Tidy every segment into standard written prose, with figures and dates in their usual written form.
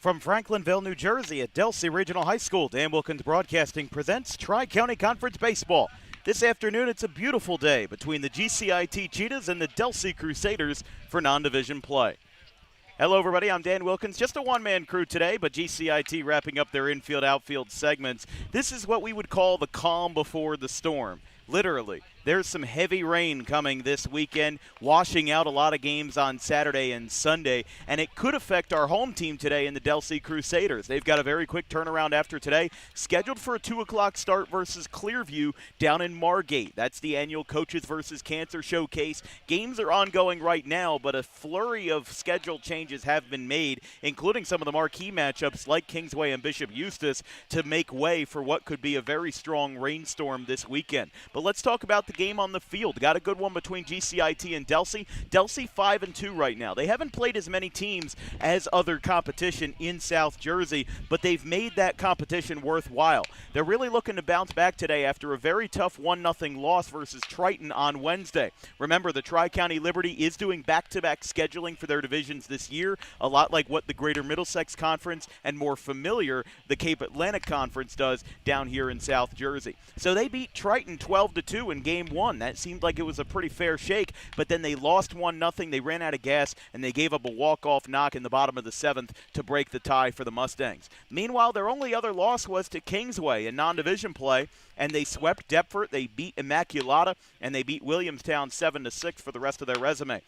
From Franklinville, New Jersey at Delsea Regional High School, Dan Wilkins Broadcasting presents Tri-County Conference Baseball. This afternoon, it's a beautiful day between the GCIT Cheetahs and the Delsea Crusaders for non-division play. Hello, everybody. I'm Dan Wilkins. Just a one-man crew today, but GCIT wrapping up their infield-outfield segments. This is what we would call the calm before the storm. Literally, there's some heavy rain coming this weekend, washing out a lot of games on Saturday and Sunday, and it could affect our home team today in the Delsea Crusaders. They've got a very quick turnaround after today, scheduled for a 2 o'clock start versus Clearview down in Margate. That's the annual Coaches versus Cancer Showcase. Games are ongoing right now, but a flurry of schedule changes have been made, including some of the marquee matchups like Kingsway and Bishop Eustace, to make way for what could be a very strong rainstorm this weekend. But let's talk about the game on the field. Got a good one between GCIT and Delsea. Delsea 5-2 right now. They haven't played as many teams as other competition in South Jersey, but they've made that competition worthwhile. They're really looking to bounce back today after a very tough 1-0 loss versus Triton on Wednesday. Remember, the Tri-County Liberty is doing back-to-back scheduling for their divisions this year, a lot like what the Greater Middlesex Conference and more familiar the Cape Atlantic Conference does down here in South Jersey. So they beat Triton 12-2 in Game 1. That seemed like it was a pretty fair shake, but then they lost 1-0. They ran out of gas, and they gave up a walk-off knock in the bottom of the 7th to break the tie for the Mustangs. Meanwhile, their only other loss was to Kingsway in non-division play, and they swept Deptford. They beat Immaculata, and they beat Williamstown 7-6 for the rest of their resume.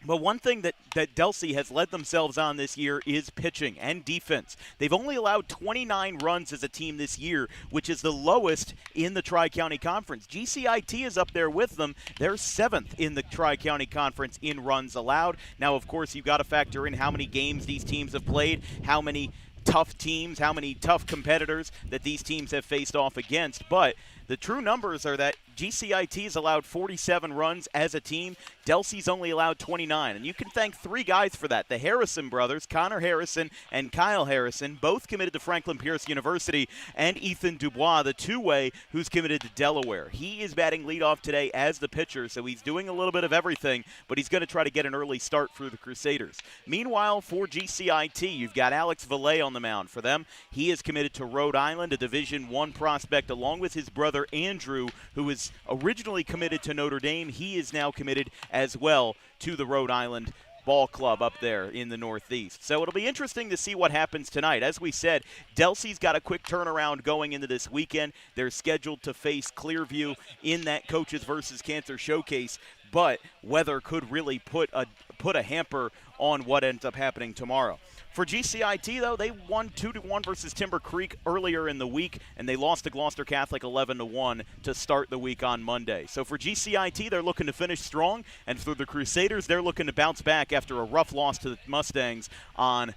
But one thing that Delsea has led themselves on this year is pitching and defense. They've only allowed 29 runs as a team this year, which is the lowest in the Tri-County Conference. GCIT is up there with them. They're 7th in the Tri-County Conference in runs allowed. Now, of course, you've got to factor in how many games these teams have played, how many tough teams, how many tough competitors that these teams have faced off against. But the true numbers are that GCIT has allowed 47 runs as a team. Delsea's only allowed 29. And you can thank three guys for that. The Harrison brothers, Connor Harrison and Kyle Harrison, both committed to Franklin Pierce University, and Ethan Dubois, the two-way, who's committed to Delaware. He is batting leadoff today as the pitcher, so he's doing a little bit of everything, but he's going to try to get an early start for the Crusaders. Meanwhile, for GCIT, you've got Alex Valle on the mound for them. He is committed to Rhode Island, a Division I prospect, along with his brother Andrew, who was originally committed to Notre Dame. He is now committed as well to the Rhode Island ball club up there in the Northeast. So it'll be interesting to see what happens tonight. As we said, Delsea's got a quick turnaround going into this weekend. They're scheduled to face Clearview in that Coaches versus Cancer Showcase, but weather could really put a hamper on what ends up happening tomorrow. For GCIT, though, they won 2-1 versus Timber Creek earlier in the week, and they lost to Gloucester Catholic 11-1 to start the week on Monday. So for GCIT, they're looking to finish strong, and for the Crusaders, they're looking to bounce back after a rough loss to the Mustangs on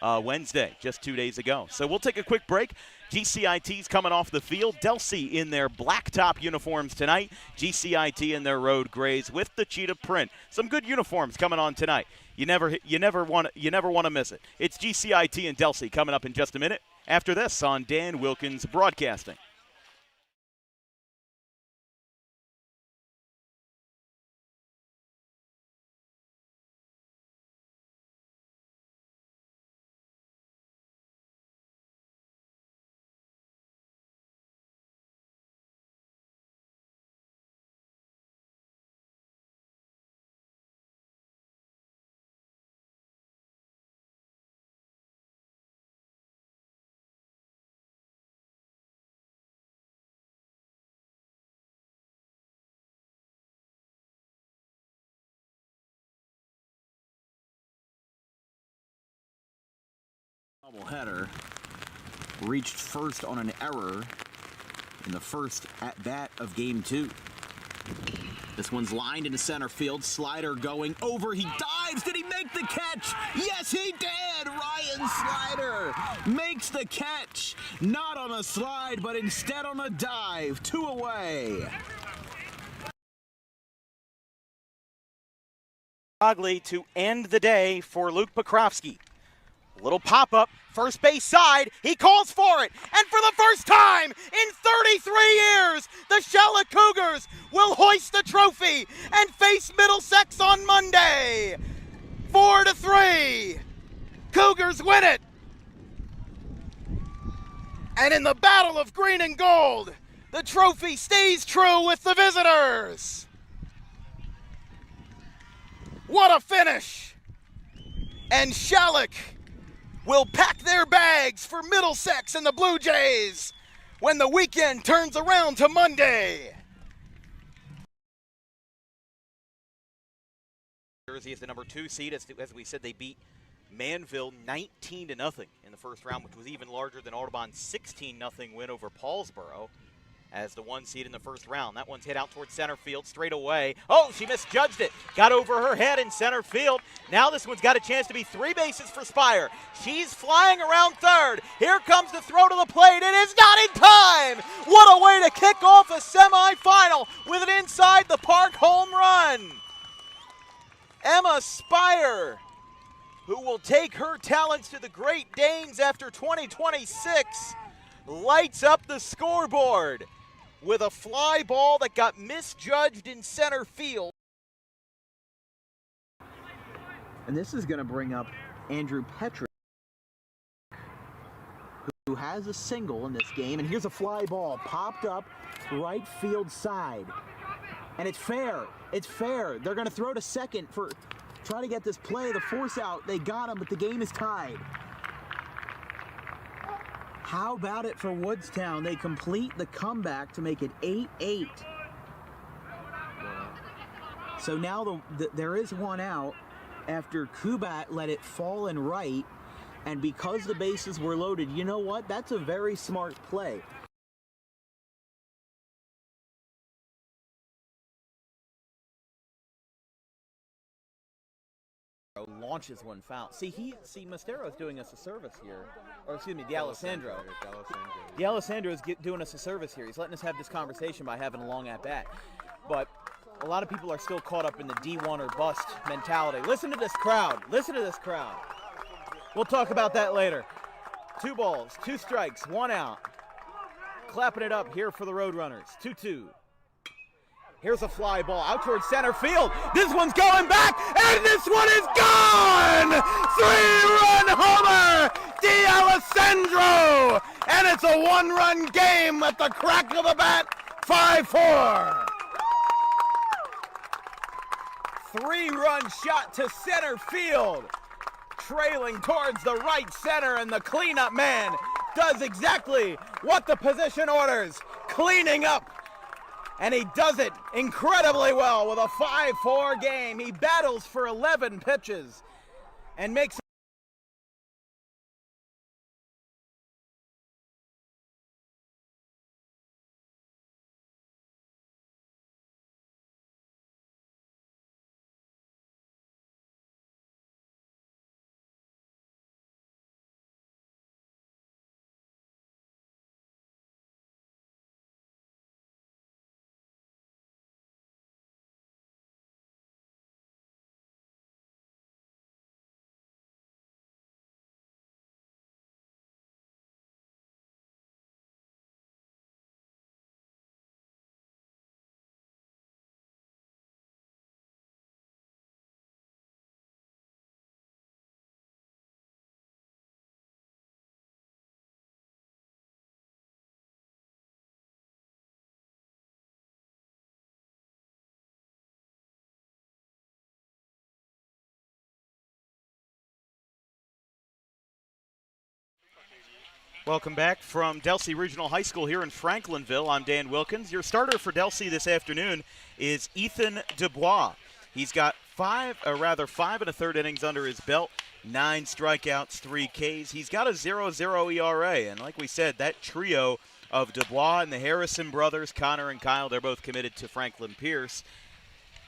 Wednesday, just 2 days ago. So we'll take a quick break. GCIT's coming off the field. Delsea in their blacktop uniforms tonight. GCIT in their road grays with the cheetah print. Some good uniforms coming on tonight. You never want to miss it. It's GCIT and Delsea coming up in just a minute. After this on Dan Wilkins Broadcasting. Doubleheader reached first on an error in the first at-bat of Game 2. This one's lined into center field. Slider going over. He dives. Did he make the catch? Yes, he did. Ryan Slider makes the catch. Not on a slide, but instead on a dive. 2 away. To end the day for Luke Pokrovsky. A little pop-up, first base side, he calls for it, and for the first time in 33 years, the Charlotte Cougars will hoist the trophy and face Middlesex on Monday. 4-3. Cougars win it And in the battle of green and gold, the trophy stays true with the visitors. What a finish! And Shalleck will pack their bags for Middlesex and the Blue Jays when the weekend turns around to Monday. Jersey is the number 2 seed. As we said, they beat Manville 19-0 in the first round, which was even larger than Audubon's 16-0 win over Paulsboro as the 1 seed in the first round. That one's hit out towards center field, straight away. Oh, she misjudged it. Got over her head in center field. Now this one's got a chance to be 3 bases for Spire. She's flying around third. Here comes the throw to the plate. It is not in time. What a way to kick off a semifinal with an inside the park home run. Emma Spire, who will take her talents to the Great Danes after 2026, lights up the scoreboard with a fly ball that got misjudged in center field. And this is going to bring up Andrew Petrick, who has a single in this game. And here's a fly ball popped up right field side. And it's fair. It's fair. They're going to throw to second for try to get this play. The force out. They got him, but the game is tied. How about it for Woodstown? They complete the comeback to make it 8-8. So now there is one out after Kubat let it fall in right. And because the bases were loaded, you know what? That's a very smart play. Launches one foul. See, Mostero's doing us a service here. Or excuse me, D'Alessandro. D'Alessandro is doing us a service here. He's letting us have this conversation by having a long at-bat. But a lot of people are still caught up in the D1 or bust mentality. Listen to this crowd. Listen to this crowd. We'll talk about that later. 2 balls, 2 strikes, 1 out. Clapping it up here for the Roadrunners. 2-2. Here's a fly ball out towards center field. This one's going back, and this one is gone! 3-run homer, D'Alessandro! And it's a 1-run game at the crack of the bat, 5-4. 3-run shot to center field. Trailing towards the right center, and the cleanup man does exactly what the position orders, cleaning up. And he does it incredibly well with a 5-4 game. He battles for 11 pitches and makes Welcome back from Delsea Regional High School here in Franklinville. I'm Dan Wilkins. Your starter for Delsea this afternoon is Ethan Dubois. He's got 5 1/3 innings under his belt, 9 strikeouts, 3 Ks. He's got a 0.00 ERA, and like we said, that trio of Dubois and the Harrison brothers, Connor and Kyle, they're both committed to Franklin Pierce.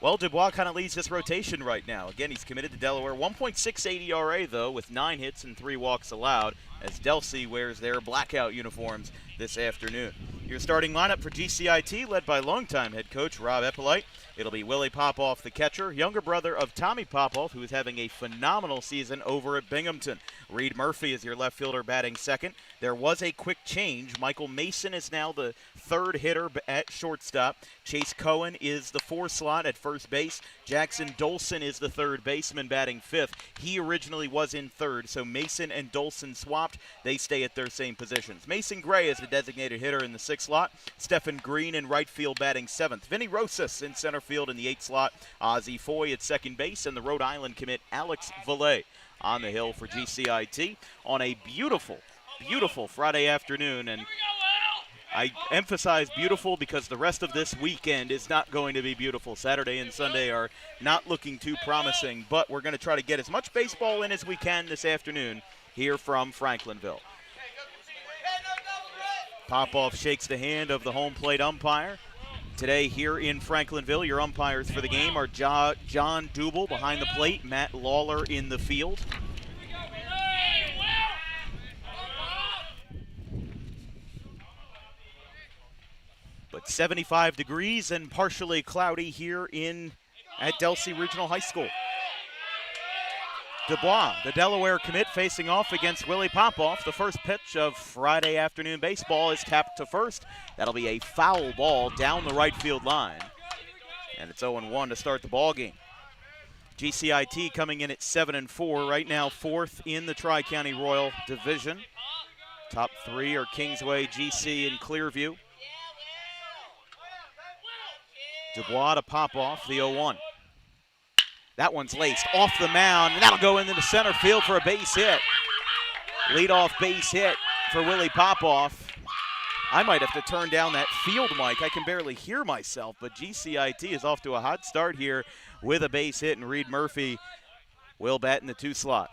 Well, Dubois kind of leads this rotation right now. Again, he's committed to Delaware. 1.68 ERA, though, with 9 hits and 3 walks allowed, as Delsea wears their blackout uniforms this afternoon. Your starting lineup for GCIT, led by longtime head coach Rob Eppolite. It'll be Willie Popoff, the catcher, younger brother of Tommy Popoff, who is having a phenomenal season over at Binghamton. Reed Murphy is your left fielder batting second. There was a quick change. Michael Mason is now the third hitter at shortstop. Chase Cohen is the 4 slot at first base. Jackson Dolson is the third baseman batting fifth. He originally was in third, so Mason and Dolson swap. dropped, they stay at their same positions. Mason Gray is the designated hitter in the 6th slot. Stephen Green in right field batting 7th. Vinny Rosas in center field in the 8th slot. Ozzie Foy at second base, and the Rhode Island commit Alex Valle on the hill for GCIT on a beautiful, beautiful Friday afternoon. And I emphasize beautiful because the rest of this weekend is not going to be beautiful. Saturday and Sunday are not looking too promising, but we're going to try to get as much baseball in as we can this afternoon here from Franklinville. Popoff shakes the hand of the home plate umpire. Today here in Franklinville, your umpires for the game are John Dubel behind the plate, Matt Lawler in the field. But 75 degrees and partially cloudy here at Delsea Regional High School. Dubois, the Delaware commit, facing off against Willie Popoff. The first pitch of Friday afternoon baseball is tapped to first. That'll be a foul ball down the right field line. And it's 0-1 to start the ball game. GCIT coming in at 7-4, right now 4th in the Tri-County Royal Division. Top 3 are Kingsway, GC, and Clearview. Dubois to Popoff, the 0-1. That one's laced off the mound, and that'll go into the center field for a base hit. Leadoff base hit for Willie Popoff. I might have to turn down that field mic. I can barely hear myself, but GCIT is off to a hot start here with a base hit, and Reed Murphy will bat in the 2 slot.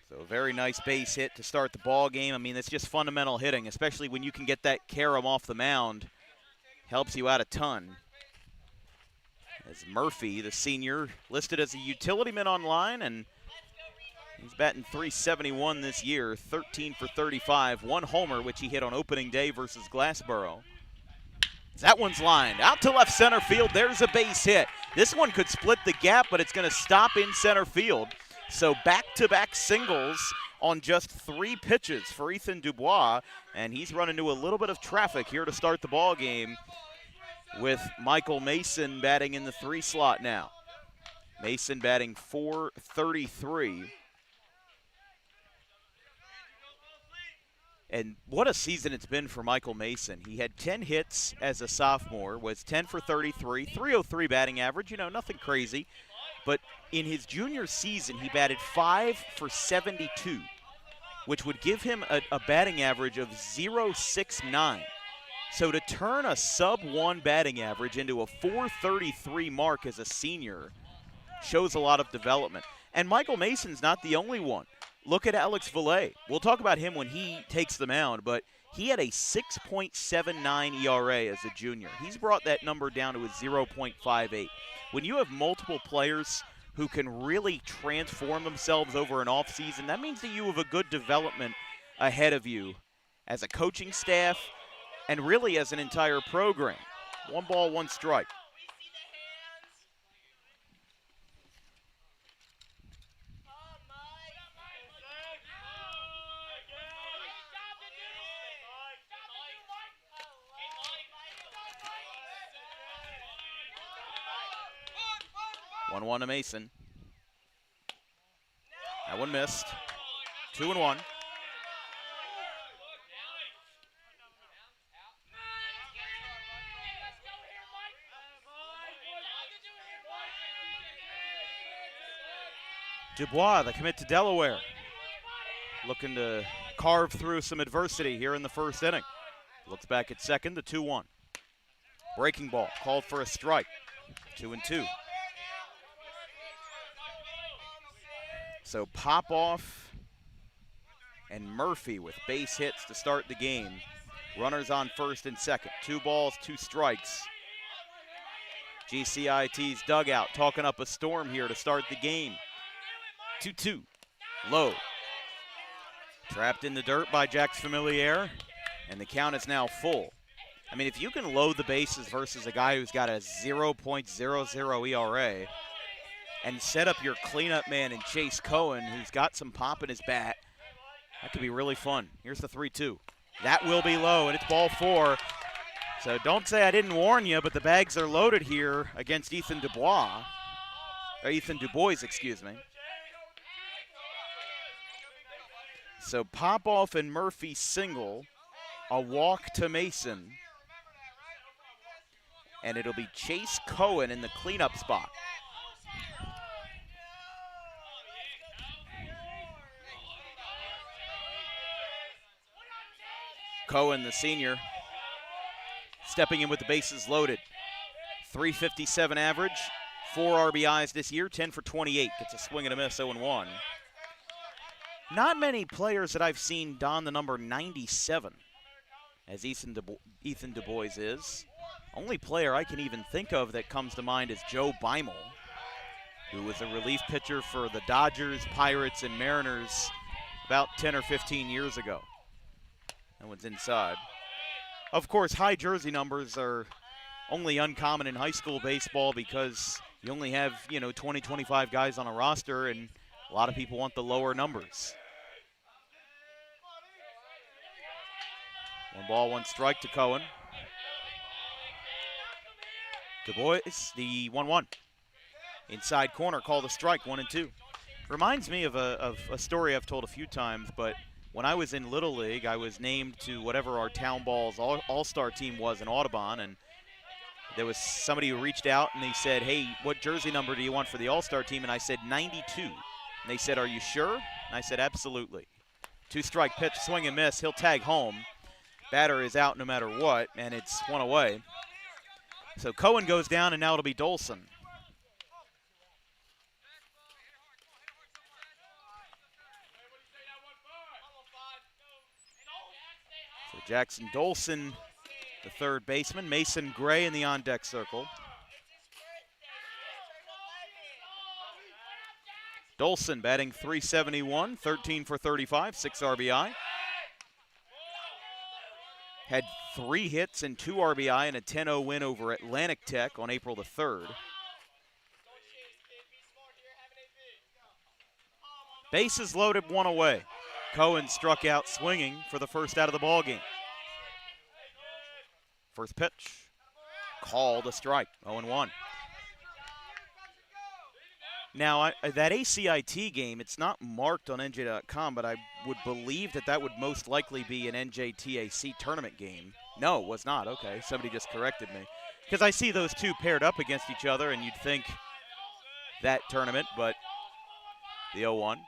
So a very nice base hit to start the ball game. I mean, it's just fundamental hitting, especially when you can get that carom off the mound. Helps you out a ton. As Murphy, the senior, listed as a utility man online, and he's batting .371 this year, 13 for 35, 1 homer, which he hit on opening day versus Glassboro. That one's lined out to left center field. There's a base hit. This one could split the gap, but it's going to stop in center field. So back-to-back singles on just 3 pitches for Ethan Dubois, and he's run into a little bit of traffic here to start the ball game with Michael Mason batting in the 3 slot now. Mason batting .433. And what a season it's been for Michael Mason. He had 10 hits as a sophomore, was 10 for 33, .303 batting average, nothing crazy. But in his junior season, he batted 5 for 72, which would give him a batting average of .069. So to turn a sub-1 batting average into a .433 mark as a senior shows a lot of development. And Michael Mason's not the only one. Look at Alex Valle. We'll talk about him when he takes the mound, but he had a 6.79 ERA as a junior. He's brought that number down to a 0.58. When you have multiple players who can really transform themselves over an offseason, that means that you have a good development ahead of you as a coaching staff and really as an entire program. 1 ball, 1 strike. One to Mason. That one missed. 2-1. Dubois, the commit to Delaware, looking to carve through some adversity here in the first inning. Looks back at second, the 2-1. Breaking ball, called for a strike. 2-2. So Popoff and Murphy with base hits to start the game. Runners on first and second. 2 balls, 2 strikes. GCIT's dugout talking up a storm here to start the game. 2-2. Low. Trapped in the dirt by Jax Familiar, and the count is now full. I mean, if you can load the bases versus a guy who's got a 0.00 ERA and set up your cleanup man in Chase Cohen, who's got some pop in his bat, that could be really fun. Here's the 3-2. That will be low, and it's ball 4. So don't say I didn't warn you, but the bags are loaded here against Ethan Dubois, excuse me. So Popoff and Murphy single, a walk to Mason, and it'll be Chase Cohen in the cleanup spot. Cohen, the senior, stepping in with the bases loaded. 357 average, 4 RBIs this year, 10 for 28. Gets a swing and a miss, 0-1. Not many players that I've seen don the number 97, as Ethan Du Bois is. Only player I can even think of that comes to mind is Joe Beimel, who was a relief pitcher for the Dodgers, Pirates, and Mariners about 10 or 15 years ago. That one's inside. Of course, high jersey numbers are only uncommon in high school baseball because you only have, 20, 25 guys on a roster, and a lot of people want the lower numbers. 1 ball, 1 strike to Cohen. Du Bois, the 1-1. Inside corner, called a strike, 1-2. Reminds me of a story I've told a few times, but when I was in Little League, I was named to whatever our town ball's all-star team was in Audubon, and there was somebody who reached out and they said, hey, what jersey number do you want for the all-star team? And I said 92. And they said, are you sure? And I said, absolutely. 2-strike pitch, swing and miss. He'll tag home. Batter is out no matter what, and it's 1 away. So Cohen goes down, and now it'll be Dolson. So Jackson Dolson, the third baseman. Mason Gray in the on-deck circle. Dolson batting .371, 13 for 35, 6 RBI. Had 3 hits and 2 RBI in a 10-0 win over Atlantic Tech on April the 3rd. Bases loaded, 1 away. Cohen struck out swinging for the first out of the ball game. First pitch, called a strike, 0-1. Now, that ACIT game, it's not marked on NJ.com, but I would believe that would most likely be an NJTAC tournament game. No, it was not. Okay, somebody just corrected me. Because I see those two paired up against each other, and you'd think that tournament, but the 0-1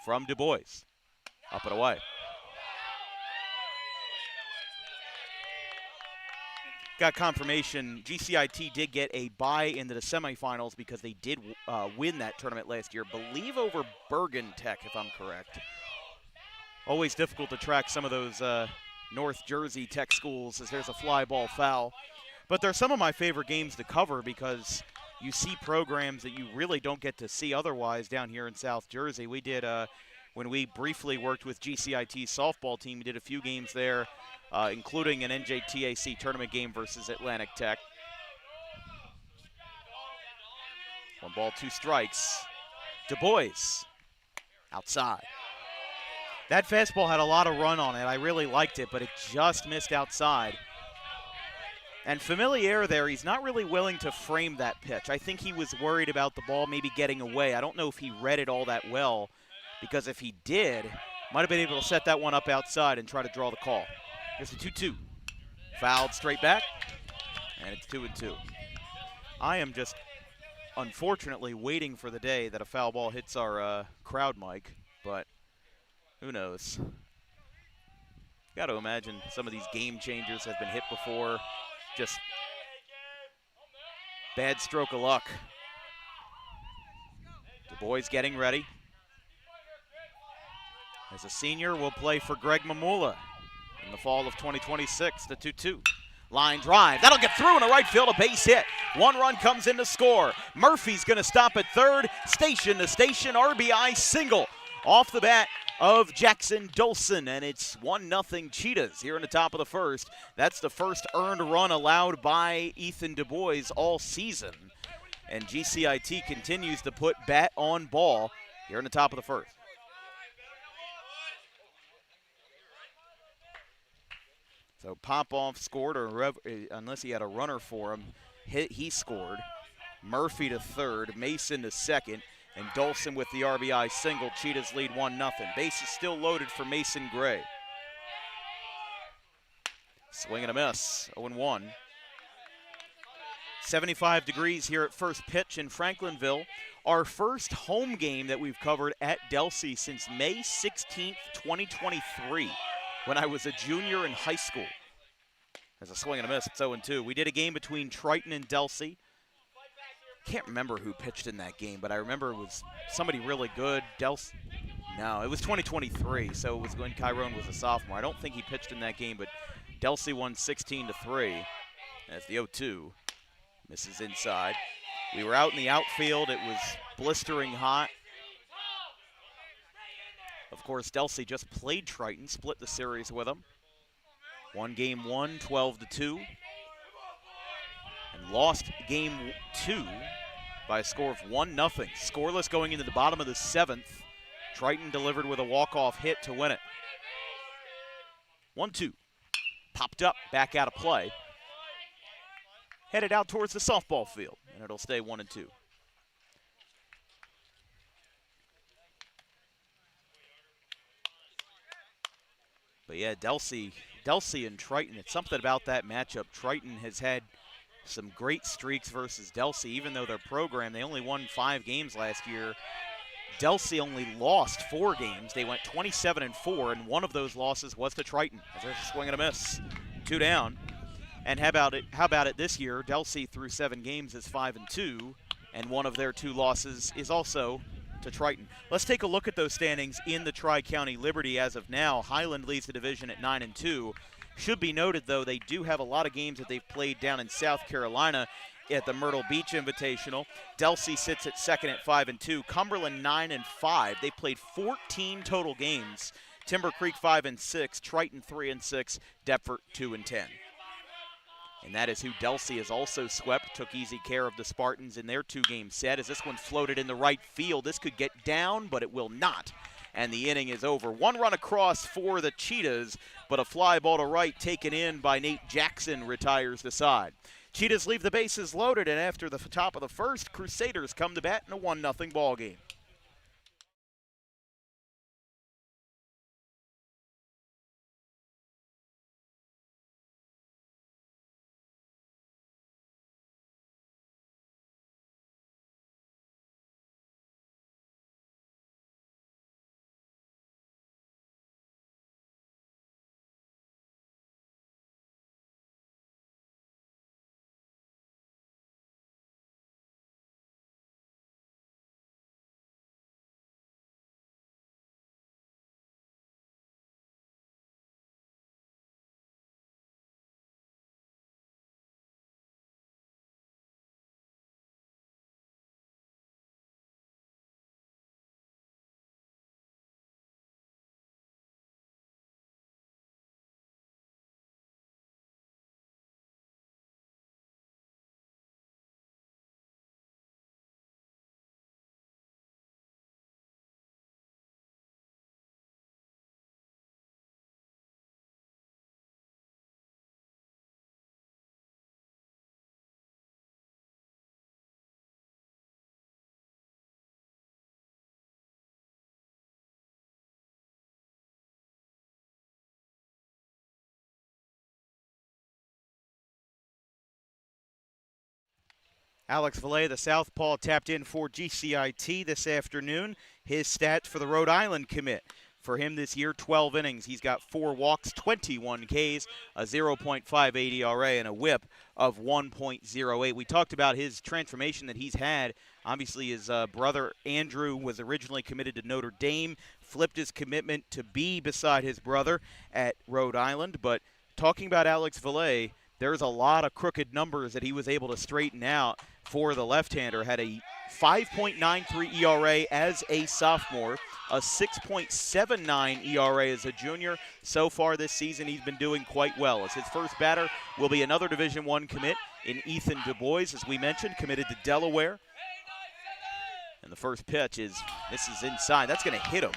from Du Bois. Up and away. Got confirmation, GCIT did get a bye into the semifinals because they did win that tournament last year, believe over Bergen Tech, if I'm correct. Always difficult to track some of those North Jersey Tech schools as there's a fly ball foul. But they're some of my favorite games to cover because you see programs that you really don't get to see otherwise down here in South Jersey. We did, when we briefly worked with GCIT's softball team, we did a few games there, including an NJTAC tournament game versus Atlantic Tech. 1 ball, 2 strikes. Du Bois, outside. That fastball had a lot of run on it. I really liked it, but it just missed outside. And Familiar there, he's not really willing to frame that pitch. I think he was worried about the ball maybe getting away. I don't know if he read it all that well, because if he did, might have been able to set that one up outside and try to draw the call. Here's the 2-2. Fouled straight back, and it's 2-2. I am just unfortunately waiting for the day that a foul ball hits our crowd mic, but who knows? Got to imagine some of these game changers have been hit before. Just bad stroke of luck. Du Bois getting ready. As a senior, will play for Greg Mamula in the fall of 2026, the 2-2. Line drive, that'll get through in the right field, a base hit. 1 run comes in to score. Murphy's gonna stop at third, station to station, RBI single off the bat of Jackson Dolson, and it's 1-0 Cheetahs here in the top of the first. That's the first earned run allowed by Ethan Du Bois all season. And GCIT continues to put bat on ball here in the top of the first. So Popoff scored, or unless he had a runner for him, he scored. Murphy to third, Mason to second. And Dolson with the RBI single. Cheetahs lead 1-0. Bases still loaded for Mason Gray. Swing and a miss, 0-1. 75 degrees here at first pitch in Franklinville. Our first home game that we've covered at Delsea since May 16th, 2023, when I was a junior in high school. There's a swing and a miss, it's 0-2. We did a game between Triton and Delsea. Can't remember who pitched in that game, but I remember it was somebody really good. No, it was 2023, so it was when Chiron was a sophomore. I don't think he pitched in that game, but Delsea won 16-3. That's the 0-2. Misses inside. We were out in the outfield. It was blistering hot. Of course, Delsea just played Triton, split the series with them. Won game 1, 12-2. And lost game 2 by a score of 1-0. Scoreless going into the bottom of the 7th. Triton delivered with a walk-off hit to win it. 1-2. Popped up, back out of play. Headed out towards the softball field, and it'll stay 1-2. But yeah, Delsea and Triton, it's something about that matchup. Triton has had some great streaks versus Delsea, even though their program, they only won 5 games last year. Delsea only lost 4 games. They went 27-4, and one of those losses was to Triton. There's a swing and a miss. 2 down. And how about it this year? Delsea through 7 games is 5-2, and one of their 2 losses is also to Triton. Let's take a look at those standings in the Tri-County Liberty as of now. Highland leads the division at 9-2. Should be noted, though, they do have a lot of games that they've played down in South Carolina at the Myrtle Beach Invitational. Delsea sits at 2nd at 5-2. Cumberland 9-5. They played 14 total games. Timber Creek 5-6. Triton 3-6. Deptford 2-10. And that is who Delsea has also swept. Took easy care of the Spartans in their 2-game set as this one floated in the right field. This could get down, but it will not. And the inning is over. 1 run across for the Cheetahs, but a fly ball to right taken in by Nate Jackson retires the side. Cheetahs leave the bases loaded, and after the top of the first, Crusaders come to bat in a 1-0 ball game. Alex Valle, the southpaw, tapped in for GCIT this afternoon. His stats for the Rhode Island commit. For him this year, 12 innings. He's got 4 walks, 21 Ks, a 0.58 ERA, and a whip of 1.08. We talked about his transformation that he's had. Obviously, his brother Andrew was originally committed to Notre Dame, flipped his commitment to be beside his brother at Rhode Island. But talking about Alex Valle, there's a lot of crooked numbers that he was able to straighten out for the left-hander. Had a 5.93 ERA as a sophomore, a 6.79 ERA as a junior. So far this season, he's been doing quite well. As his first batter will be another Division I commit in Ethan Du Bois, as we mentioned, committed to Delaware. And the first pitch misses inside. That's going to hit him.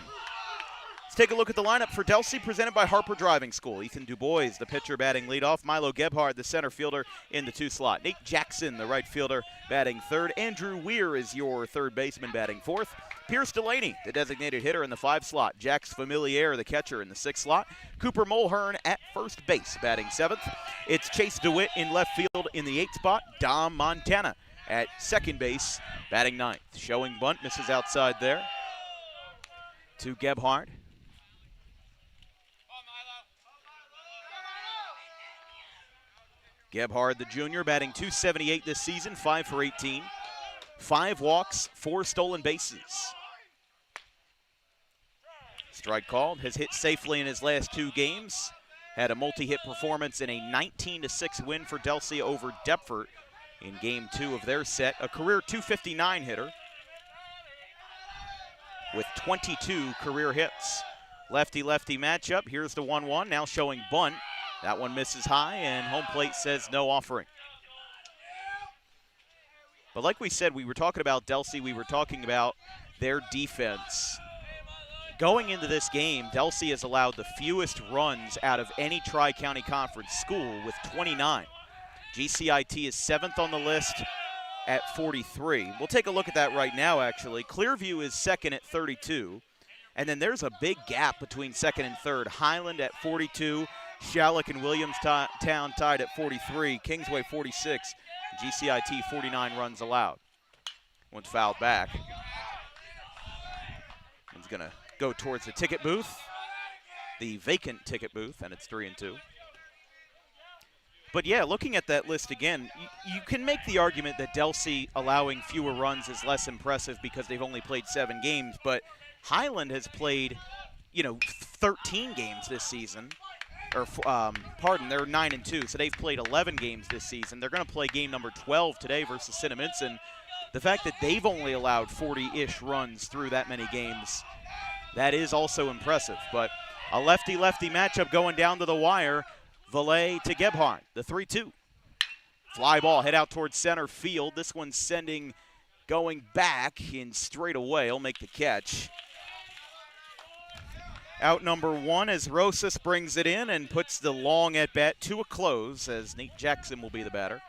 Let's take a look at the lineup for Delsea, presented by Harper Driving School. Ethan Dubois, the pitcher, batting leadoff. Milo Gebhard, the center fielder, in the 2 slot. Nate Jackson, the right fielder, batting third. Andrew Weir is your third baseman, batting fourth. Pierce Delaney, the designated hitter, in the 5 slot. Jax Familiar, the catcher, in the 6 slot. Cooper Mulhern at first base, batting 7th. It's Chase DeWitt in left field in the 8th spot. Dom Montana at second base, batting 9th. Showing bunt, misses outside there to Gebhard. Gebhard, the junior, batting .278 this season, 5 for 18. 5 walks, 4 stolen bases. Strike called, has hit safely in his last 2 games. Had a multi-hit performance in a 19-6 win for Delsea over Deptford in game 2 of their set. A career .259 hitter with 22 career hits. Lefty-lefty matchup. Here's the 1-1, now showing bunt. That one misses high, and home plate says no offering. But like we said, we were talking about Delsea, we were talking about their defense. Going into this game, Delsea has allowed the fewest runs out of any Tri-County Conference school with 29. GCIT is 7th on the list at 43. We'll take a look at that right now, actually. Clearview is 2nd at 32. And then there's a big gap between 2nd and 3rd. Highland at 42. Shalleck and Williamstown tied at 43. Kingsway 46. GCIT 49 runs allowed. One's fouled back. One's going to go towards the ticket booth, the vacant ticket booth, and it's 3-2. But yeah, looking at that list again, you can make the argument that Delsea allowing fewer runs is less impressive because they've only played 7 games, but Highland has played, 13 games this season. They're 9-2, so they've played 11 games this season. They're going to play game number 12 today versus Cinnaminson. The fact that they've only allowed 40-ish runs through that many games, that is also impressive. But a lefty-lefty matchup going down to the wire. Valet to Gebhard, the 3-2. Fly ball head out towards center field. This one's going back in straight away. He'll make the catch. Out number 1 as Rosas brings it in and puts the long at-bat to a close as Nate Jackson will be the batter.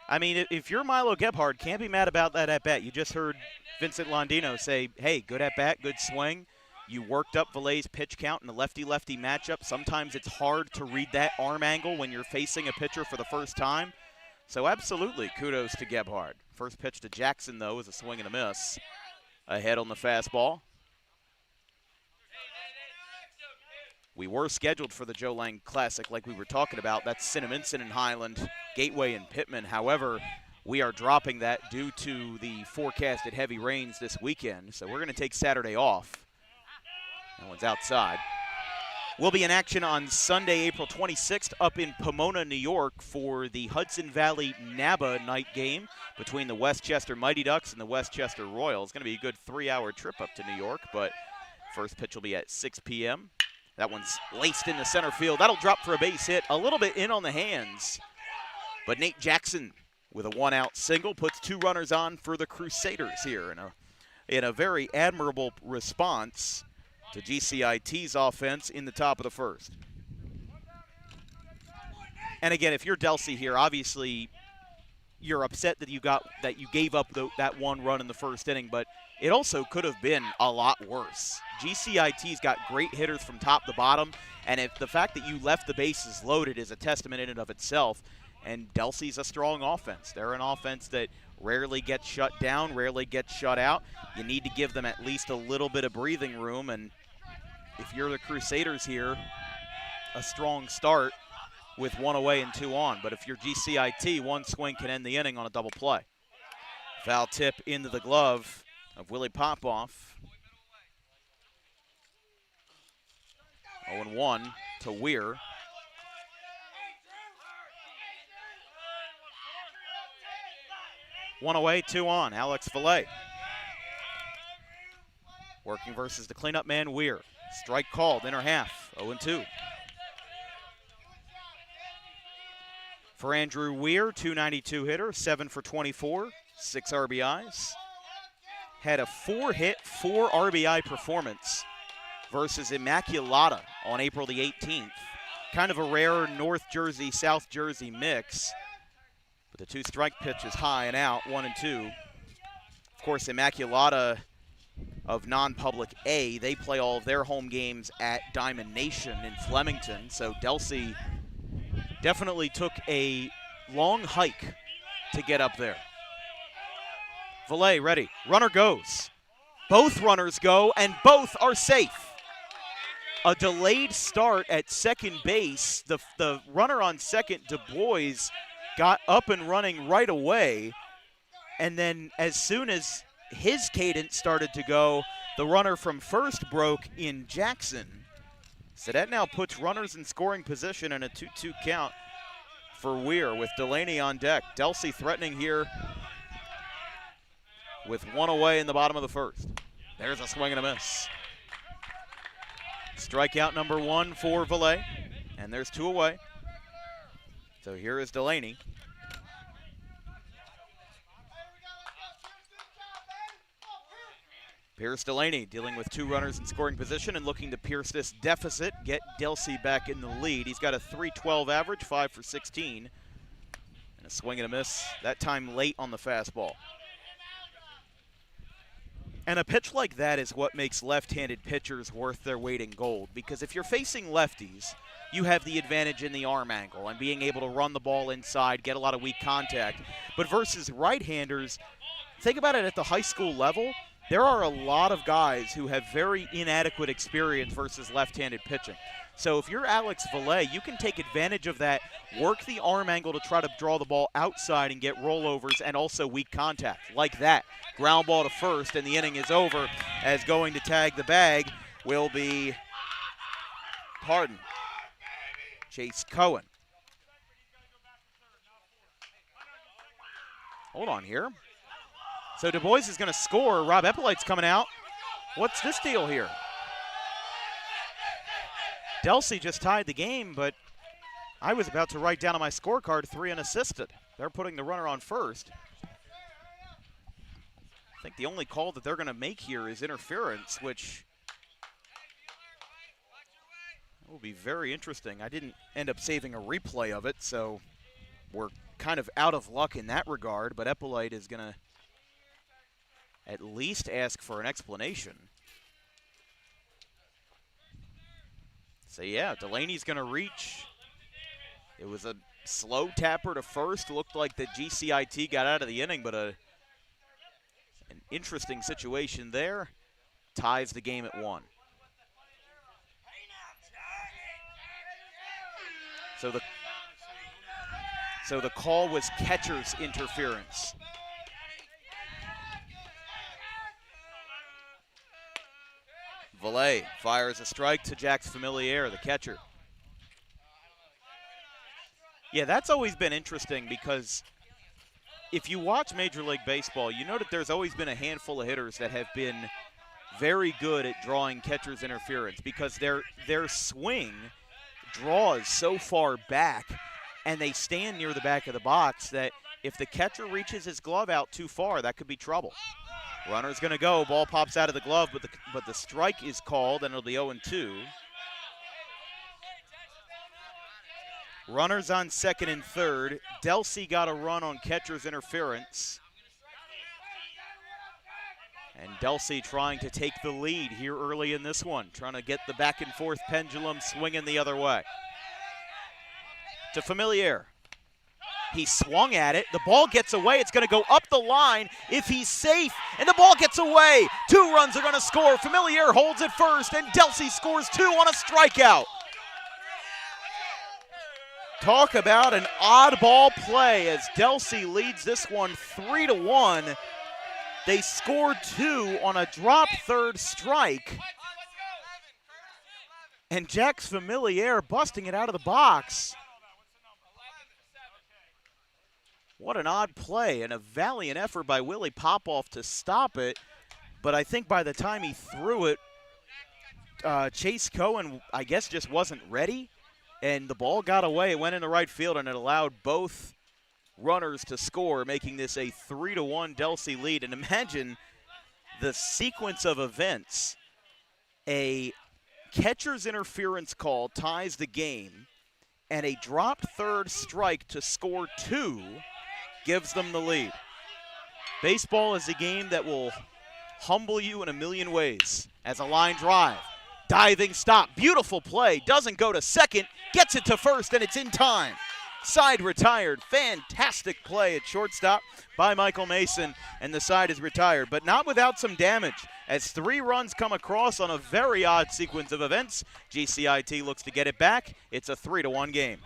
I mean, if you're Milo Gebhard, can't be mad about that at-bat. You just heard Vincent Londino say, hey, good at-bat, good swing. You worked up Valet's pitch count in the lefty-lefty matchup. Sometimes it's hard to read that arm angle when you're facing a pitcher for the first time. So absolutely, kudos to Gebhard. First pitch to Jackson, though, is a swing and a miss. Ahead on the fastball. We were scheduled for the Joe Lang Classic like we were talking about. That's Cinnaminson and Highland, Gateway and Pittman. However, we are dropping that due to the forecasted heavy rains this weekend. So we're going to take Saturday off. That one's outside. We'll be in action on Sunday, April 26th up in Pomona, New York for the Hudson Valley NABA night game between the Westchester Mighty Ducks and the Westchester Royals. It's going to be a good 3-hour trip up to New York, but first pitch will be at 6 p.m. That one's laced into center field. That'll drop for a base hit, a little bit in on the hands. But Nate Jackson with a 1-out single puts 2 runners on for the Crusaders here in a very admirable response to GCIT's offense in the top of the first. And again, if you're Delsea here, obviously you're upset that you gave up that 1 run in the first inning, but it also could have been a lot worse. GCIT's got great hitters from top to bottom, and if the fact that you left the bases loaded is a testament in and of itself. And Delsea's a strong offense. They're an offense that rarely gets shut down, rarely gets shut out. You need to give them at least a little bit of breathing room, and if you're the Crusaders here, a strong start with 1 away and 2 on. But if you're GCIT, 1 swing can end the inning on a double play. Foul tip into the glove of Willie Popoff. 0-1 to Weir. One away, 2 on. Alex Valet. Working versus the cleanup man, Weir. Strike called, inner half, 0-2. For Andrew Weir, .292 hitter, 7 for 24, 6 RBIs. had a 4-hit, 4 RBI performance versus Immaculata on April the 18th. Kind of a rare North Jersey, South Jersey mix. But the 2 strike pitch is high and out, 1 and 2. Of course, Immaculata of non-public A, they play all of their home games at Diamond Nation in Flemington. So Delsea definitely took a long hike to get up there. Valet ready, runner goes. Both runners go and both are safe. A delayed start at second base. The runner on second, Du Bois, got up and running right away. And then as soon as his cadence started to go, the runner from first broke in Jackson. So that now puts runners in scoring position and a 2-2 count for Weir with Delaney on deck. Delsea threatening here with 1 away in the bottom of the first. There's a swing and a miss. Strikeout number 1 for Valet, and there's 2 away. So here is Delaney. Pierce Delaney dealing with 2 runners in scoring position and looking to pierce this deficit, get Delsea back in the lead. He's got a .312 average, 5 for 16. And a swing and a miss, that time late on the fastball. And a pitch like that is what makes left-handed pitchers worth their weight in gold, because if you're facing lefties, you have the advantage in the arm angle and being able to run the ball inside, get a lot of weak contact. But versus right-handers, think about it at the high school level, there are a lot of guys who have very inadequate experience versus left-handed pitching. So if you're Alex Valet, you can take advantage of that, work the arm angle to try to draw the ball outside and get rollovers and also weak contact, like that. Ground ball to first, and the inning is over, as going to tag the bag will be, Chase Cohen. Hold on here. So Du Bois is going to score. Rob Eppolite's coming out. What's this deal here? Delsea just tied the game, but I was about to write down on my scorecard 3 unassisted. They're putting the runner on first. I think the only call that they're going to make here is interference, which will be very interesting. I didn't end up saving a replay of it, so we're kind of out of luck in that regard, but Eppolite is going to at least ask for an explanation. So yeah, Delaney's going to reach. It was a slow tapper to first. Looked like the GCIT got out of the inning, but an interesting situation there. Ties the game at 1. So the call was catcher's interference. Valet fires a strike to Jax Familiar, the catcher. Yeah, that's always been interesting, because if you watch Major League Baseball, you know that there's always been a handful of hitters that have been very good at drawing catcher's interference, because their swing draws so far back and they stand near the back of the box that if the catcher reaches his glove out too far, that could be trouble. Runner's going to go. Ball pops out of the glove, but the strike is called, and it'll be 0-2. Runners on second and third. Delsea got a run on catcher's interference. And Delsea trying to take the lead here early in this one, trying to get the back and forth pendulum swinging the other way. To Familiar. He swung at it. The ball gets away. It's going to go up the line if he's safe. And the ball gets away. 2 runs are going to score. Familiar holds it first, and Delsea scores 2 on a strikeout. Talk about an oddball play as Delsea leads this one 3-1. They scored 2 on a drop third strike. And Jax Familiar busting it out of the box. What an odd play, and a valiant effort by Willie Popoff to stop it. But I think by the time he threw it, Chase Cohen, I guess, just wasn't ready. And the ball got away. It went into right field, and it allowed both runners to score, making this a 3-1 Delsea lead. And imagine the sequence of events, a catcher's interference call ties the game, and a dropped third strike to score 2 gives them the lead. Baseball is a game that will humble you in a million ways. As a line drive, diving stop, beautiful play, doesn't go to second, gets it to first, and it's in time. Side retired, fantastic play at shortstop by Michael Mason, and the side is retired, but not without some damage. As 3 runs come across on a very odd sequence of events, GCIT looks to get it back. It's a 3-1 game.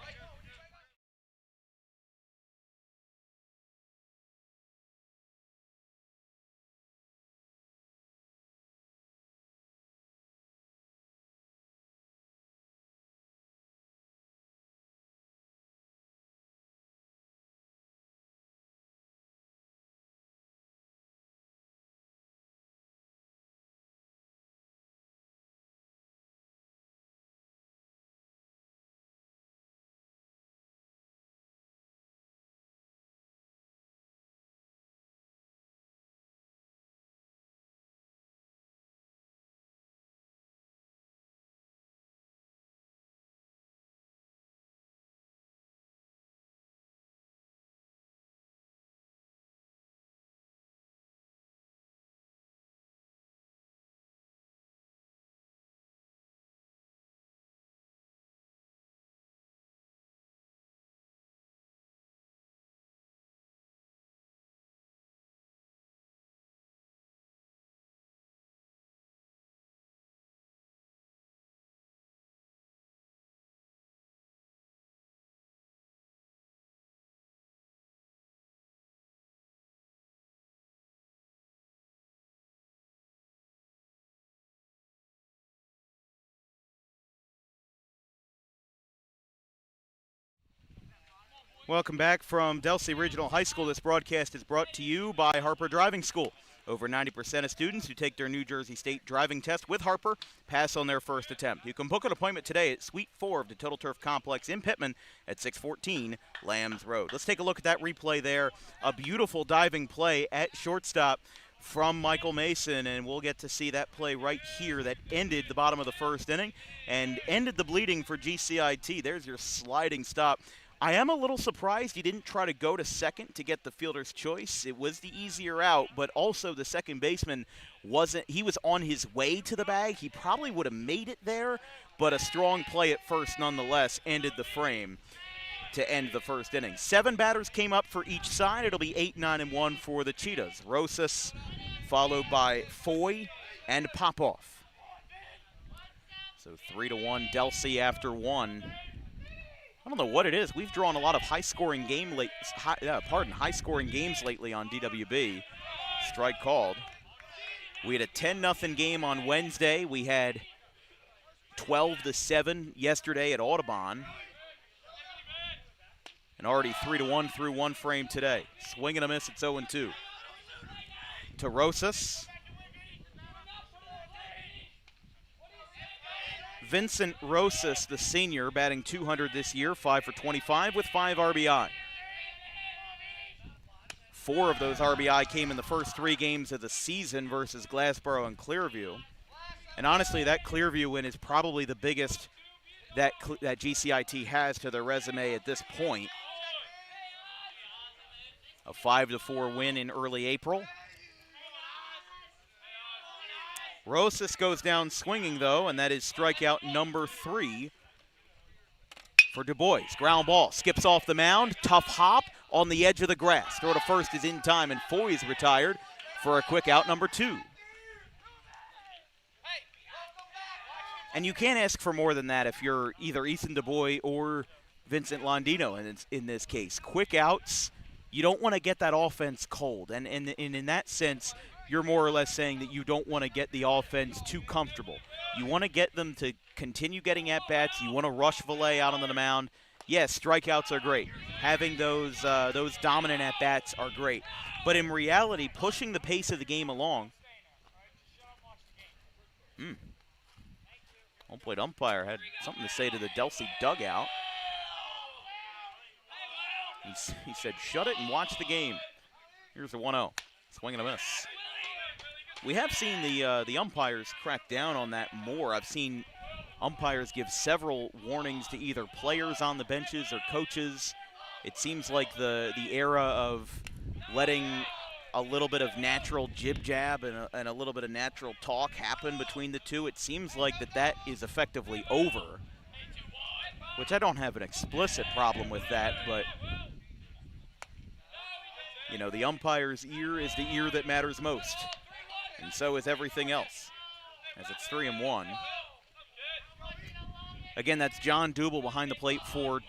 Welcome back from Delsea Regional High School. This broadcast is brought to you by Harper Driving School. Over 90% of students who take their New Jersey State driving test with Harper pass on their first attempt. You can book an appointment today at Suite 4 of the Total Turf Complex in Pittman at 614 Lambs Road. Let's take a look at that replay there. A beautiful diving play at shortstop from Michael Mason, and we'll get to see that play right here that ended the bottom of the first inning and ended the bleeding for GCIT. There's your sliding stop. I am a little surprised he didn't try to go to second to get the fielder's choice. It was the easier out, but also the second baseman he was on his way to the bag. He probably would have made it there, but a strong play at first nonetheless ended the frame to end the first inning. 7 batters came up for each side. It'll be 8, 9, and 1 for the Cheetahs. Rosas followed by Foy and Popoff. So 3-1 Delsea after 1. I don't know what it is. We've drawn a lot of high-scoring games lately on DWB. Strike called. We had a 10-0 game on Wednesday. We had 12-7 yesterday at Audubon. And already 3-1 through 1 frame today. Swing and a miss. It's 0-2. To Rosas. Vincent Rosas, the senior, batting .200 this year, 5 for 25 with 5 RBI. 4 of those RBI came in the first 3 games of the season versus Glassboro and Clearview. And honestly, that Clearview win is probably the biggest that GCIT has to their resume at this point. A 5-4 win in early April. Rosas goes down swinging, though, and that is strikeout number 3 for Du Bois. Ground ball, skips off the mound, tough hop on the edge of the grass. Throw to first is in time, and Foy is retired for a quick out number 2. And you can't ask for more than that if you're either Ethan Du Bois or Vincent Londino in this case. Quick outs, you don't want to get that offense cold, and in that sense, you're more or less saying that you don't want to get the offense too comfortable. You want to get them to continue getting at-bats. You want to rush Valet out onto the mound. Yes, strikeouts are great. Having those dominant at-bats are great. But in reality, pushing the pace of the game along. Home plate umpire had something to say to the Delsea dugout. He said, shut it and watch the game. Here's the 1-0. Swing and a miss. We have seen the umpires crack down on that more. I've seen umpires give several warnings to either players on the benches or coaches. It seems like the era of letting a little bit of natural jib-jab and a little bit of natural talk happen between the two, it seems like that is effectively over, which I don't have an explicit problem with that, but you know, the umpire's ear is the ear that matters most, and so is everything else, as it's 3-1. Again, that's John Dubel behind the plate for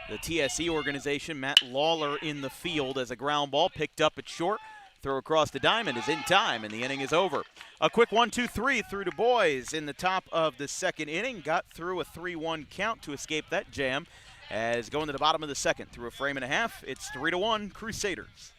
the TSE organization. Matt Lawler in the field as a ground ball picked up at short. Throw across the diamond is in time, and the inning is over. A quick 1-2-3 through Du Bois in the top of the second inning. Got through a 3-1 count to escape that jam. As going to the bottom of the second through a frame and a half, it's 3-1 Crusaders.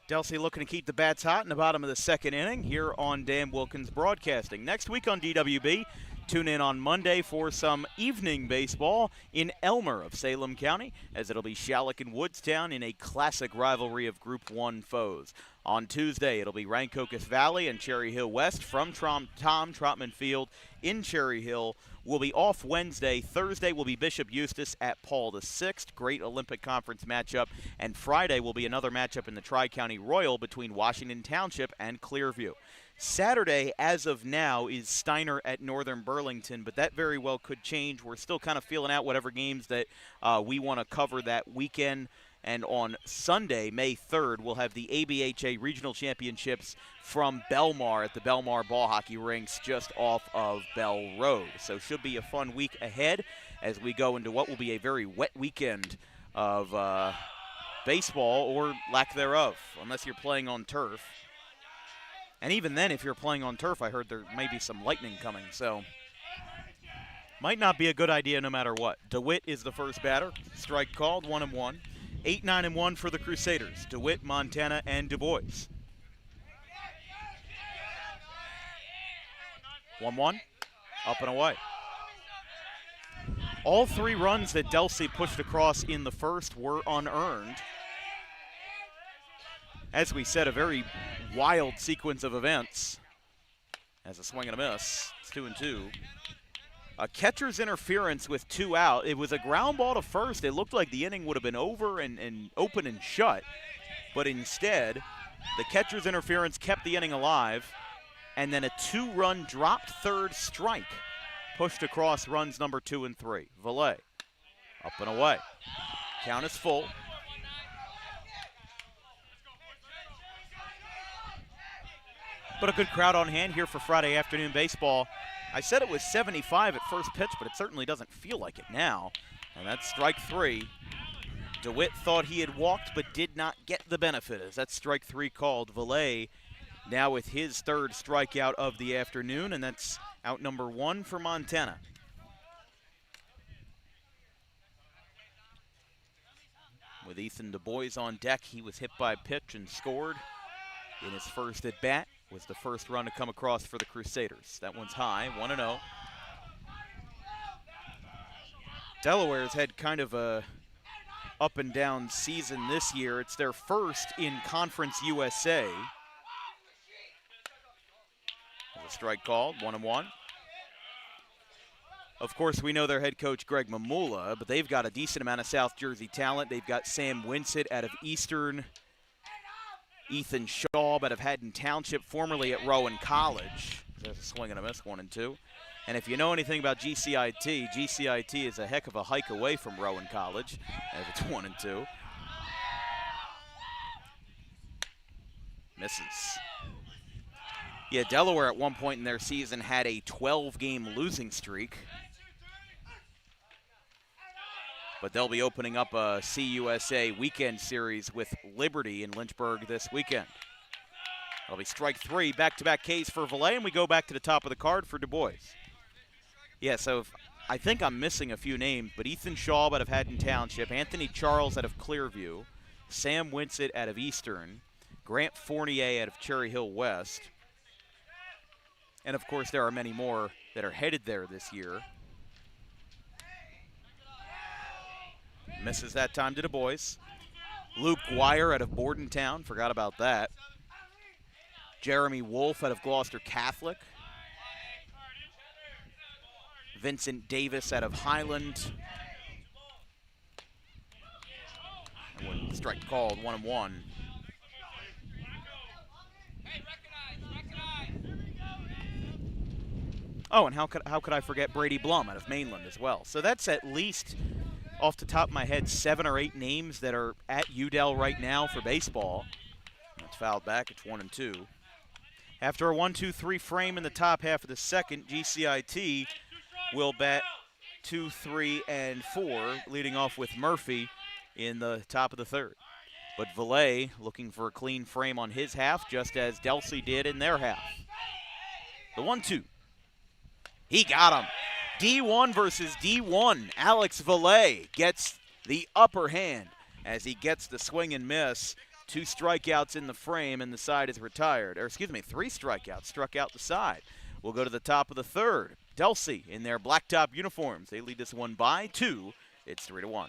Delsea looking to keep the bats hot in the bottom of the second inning here on Dan Wilkins Broadcasting. Next week on DWB, tune in on Monday for some evening baseball in Elmer of Salem County, as it'll be Shalleck and Woodstown in a classic rivalry of Group 1 foes. On Tuesday, it'll be Rancocas Valley and Cherry Hill West from Tom Trotman Field in Cherry Hill. We'll be off Wednesday. Thursday will be Bishop Eustis at Paul VI. Great Olympic Conference matchup. And Friday will be another matchup in the Tri-County Royal between Washington Township and Clearview. Saturday, as of now, is Steiner at Northern Burlington, but that very well could change. We're still kind of feeling out whatever games that we want to cover that weekend. And on Sunday, May 3rd, we'll have the ABHA Regional Championships from Belmar at the Belmar Ball Hockey Rinks just off of Bell Road. So should be a fun week ahead as we go into what will be a very wet weekend of baseball, or lack thereof, unless you're playing on turf. And even then, if you're playing on turf, I heard there may be some lightning coming. So might not be a good idea no matter what. DeWitt is the first batter. Strike called, 1-1. 8-9-1 for the Crusaders. DeWitt, Montana, and Du Bois. 1-1, up and away. All three runs that Delsea pushed across in the first were unearned. As we said, a very wild sequence of events. As a swing and a miss, it's 2-2. A catcher's interference with 2 out. It was a ground ball to first. It looked like the inning would have been over and open and shut. But instead, the catcher's interference kept the inning alive. And then a 2-run dropped third strike pushed across runs number 2 and 3. Valet up and away. Count is full. But a good crowd on hand here for Friday afternoon baseball. I said it was 75 at first pitch, but it certainly doesn't feel like it now. And that's strike 3. DeWitt thought he had walked, but did not get the benefit, as that's strike 3 called. Valet now with his third strikeout of the afternoon, and that's out number 1 for Montana. With Ethan Du Bois on deck, he was hit by a pitch and scored in his first at bat. Was the first run to come across for the Crusaders. That one's high, 1-0. Delaware's had kind of a up and down season this year. It's their first in Conference USA. There's a strike called, 1-1. Of course, we know their head coach, Greg Mamula, but they've got a decent amount of South Jersey talent. They've got Sam Winsett out of Eastern, Ethan Shaw out of Haddon Township, formerly at Rowan College. There's a swing and a miss, 1-2. And if you know anything about GCIT, GCIT is a heck of a hike away from Rowan College, as it's 1-2. Misses. Yeah, Delaware at one point in their season had a 12-game losing streak. But they'll be opening up a CUSA weekend series with Liberty in Lynchburg this weekend. That'll be strike 3, back-to-back Ks for Valet, and we go back to the top of the card for Du Bois. Yeah, so I think I'm missing a few names, but Ethan Shaw out of Haddon Township, Anthony Charles out of Clearview, Sam Winsett out of Eastern, Grant Fournier out of Cherry Hill West, and of course there are many more that are headed there this year. Misses that time to Du Bois. Luke Guire out of Bordentown, forgot about that. Jeremy Wolf out of Gloucester Catholic. Vincent Davis out of Highland. And strike called, 1-1. Oh, and how could I forget Brady Blum out of Mainland as well? So that's at least, off the top of my head, 7 or 8 names that are at UDEL right now for baseball. That's fouled back. It's 1-2. After a 1-2-3 frame in the top half of the second, GCIT will bat 2, 3, and 4, leading off with Murphy in the top of the third. But Valet looking for a clean frame on his half, just as Delsea did in their half. The 1-2. He got him. D1 versus D1. Alex Valet gets the upper hand as he gets the swing and miss. 2 strikeouts in the frame, and the side is retired. Or excuse me, 3 strikeouts, struck out the side. We'll go to the top of the third. Delsea in their blacktop uniforms. They lead this one by 2. It's 3-1.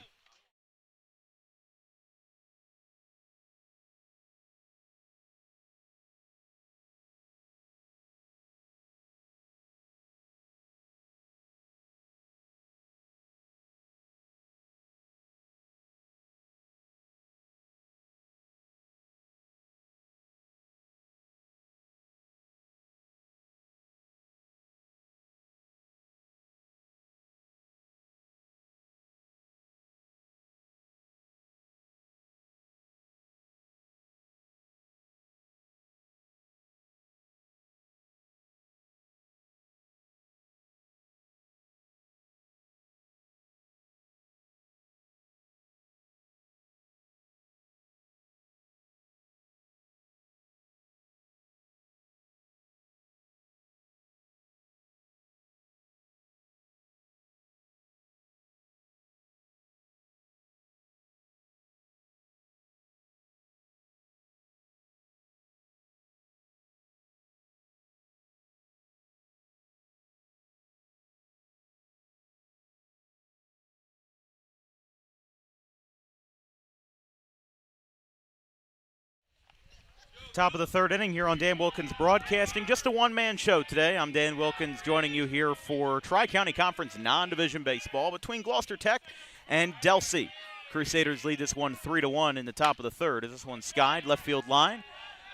Top of the third inning here on Dan Wilkins Broadcasting. Just a one-man show today. I'm Dan Wilkins joining you here for Tri-County Conference non-division baseball between Gloucester Tech and Delsea. Crusaders lead this one 3-1 in the top of the third. As this one skied, left field line.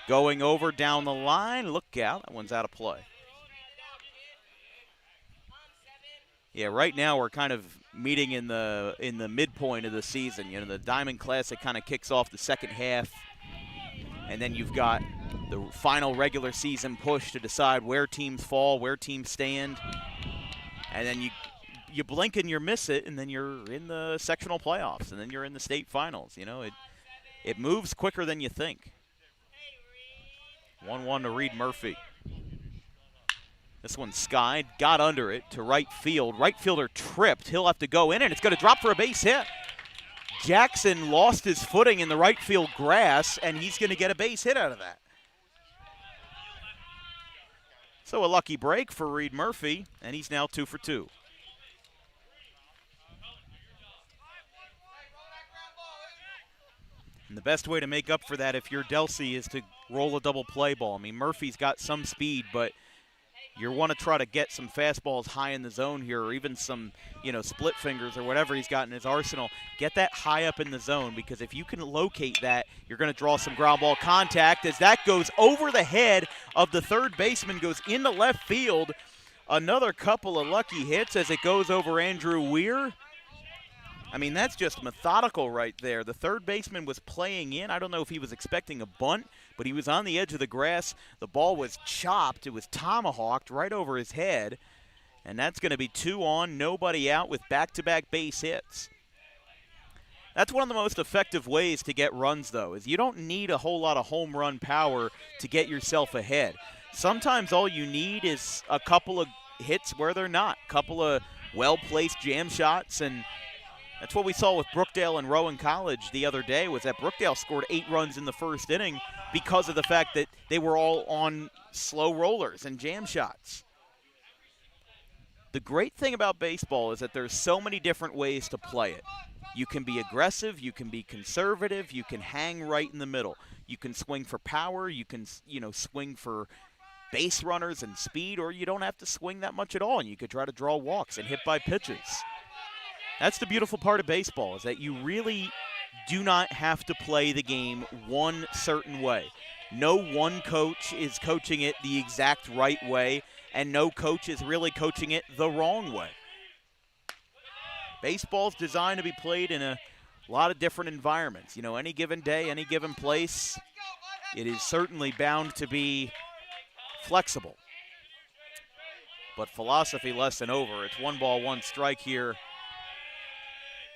Going over down the line. Look out. That one's out of play. Yeah, right now we're kind of meeting in the midpoint of the season. You know, the Diamond Classic kind of kicks off the second half. And then you've got the final regular season push to decide where teams fall, where teams stand. And then you blink and you miss it, and then you're in the sectional playoffs, and then you're in the state finals. You know, it moves quicker than you think. 1-1 to Reed Murphy. This one skied, got under it to right field. Right fielder tripped. He'll have to go in, and it's going to drop for a base hit. Jackson lost his footing in the right field grass, and he's going to get a base hit out of that. So a lucky break for Reed Murphy, and he's now 2 for 2. And the best way to make up for that if you're Delsea is to roll a double play ball. I mean, Murphy's got some speed, but you want to try to get some fastballs high in the zone here, or even some, split fingers or whatever he's got in his arsenal. Get that high up in the zone, because if you can locate that, you're going to draw some ground ball contact as that goes over the head of the third baseman, goes into left field. Another couple of lucky hits as it goes over Andrew Weir. I mean, that's just methodical right there. The third baseman was playing in. I don't know if he was expecting a bunt, but he was on the edge of the grass. The ball was chopped. It was tomahawked right over his head. And that's going to be 2 on, nobody out with back-to-back base hits. That's one of the most effective ways to get runs, though, is you don't need a whole lot of home run power to get yourself ahead. Sometimes all you need is a couple of hits where they're not, a couple of well-placed jam shots, and that's what we saw with Brookdale and Rowan College the other day, was that Brookdale scored 8 runs in the first inning because of the fact that they were all on slow rollers and jam shots. The great thing about baseball is that there's so many different ways to play it. You can be aggressive, you can be conservative, you can hang right in the middle. You can swing for power, you can, swing for base runners and speed, or you don't have to swing that much at all, and you could try to draw walks and hit by pitches. That's the beautiful part of baseball, is that you really do not have to play the game one certain way. No one coach is coaching it the exact right way, and no coach is really coaching it the wrong way. Baseball's designed to be played in a lot of different environments. Any given day, any given place, it is certainly bound to be flexible. But philosophy lesson over. It's 1 ball, 1 strike here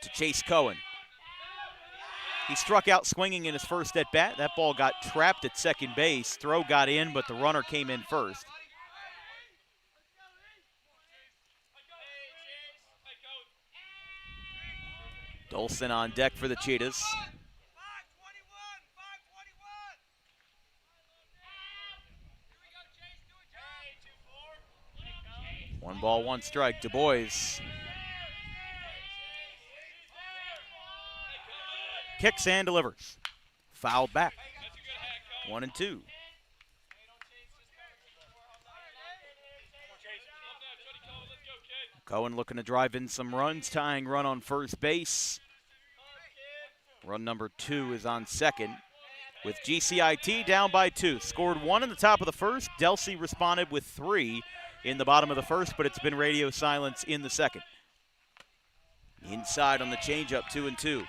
to Chase Cohen. He struck out swinging in his first at-bat. That ball got trapped at second base. Throw got in, but the runner came in first. Dolson on deck for the Cheetahs. One ball, 1 strike. Du Bois kicks and delivers. Fouled back. 1-2. Cohen looking to drive in some runs, tying run on first base. Run number 2 is on second, with GCIT down by 2. Scored 1 in the top of the first. Delsea responded with 3 in the bottom of the first, but it's been radio silence in the second. Inside on the changeup, 2-2.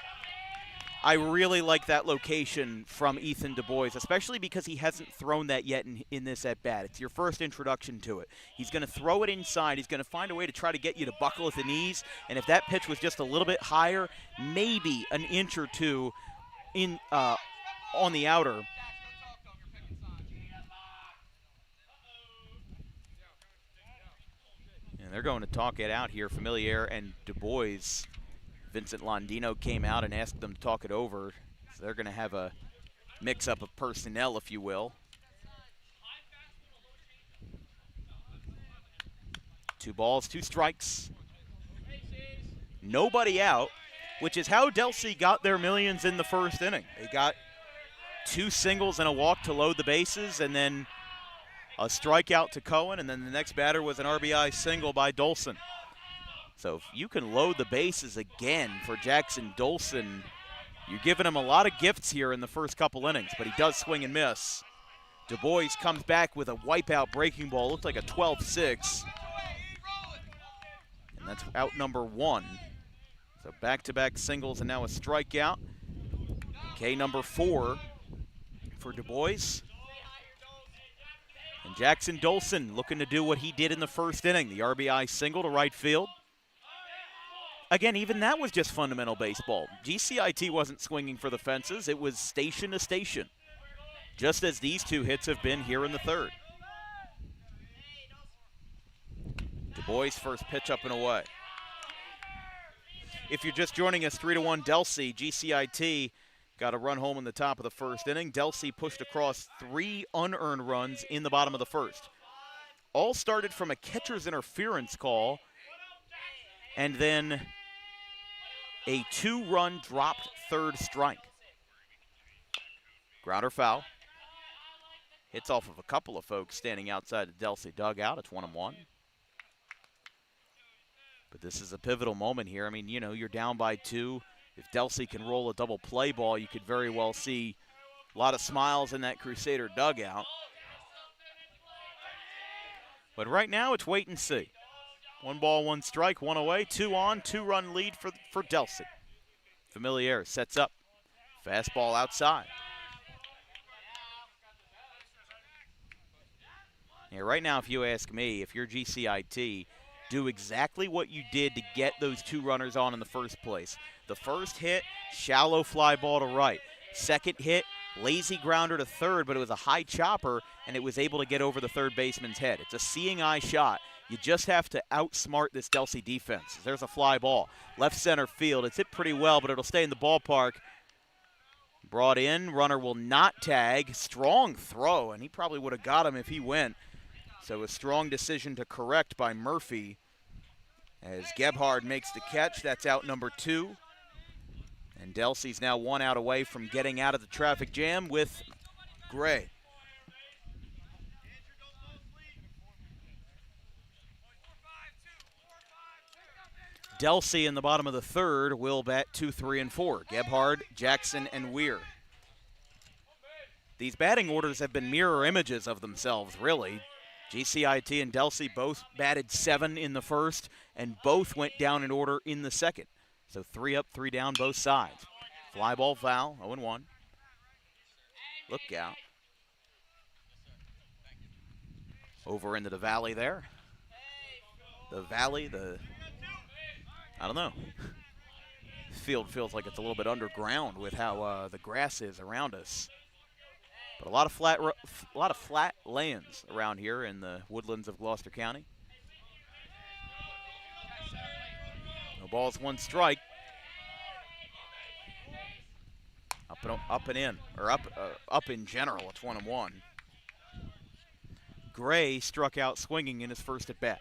I really like that location from Ethan Du Bois, especially because he hasn't thrown that yet in this at-bat. It's your first introduction to it. He's going to throw it inside. He's going to find a way to try to get you to buckle at the knees, and if that pitch was just a little bit higher, maybe an inch or two in on the outer. And they're going to talk it out here, Familiar and Du Bois. Vincent Londino came out and asked them to talk it over. So they're going to have a mix-up of personnel, if you will. 2 balls, 2 strikes. Nobody out, which is how Delsea got their millions in the first inning. They got 2 singles and a walk to load the bases, and then a strikeout to Cohen, and then the next batter was an RBI single by Dolson. So if you can load the bases again for Jackson Dolson, you're giving him a lot of gifts here in the first couple innings, but he does swing and miss. Du Bois comes back with a wipeout breaking ball. Looked like a 12-6. And that's out number 1. So back-to-back singles and now a strikeout. K number 4 for Du Bois. And Jackson Dolson looking to do what he did in the first inning. The RBI single to right field. Again, even that was just fundamental baseball. GCIT wasn't swinging for the fences. It was station to station, just as these 2 hits have been here in the third. Du Bois first pitch up and away. If you're just joining us, 3-1 Delsea. GCIT got a run home in the top of the first inning. Delsea pushed across 3 unearned runs in the bottom of the first. All started from a catcher's interference call, and then a 2-run dropped third strike. Grounder foul. Hits off of a couple of folks standing outside the Delsea dugout. It's 1-1. But this is a pivotal moment here. I mean, you know, you're down by 2. If Delsea can roll a double play ball, you could very well see a lot of smiles in that Crusader dugout. But right now, it's wait and see. 1 ball, 1 strike, 1 away, 2 on, 2-run lead for Delsea. Familiar sets up. Fastball outside. Yeah, right now, if you ask me, if you're GCIT, do exactly what you did to get those 2 runners on in the first place. The first hit, shallow fly ball to right. Second hit, lazy grounder to third, but it was a high chopper, and it was able to get over the third baseman's head. It's a seeing eye shot. You just have to outsmart this Delsea defense. There's a fly ball. Left center field. It's hit pretty well, but it'll stay in the ballpark. Brought in. Runner will not tag. Strong throw, and he probably would have got him if he went. So a strong decision to correct by Murphy as Gebhard makes the catch. That's out number 2. And Delsea's now 1 out away from getting out of the traffic jam with Gray. Delsea in the bottom of the 3rd will bat 2, 3, and 4. Gebhard, Jackson, and Weir. These batting orders have been mirror images of themselves, really. GCIT and Delsea both batted 7 in the 1st, and both went down in order in the 2nd. So 3 up, 3 down, both sides. Fly ball foul, 0-1. Look out. Over into the valley there. The valley, I don't know. Field feels like it's a little bit underground with how the grass is around us. But a lot of flat lands around here in the woodlands of Gloucester County. No balls, 1 strike. Up and in, or up in general. It's 1-1. Gray struck out swinging in his first at bat.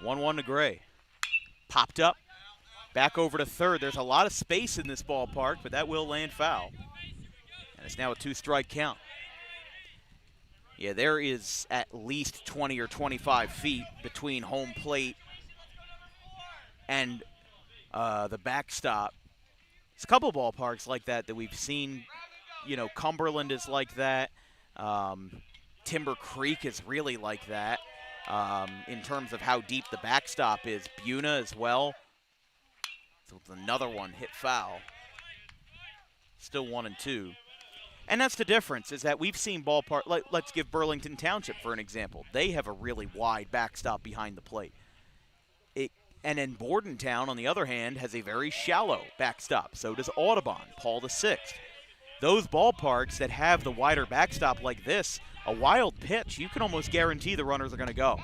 One to Gray. Popped up. Back over to third. There's a lot of space in this ballpark, but that will land foul. And it's now a 2-strike count. Yeah, there is at least 20 or 25 feet between home plate and the backstop. There's a couple ballparks like that we've seen. You know, Cumberland is like that. Timber Creek is really like that. In terms of how deep the backstop is. Buna as well. So it's another one hit foul. Still 1 and 2. And that's the difference, is that we've seen ballpark. Let's give Burlington Township for an example. They have a really wide backstop behind the plate. And then Bordentown, on the other hand, has a very shallow backstop. So does Audubon, Paul VI. Those ballparks that have the wider backstop like this, a wild pitch, you can almost guarantee the runners are going to go.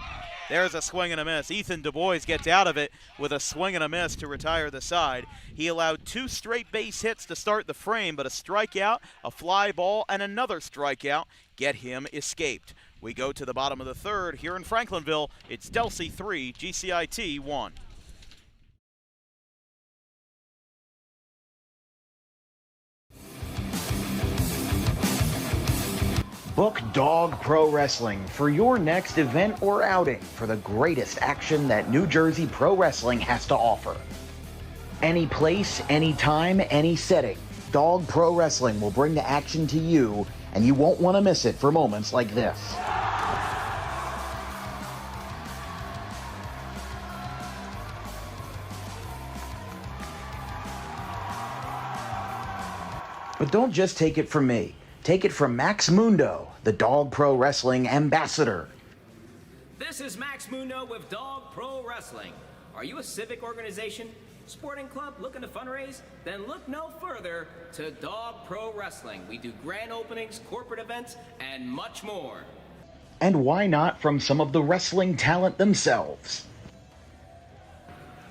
There's a swing and a miss. Ethan Du Bois gets out of it with a swing and a miss to retire the side. He allowed 2 straight base hits to start the frame, but a strikeout, a fly ball, and another strikeout get him escaped. We go to the bottom of the 3rd here in Franklinville. It's Delsea 3, GCIT 1. Book Dog Pro Wrestling for your next event or outing for the greatest action that New Jersey Pro Wrestling has to offer. Any place, any time, any setting, Dog Pro Wrestling will bring the action to you, and you won't want to miss it for moments like this. But don't just take it from me. Take it from Max Mundo, the Dog Pro Wrestling ambassador. This is Max Mundo with Dog Pro Wrestling. Are you a civic organization, sporting club looking to fundraise? Then look no further to Dog Pro Wrestling. We do grand openings, corporate events, and much more. And why not from some of the wrestling talent themselves?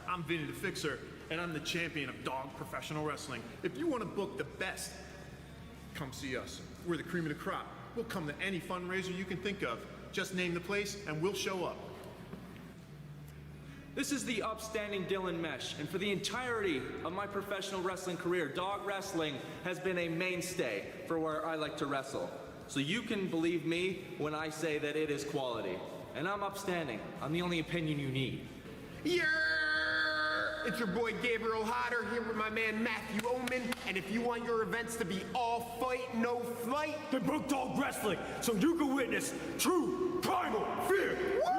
I'm Vinny the Fixer, and I'm the champion of Dog Professional Wrestling. If you want to book the best, come see us. We're the cream of the crop. We'll come to any fundraiser you can think of. Just name the place and we'll show up. This is the upstanding Dylan Mesh, and for the entirety of my professional wrestling career, dog wrestling has been a mainstay for where I like to wrestle. So you can believe me when I say that it is quality. And I'm upstanding. I'm the only opinion you need. Yeah! It's your boy Gabriel Hodder here with my man Matthew Oman, and if you want your events to be all fight, no flight, then book Dog Wrestling so you can witness true primal fear. Woo!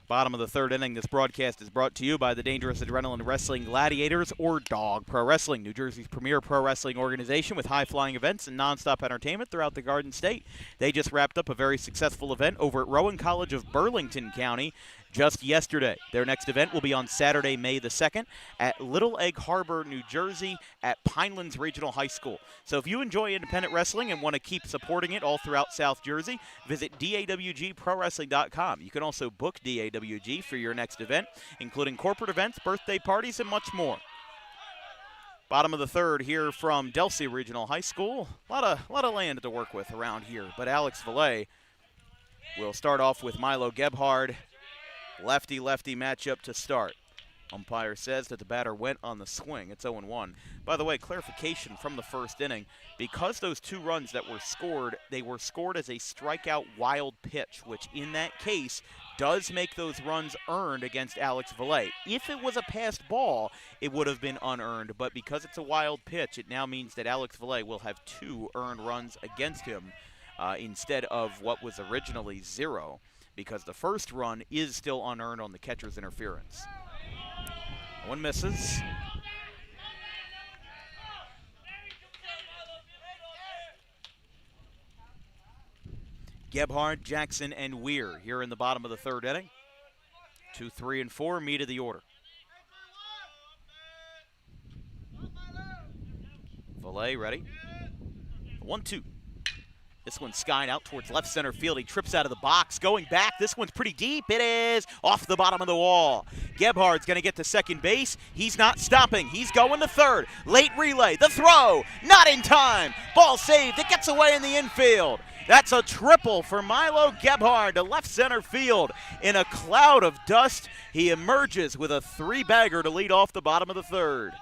Bottom of the third inning, this broadcast is brought to you by the Dangerous Adrenaline Wrestling Gladiators, or Dog Pro Wrestling, New Jersey's premier pro wrestling organization with high-flying events and nonstop entertainment throughout the Garden State. They just wrapped up a very successful event over at Rowan College of Burlington County just yesterday. Their next event will be on Saturday, May the 2nd at Little Egg Harbor, New Jersey at Pinelands Regional High School. So if you enjoy independent wrestling and want to keep supporting it all throughout South Jersey, visit DAWGProWrestling.com. You can also book DAWG for your next event, including corporate events, birthday parties, and much more. Bottom of the third here from Delsea Regional High School. A lot of land to work with around here, but Alex Valle will start off with Milo Gebhard. Lefty-lefty matchup to start. Umpire says that the batter went on the swing. It's 0-1. By the way, clarification from the first inning. Because those 2 runs that were scored, they were scored as a strikeout wild pitch, which in that case does make those runs earned against Alex Valle. If it was a passed ball, it would have been unearned. But because it's a wild pitch, it now means that Alex Valle will have 2 earned runs against him instead of what was originally 0. Because the first run is still unearned on the catcher's interference. One misses. Gebhard, Jackson, and Weir here in the bottom of the third inning. 2, 3, and 4, meat of the order. Valle ready. 1-2. This one's skying out towards left center field. He trips out of the box. Going back. This one's pretty deep. It is off the bottom of the wall. Gebhard's going to get to second base. He's not stopping. He's going to third. Late relay. The throw. Not in time. Ball saved. It gets away in the infield. That's a triple for Milo Gebhard to left center field. In a cloud of dust, he emerges with a 3-bagger to lead off the bottom of the third.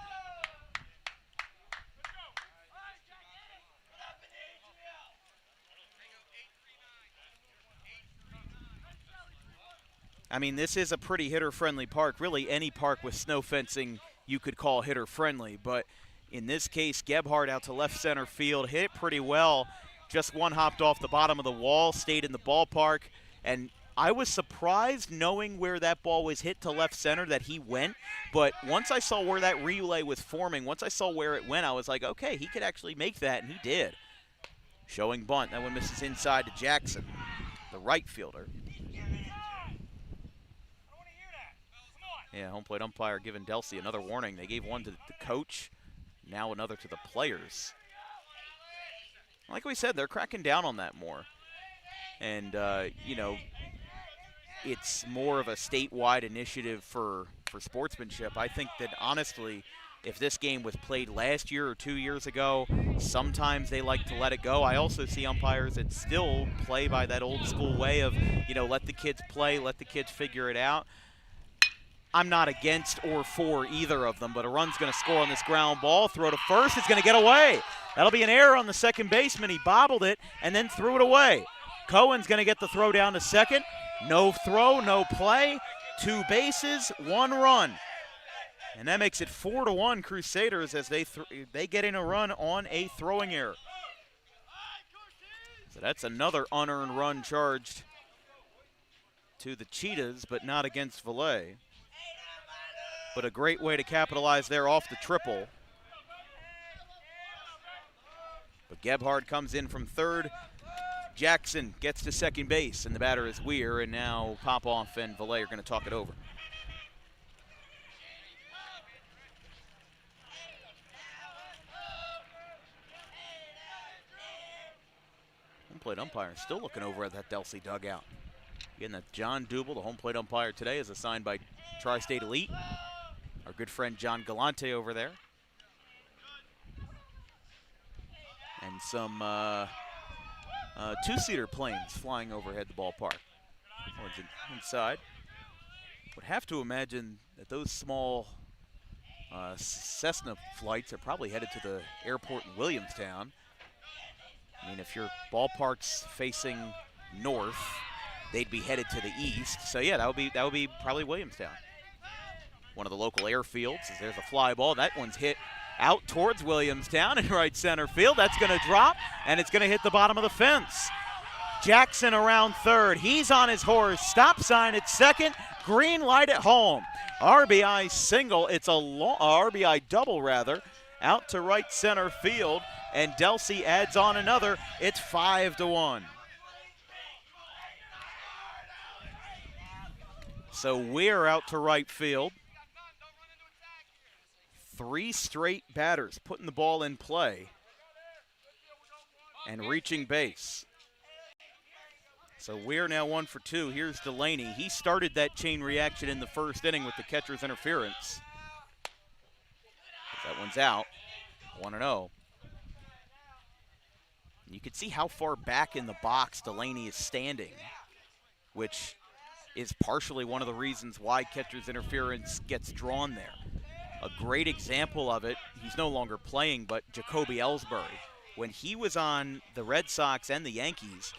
I mean, this is a pretty hitter-friendly park. Really, any park with snow fencing you could call hitter-friendly. But in this case, Gebhard out to left center field, hit it pretty well. Just one hopped off the bottom of the wall, stayed in the ballpark. And I was surprised, knowing where that ball was hit to left center, that he went. But once I saw where that relay was forming, once I saw where it went, I was like, okay, he could actually make that, and he did. Showing bunt. That one misses inside to Jackson, the right fielder. Yeah, home plate umpire giving Delsea another warning. They gave one to the coach, now another to the players. Like we said, they're cracking down on that more. And, you know, it's more of a statewide initiative for sportsmanship. I think that, honestly, if this game was played last year or 2 years ago, sometimes they like to let it go. I also see umpires that still play by that old school way of, you know, let the kids play, let the kids figure it out. I'm not against or for either of them, but a run's going to score on this ground ball. Throw to first. It's going to get away. That'll be an error on the second baseman. He bobbled it and then threw it away. Cohen's going to get the throw down to second. No throw, no play. 2 bases, 1 run. And that makes it 4-1 Crusaders as they get in a run on a throwing error. So that's another unearned run charged to the Cheetahs, but not against Valle. But a great way to capitalize there off the triple. But Gebhard comes in from third. Jackson gets to second base, and the batter is Weir, and now Popoff and Valle are going to talk it over. Home plate umpire still looking over at that Delsea dugout. Again, that's John Dubel, the home plate umpire today, is assigned by Tri-State Elite. Our good friend John Galante over there. And some two-seater planes flying overhead the ballpark. One's inside. Would have to imagine that those small Cessna flights are probably headed to the airport in Williamstown. I mean, if your ballpark's facing north, they'd be headed to the east. So yeah, that would be probably Williamstown. One of the local airfields. There's a fly ball. That one's hit out towards Williamstown in right center field. That's going to drop, and it's going to hit the bottom of the fence. Jackson around third. He's on his horse. Stop sign at second. Green light at home. RBI single. It's a RBI double, rather, out to right center field, and Delsea adds on another. It's 5-1. So we're out to right field. 3 straight batters putting the ball in play and reaching base. So we're now 1 for 2. Here's Delaney. He started that chain reaction in the first inning with the catcher's interference. That one's out. 1-0. You can see how far back in the box Delaney is standing, which is partially one of the reasons why catcher's interference gets drawn there. A great example of it, he's no longer playing, but Jacoby Ellsbury. When he was on the Red Sox and the Yankees,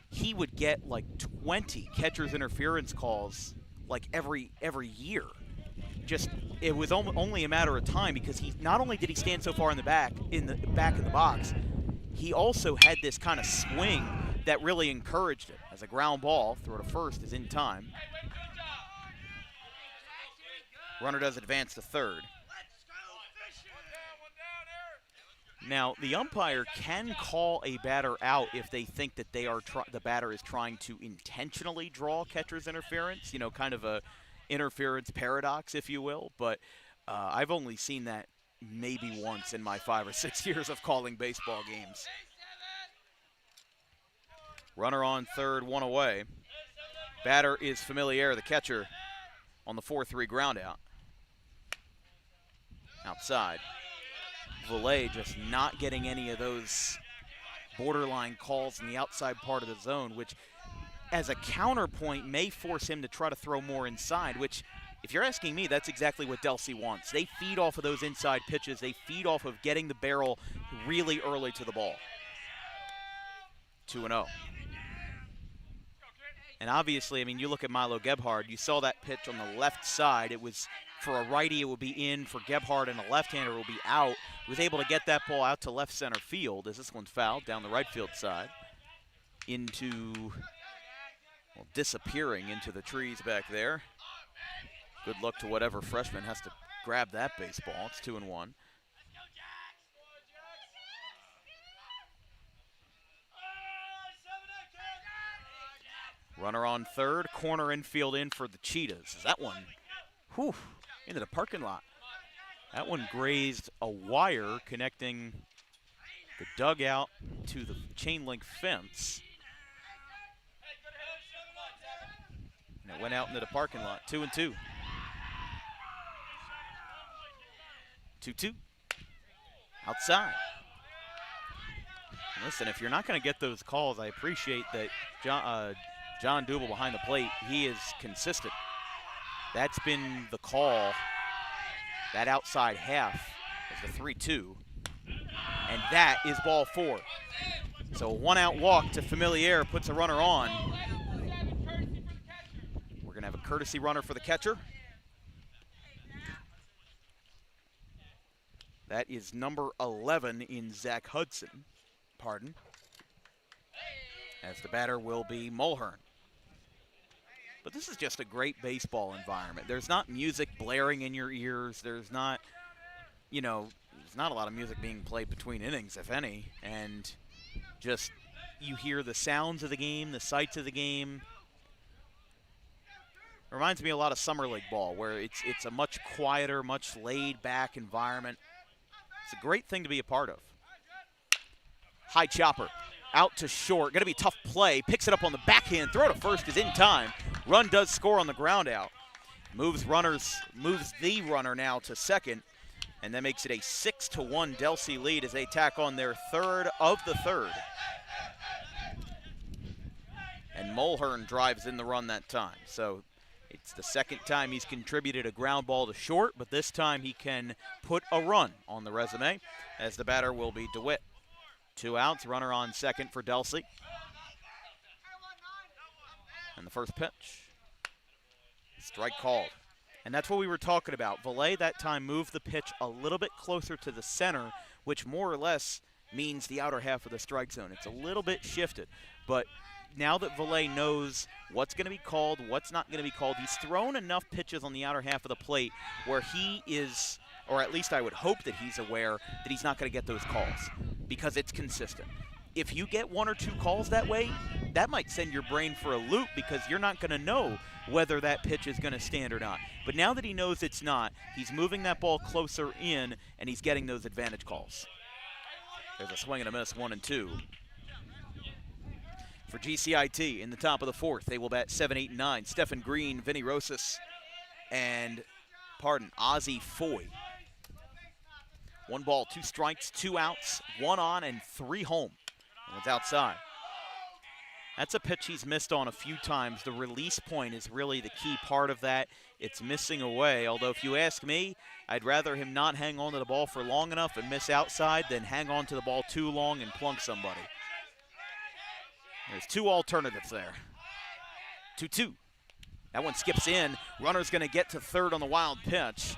he would get like 20 catcher's interference calls like every year. Just, it was only a matter of time, because he not only did he stand so far in the back in the box, he also had this kind of swing that really encouraged it. As a ground ball, throw to first is in time. Runner does advance to third. Now, the umpire can call a batter out if they think that the batter is trying to intentionally draw catcher's interference, you know, kind of a interference paradox, if you will. But I've only seen that maybe once in my 5 or 6 years of calling baseball games. Runner on third, 1 away. Batter is Familiar, the catcher, on the 4-3 ground out. Outside. Valet just not getting any of those borderline calls in the outside part of the zone, which as a counterpoint may force him to try to throw more inside, which, if you're asking me, that's exactly what Delsea wants. They feed off of those inside pitches. They feed off of getting the barrel really early to the ball. 2-0. And obviously, I mean, you look at Milo Gebhard, you saw that pitch on the left side. It was, for a righty, it would be in. For Gebhard and a left-hander, it will be out. He was able to get that ball out to left center field, as this one's fouled down the right field side, into, well, disappearing into the trees back there. Good luck to whatever freshman has to grab that baseball. It's 2-1. Runner on third, corner infield in for the Cheetahs. That one, into the parking lot. That one grazed a wire connecting the dugout to the chain link fence. And it went out into the parking lot. 2-2. 2-2. Outside. And listen, if you're not going to get those calls, I appreciate that John Dubel behind the plate, he is consistent. That's been the call. That outside half is the 3-2. And that is ball 4. So a 1-out walk to Familiar puts a runner on. We're going to have a courtesy runner for the catcher. That is number 11 in Zach Hudson. Pardon. As the batter will be Mulhern. But this is just a great baseball environment. There's not music blaring in your ears. There's not, you know, there's not a lot of music being played between innings, if any. And just, you hear the sounds of the game, the sights of the game. It reminds me a lot of Summer League ball, where it's a much quieter, much laid-back environment. It's a great thing to be a part of. High chopper. out to short. Going to be a tough play. Picks it up on the backhand. Throw to first is in time. Run does score on the ground out. Moves the runner now to second, and that makes it a 6-1 Delsea lead as they tack on their third of the third. And Mulhern drives in the run that time. So it's the second time he's contributed a ground ball to short, but this time he can put a run on the resume, as the batter will be DeWitt. 2 outs, runner on second for Delsea. And the first pitch. Strike called. And that's what we were talking about. Valet that time moved the pitch a little bit closer to the center, which more or less means the outer half of the strike zone. It's a little bit shifted. But now that Valet knows what's going to be called, what's not going to be called, he's thrown enough pitches on the outer half of the plate where he is, or at least I would hope that he's aware that he's not going to get those calls because it's consistent. If you get 1 or 2 calls that way, that might send your brain for a loop because you're not going to know whether that pitch is going to stand or not. But now that he knows it's not, he's moving that ball closer in, and he's getting those advantage calls. There's a swing and a miss, 1-2. For GCIT in the top of the fourth, they will bat 7, 8, and 9. Stephen Green, Vinny Rosas, and, Ozzie Foy. 1 ball, 2 strikes, 2 outs, 1 on, and 3 home. And it's outside. That's a pitch he's missed on a few times. The release point is really the key part of that. It's missing away, although if you ask me, I'd rather him not hang on to the ball for long enough and miss outside than hang on to the ball too long and plunk somebody. There's 2 alternatives there. 2-2. That one skips in. Runner's going to get to third on the wild pitch.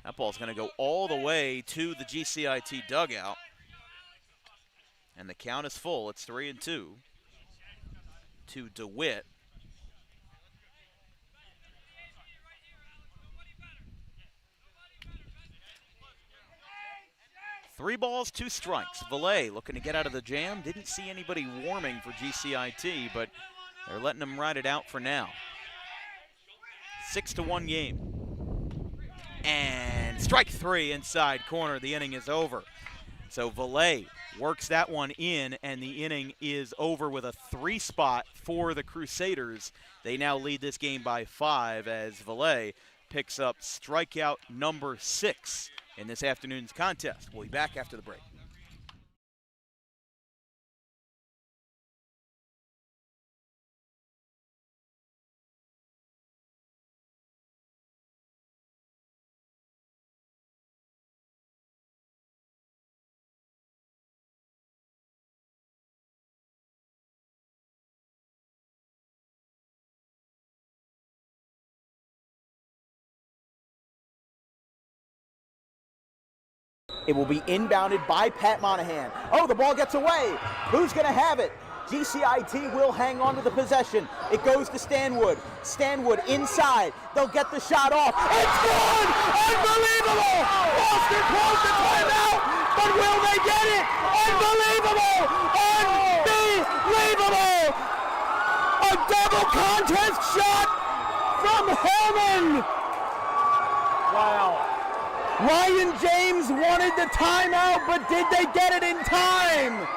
That ball's going to go all the way to the GCIT dugout. And the count is full. It's 3-2 to DeWitt. Three balls, 2 strikes. Valet looking to get out of the jam. Didn't see anybody warming for GCIT, but they're letting him ride it out for now. 6-1 game. And strike 3 inside corner. The inning is over. So Valet works that one in, and the inning is over with a 3 spot for the Crusaders. They now lead this game by 5 as Valet picks up strikeout number 6 in this afternoon's contest. We'll be back after the break. It will be inbounded by Pat Monahan. Oh, the ball gets away. Who's going to have it? GCIT will hang on to the possession. It goes to Stanwood. Stanwood inside. They'll get the shot off. It's good! Unbelievable! Boston calls the timeout, but will they get it? Unbelievable! Unbelievable! A double contest shot from Hellman! Wow. Ryan James wanted the timeout, but did they get it in time?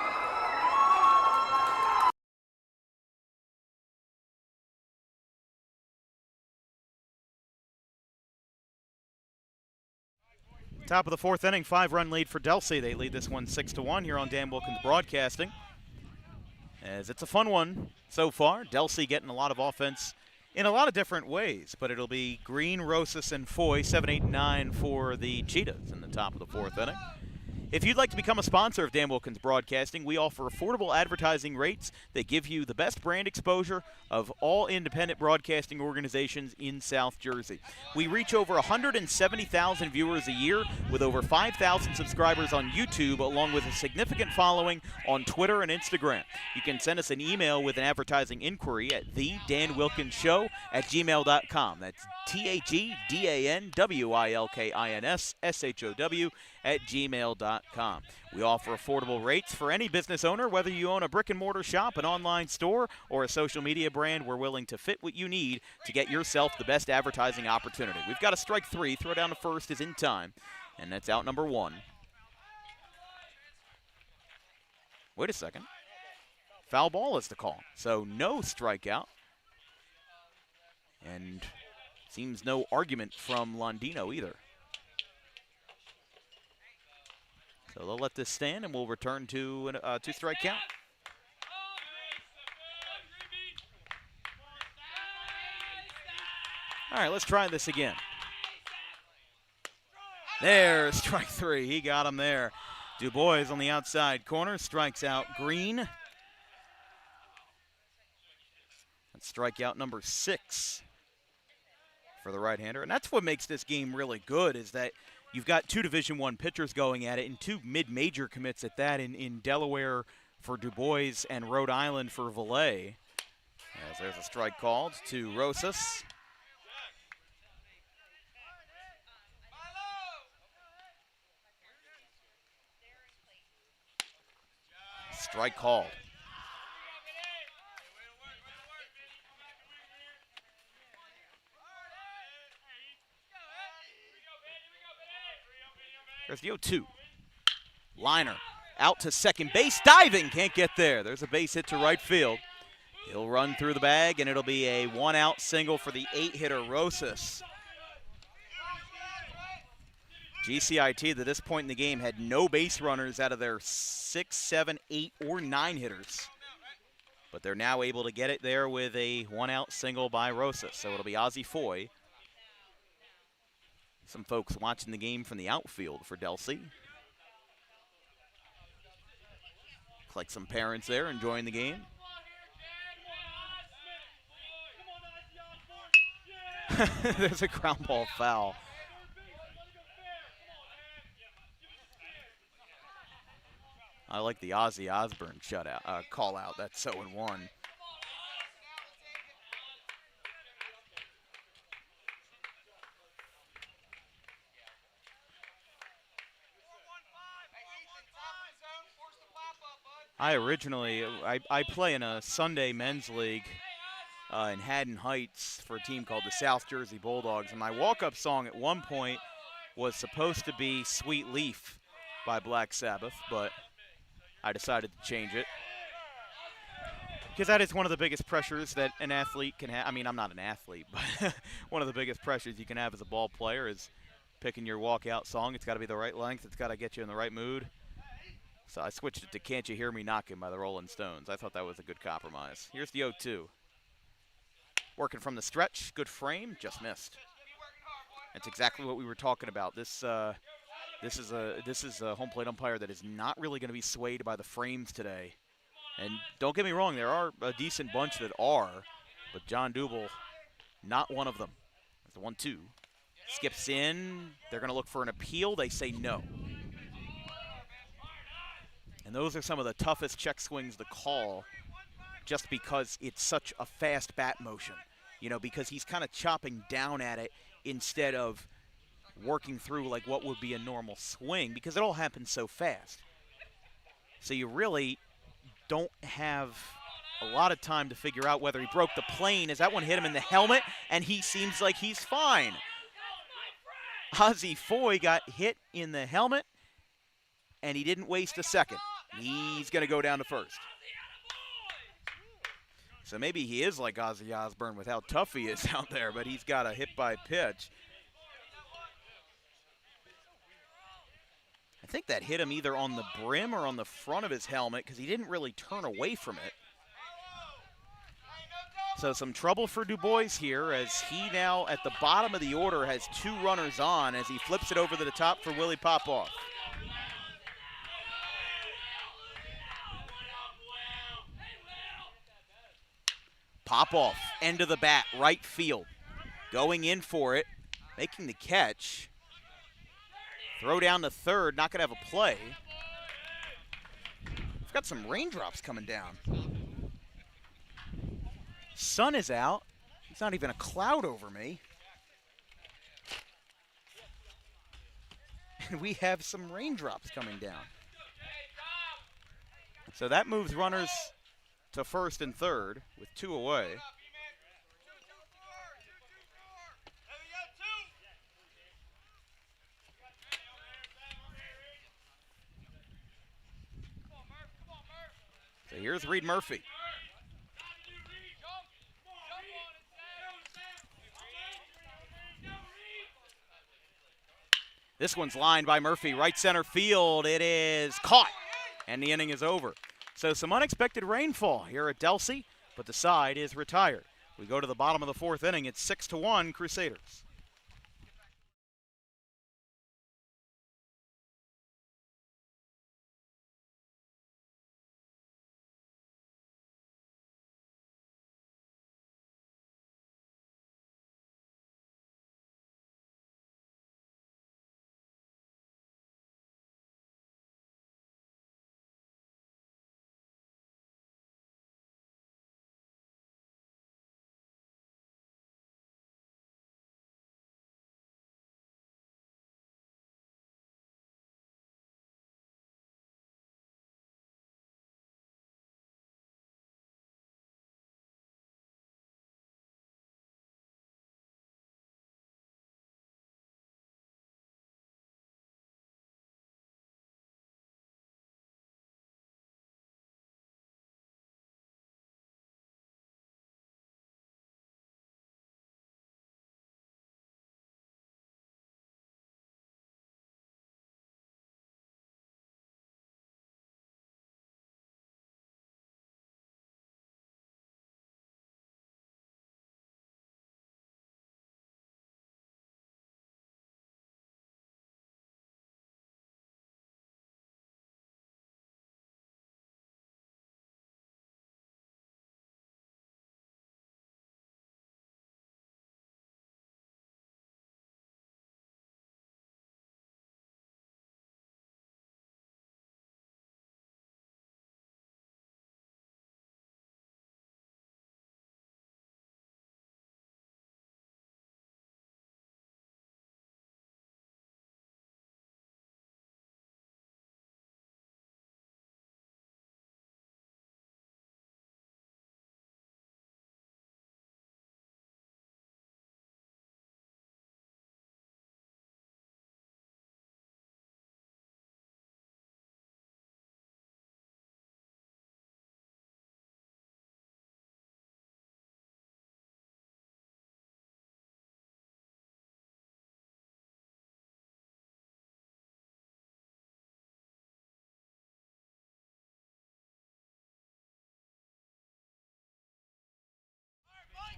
Top of the 4th inning, 5-run lead for Delsea. They lead this one 6-1 here on Dan Wilkins Broadcasting. As it's a fun one so far. Delsea getting a lot of offense in a lot of different ways, but it'll be Green, Rosas, and Foy, 7, 8, 9 for the Cheetahs in the top of the 4th inning. If you'd like to become a sponsor of Dan Wilkins Broadcasting, we offer affordable advertising rates that give you the best brand exposure of all independent broadcasting organizations in South Jersey. We reach over 170,000 viewers a year with over 5,000 subscribers on YouTube, along with a significant following on Twitter and Instagram. You can send us an email with an advertising inquiry at thedanwilkinsshow@gmail.com. That's TheDanWilkinsShow@gmail.com. We offer affordable rates for any business owner, whether you own a brick-and-mortar shop, an online store, or a social media brand. We're willing to fit what you need to get yourself the best advertising opportunity. We've got a strike 3. Throw down to first is in time, and that's out number 1. Wait a second. Foul ball is the call. So no strikeout. And seems no argument from Londino either. So they'll let this stand, and we'll return to a two-strike count. All right, let's try this again. There's strike three. He got him there. Dubois on the outside corner strikes out Green. That's strikeout number 6 for the right-hander. And that's what makes this game really good, is that you've got 2 Division I pitchers going at it and 2 mid-major commits at that in Delaware for Dubois and Rhode Island for Valet. As there's a strike called to Rosas. Strike called. There's the 0-2. Liner out to second base, diving, can't get there. There's a base hit to right field. He'll run through the bag, and it'll be a 1-out single for the 8-hitter Rosas. GCIT, at this point in the game, had no base runners out of their 6, 7, 8, or 9 hitters. But they're now able to get it there with a 1-out single by Rosas. So it'll be Ozzie Foy. Some folks watching the game from the outfield for Delsea. Looks like some parents there enjoying the game. There's a ground ball foul. I like the Ozzy Osbourne shutout call out. That's 0-1. I play in a Sunday men's league in Haddon Heights for a team called the South Jersey Bulldogs, and my walk-up song at one point was supposed to be Sweet Leaf by Black Sabbath, but I decided to change it because that is one of the biggest pressures that an athlete can have. I mean, I'm not an athlete, but one of the biggest pressures you can have as a ball player is picking your walkout song. It's got to be the right length. It's got to get you in the right mood. So I switched it to Can't You Hear Me Knockin' by the Rolling Stones. I thought that was a good compromise. Here's the 0-2. Working from the stretch, good frame, just missed. That's exactly what we were talking about. This is a home plate umpire that is not really going to be swayed by the frames today. And don't get me wrong, there are a decent bunch that are, but John Dubel, not one of them. That's the 1-2. Skips in. They're going to look for an appeal. They say no. And those are some of the toughest check swings to call just because it's such a fast bat motion. You know, because he's kind of chopping down at it instead of working through like what would be a normal swing because it all happens so fast. So you really don't have a lot of time to figure out whether he broke the plane as that one hit him in the helmet, and he seems like he's fine. Ozzie Foy got hit in the helmet, and he didn't waste a second. He's going to go down to first. So maybe he is like Ozzy Osbourne with how tough he is out there, but he's got a hit-by-pitch. I think that hit him either on the brim or on the front of his helmet because he didn't really turn away from it. So some trouble for Dubois here as he now at the bottom of the order has 2 runners on as he flips it over to the top for Willie Popoff. Popoff, end of the bat, right field. Going in for it, making the catch. Throw down to third, not going to have a play. We've got some raindrops coming down. Sun is out. It's not even a cloud over me. And we have some raindrops coming down. So that moves runners to first and third with 2 away. So here's Reed Murphy. This one's lined by Murphy, right center field. It is caught, and the inning is over. So some unexpected rainfall here at Delsea, but the side is retired. We go to the bottom of the fourth inning. It's 6-1 Crusaders.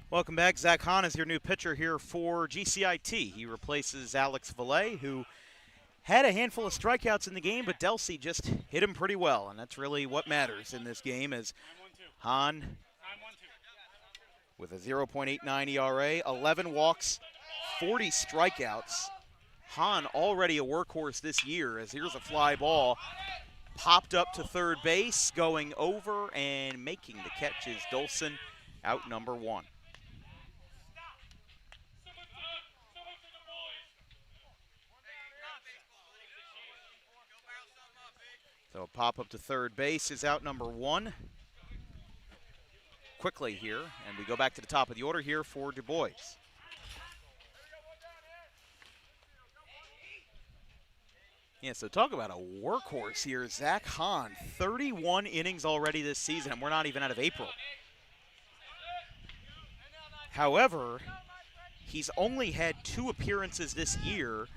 Welcome back. Zach Hahn is your new pitcher here for GCIT. He replaces Alex Valle, who had a handful of strikeouts in the game, but Delsea just hit him pretty well, and that's really what matters in this game. As Hahn, with a 0.89 ERA, 11 walks, 40 strikeouts. Hahn already a workhorse this year, as here's a fly ball. Popped up to third base, going over and making the catch is Dolson, out number 1. So a pop up to third base is out number 1. Quickly here, and we go back to the top of the order here for Du Bois. Yeah, so talk about a workhorse here. Zach Hahn, 31 innings already this season, and we're not even out of April. However, he's only had 2 appearances this year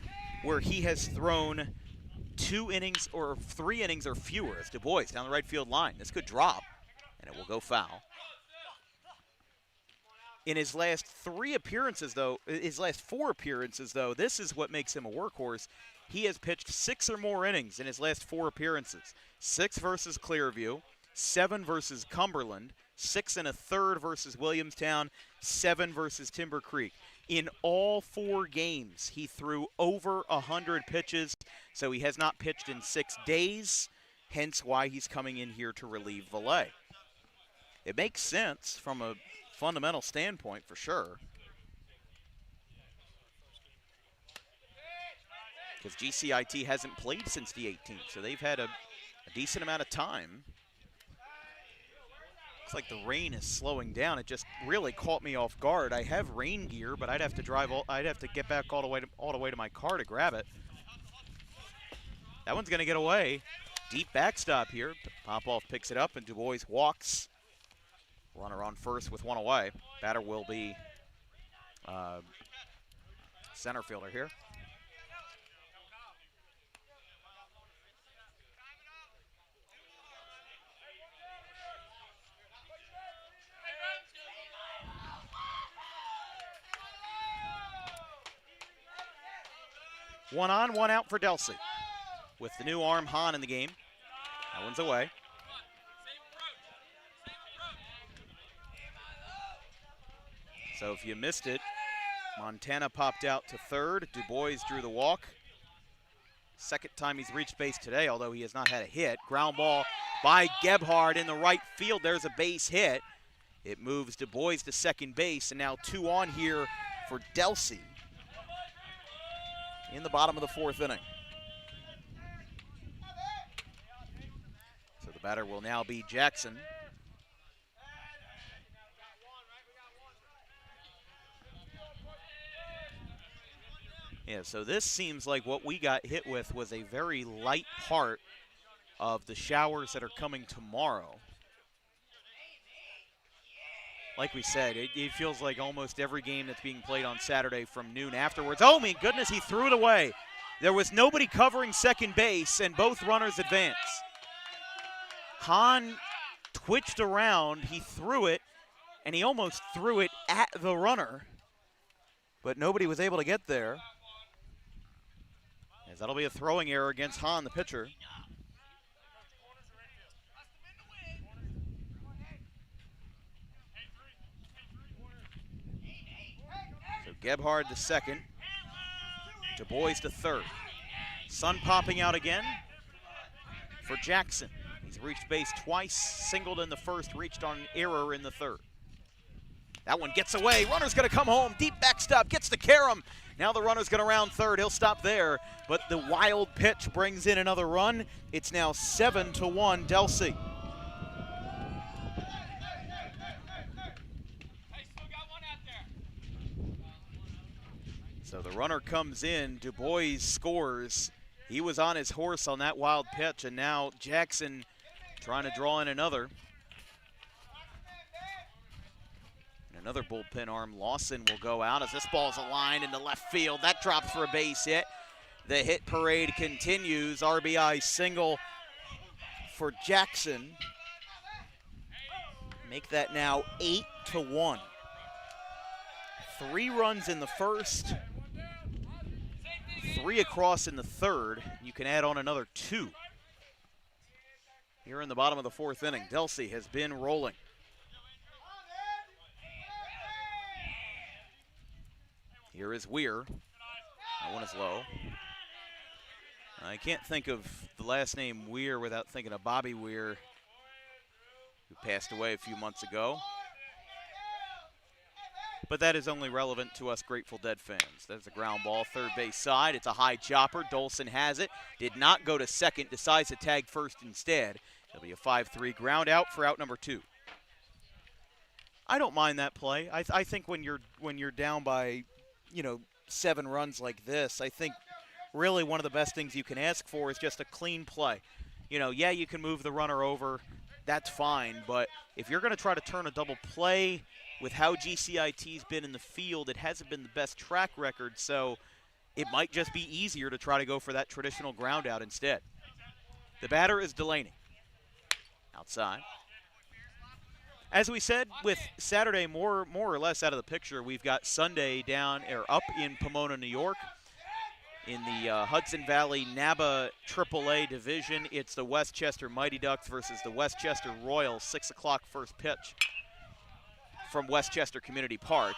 where he has thrown 2 innings or 3 innings or fewer. It's Du Bois down the right field line. This could drop, and it will go foul. In his last 4 appearances, though, this is what makes him a workhorse. He has pitched 6 or more innings in his last 4 appearances. 6 versus Clearview, 7 versus Cumberland, 6 1/3 versus Williamstown, 7 versus Timber Creek. In all 4 games, he threw over 100 pitches, so he has not pitched in 6 days, hence why he's coming in here to relieve Valle. It makes sense from a fundamental standpoint for sure, because GCIT hasn't played since the 18th, so they've had a decent amount of time. Looks like the rain is slowing down. It just really caught me off guard. I have rain gear, but I'd have to get back all the way to my car to grab it. That one's going to get away. Deep backstop here. Popoff picks it up, and Du Bois walks. Runner on first with one away. Batter will be center fielder here. One on, one out for Delsea. With the new arm, Hahn, in the game. That one's away. So if you missed it, Montana popped out to third. Du Bois drew the walk. Second time he's reached base today, although he has not had a hit. Ground ball by Gebhard in the right field. There's a base hit. It moves Du Bois to second base, and now 2 on here for Delsea in the bottom of the 4th inning. So the batter will now be Jackson. Yeah, so this seems like what we got hit with was a very light part of the showers that are coming tomorrow. Like we said, it feels like almost every game that's being played on Saturday from noon afterwards. Oh, my goodness, he threw it away. There was nobody covering second base, and both runners advance. Hahn twitched around, he threw it, and he almost threw it at the runner, but nobody was able to get there. As that'll be a throwing error against Hahn, the pitcher. So Gebhard the second. Du Bois to third. Sun popping out again for Jackson. He's reached base twice, singled in the first, reached on an error in the third. That one gets away. Runner's going to come home. Deep backstop, gets to Karam. Now the runner's going to round third. He'll stop there, but the wild pitch brings in another run. It's now 7-1 Delsea. So the runner comes in. Du Bois scores. He was on his horse on that wild pitch, and now Jackson trying to draw in another. Another bullpen arm, Lawson, will go out as this ball's a line into left field. That drops for a base hit. The hit parade continues. RBI single for Jackson. Make that now 8-1. 3 runs in the first, 3 across in the third. You can add on another 2. Here in the bottom of the 4th inning, Delsea has been rolling. Here is Weir. That one is low. I can't think of the last name Weir without thinking of Bobby Weir, who passed away a few months ago. But that is only relevant to us Grateful Dead fans. There's a ground ball, third base side. It's a high chopper. Dolson has it. Did not go to second. Decides to tag first instead. It'll be a 5-3 ground out for out number 2. I don't mind that play. I think when you're down by 7 runs like this, I think really one of the best things you can ask for is just a clean play. Yeah, you can move the runner over. That's fine. But if you're going to try to turn a double play with how GCIT's been in the field, it hasn't been the best track record, so it might just be easier to try to go for that traditional ground out instead. The batter is Delaney. Outside. As we said, with Saturday more or less out of the picture, we've got Sunday down or up in Pomona, New York. In the Hudson Valley NABA AAA division, it's the Westchester Mighty Ducks versus the Westchester Royals, 6 o'clock first pitch from Westchester Community Park.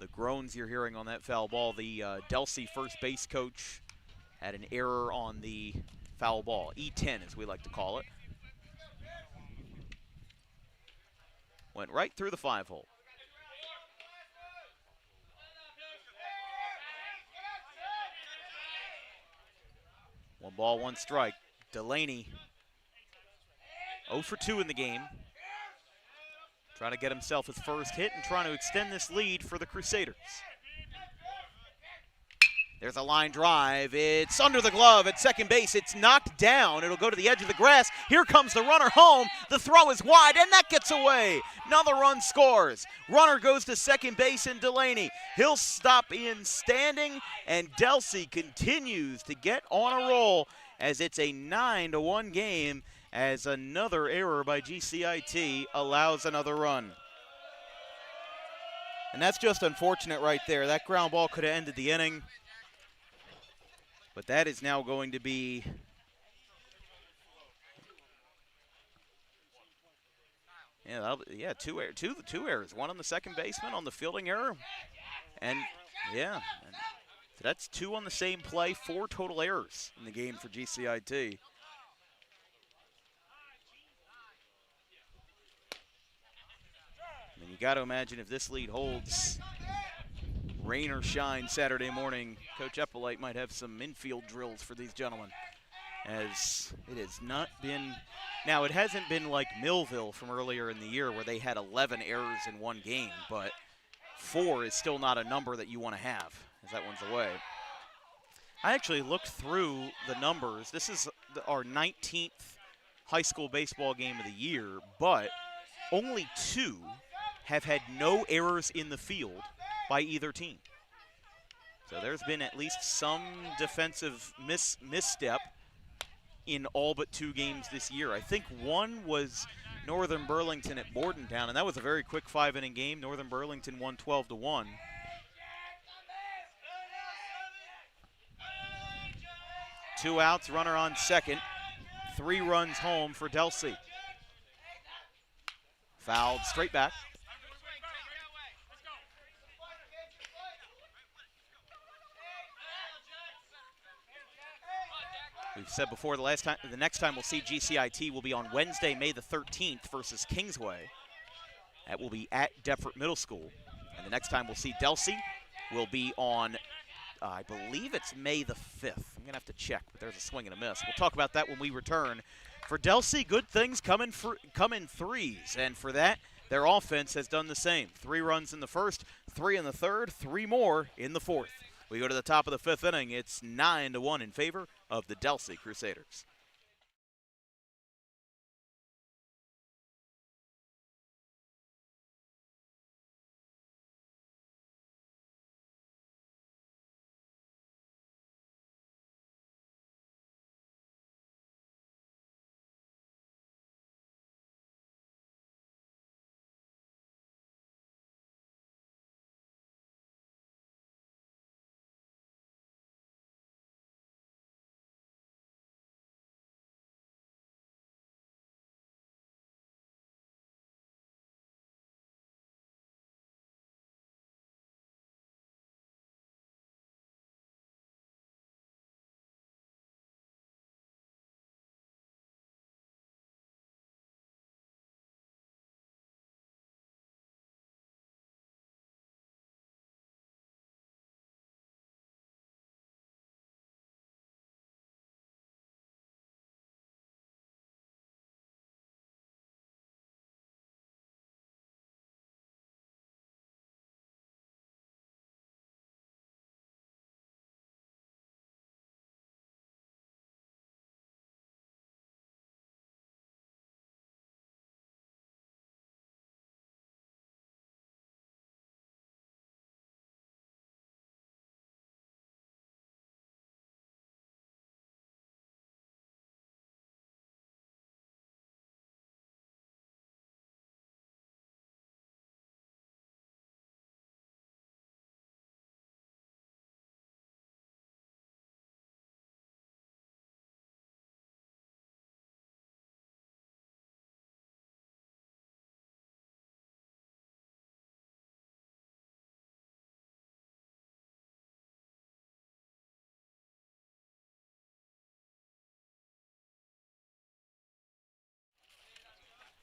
The groans you're hearing on that foul ball, the Delsea first base coach had an error on the foul ball, E10 as we like to call it. Went right through the 5-hole. One ball, one strike. Delaney 0 for 2 in the game. Trying to get himself his first hit and trying to extend this lead for the Crusaders. There's a line drive. It's under the glove at second base. It's knocked down. It'll go to the edge of the grass. Here comes the runner home. The throw is wide, and that gets away. Another run scores. Runner goes to second base in Delaney. He'll stop in Standing, and Delsea continues to get on a roll as it's a 9-1 game as another error by GCIT allows another run. And that's just unfortunate right there. That ground ball could have ended the inning. But that is now going to be two errors. One on the second baseman on the fielding error. And so that's 2 on the same play, 4 total errors in the game for GCIT. And you got to imagine if this lead holds, rain or shine Saturday morning, Coach Eppolite might have some infield drills for these gentlemen, as it has not been. Now, it hasn't been like Millville from earlier in the year where they had 11 errors in one game, but 4 is still not a number that you want to have, as that one's away. I actually looked through the numbers. This is our 19th high school baseball game of the year, but only 2 have had no errors in the field by either team. So there's been at least some defensive misstep in all but 2 games this year. I think one was Northern Burlington at Bordentown, and that was a very quick 5-inning game. Northern Burlington won 12-1. Two outs, runner on second. 3 runs home for Delsea. Fouled straight back. We've said before, the next time we'll see GCIT will be on Wednesday, May the 13th versus Kingsway. That will be at Deptford Middle School. And the next time we'll see Delsea will be on, I believe it's May the 5th. I'm going to have to check, but there's a swing and a miss. We'll talk about that when we return. For Delsea, good things come in threes. And for that, their offense has done the same. 3 runs in the first, 3 in the third, 3 more in the fourth. We go to the top of the 5th inning. It's 9-1 in favor of the Delsea Crusaders.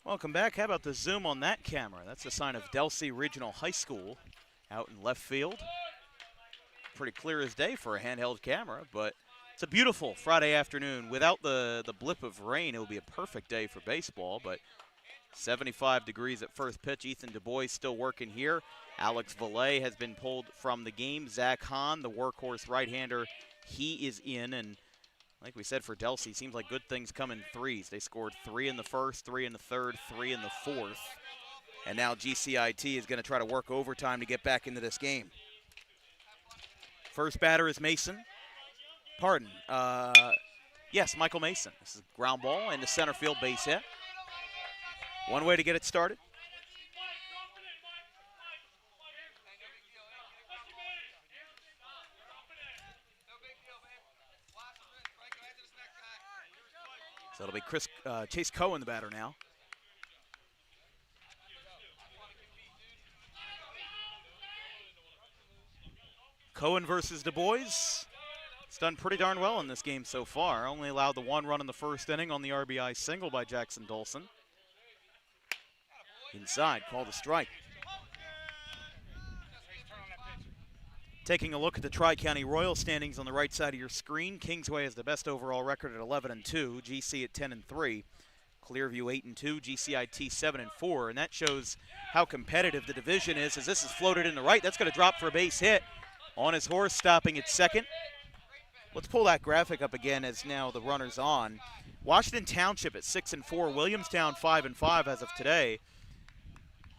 Welcome back. How about the zoom on that camera? That's a sign of Delsea Regional High School out in left field. Pretty clear as day for a handheld camera, but it's a beautiful Friday afternoon. Without the blip of rain, it will be a perfect day for baseball, but 75 degrees at first pitch. Ethan Du Bois still working here. Alex Valle has been pulled from the game. Zach Hahn, the workhorse right-hander, he is in. And like we said for Delsea, seems like good things come in threes. They scored 3 in the first, 3 in the third, 3 in the fourth. And now GCIT is going to try to work overtime to get back into this game. First batter is Mason. Pardon. Yes, Michael Mason. This is a ground ball and the center field base hit. One way to get it started. So it'll be Chase Cohen, the batter now. Cohen versus Du Bois. It's done pretty darn well in this game so far. Only allowed the 1 run in the first inning on the RBI single by Jackson Dolson. Inside, called a strike. Taking a look at the Tri-County Royal standings on the right side of your screen, Kingsway has the best overall record at 11-2, GC at 10-3, Clearview 8-2, GCIT 7-4, and that shows how competitive the division is as this is floated in the right. That's going to drop for a base hit. On his horse, stopping at second. Let's pull that graphic up again as now the runner's on. Washington Township at 6-4, Williamstown 5-5 as of today.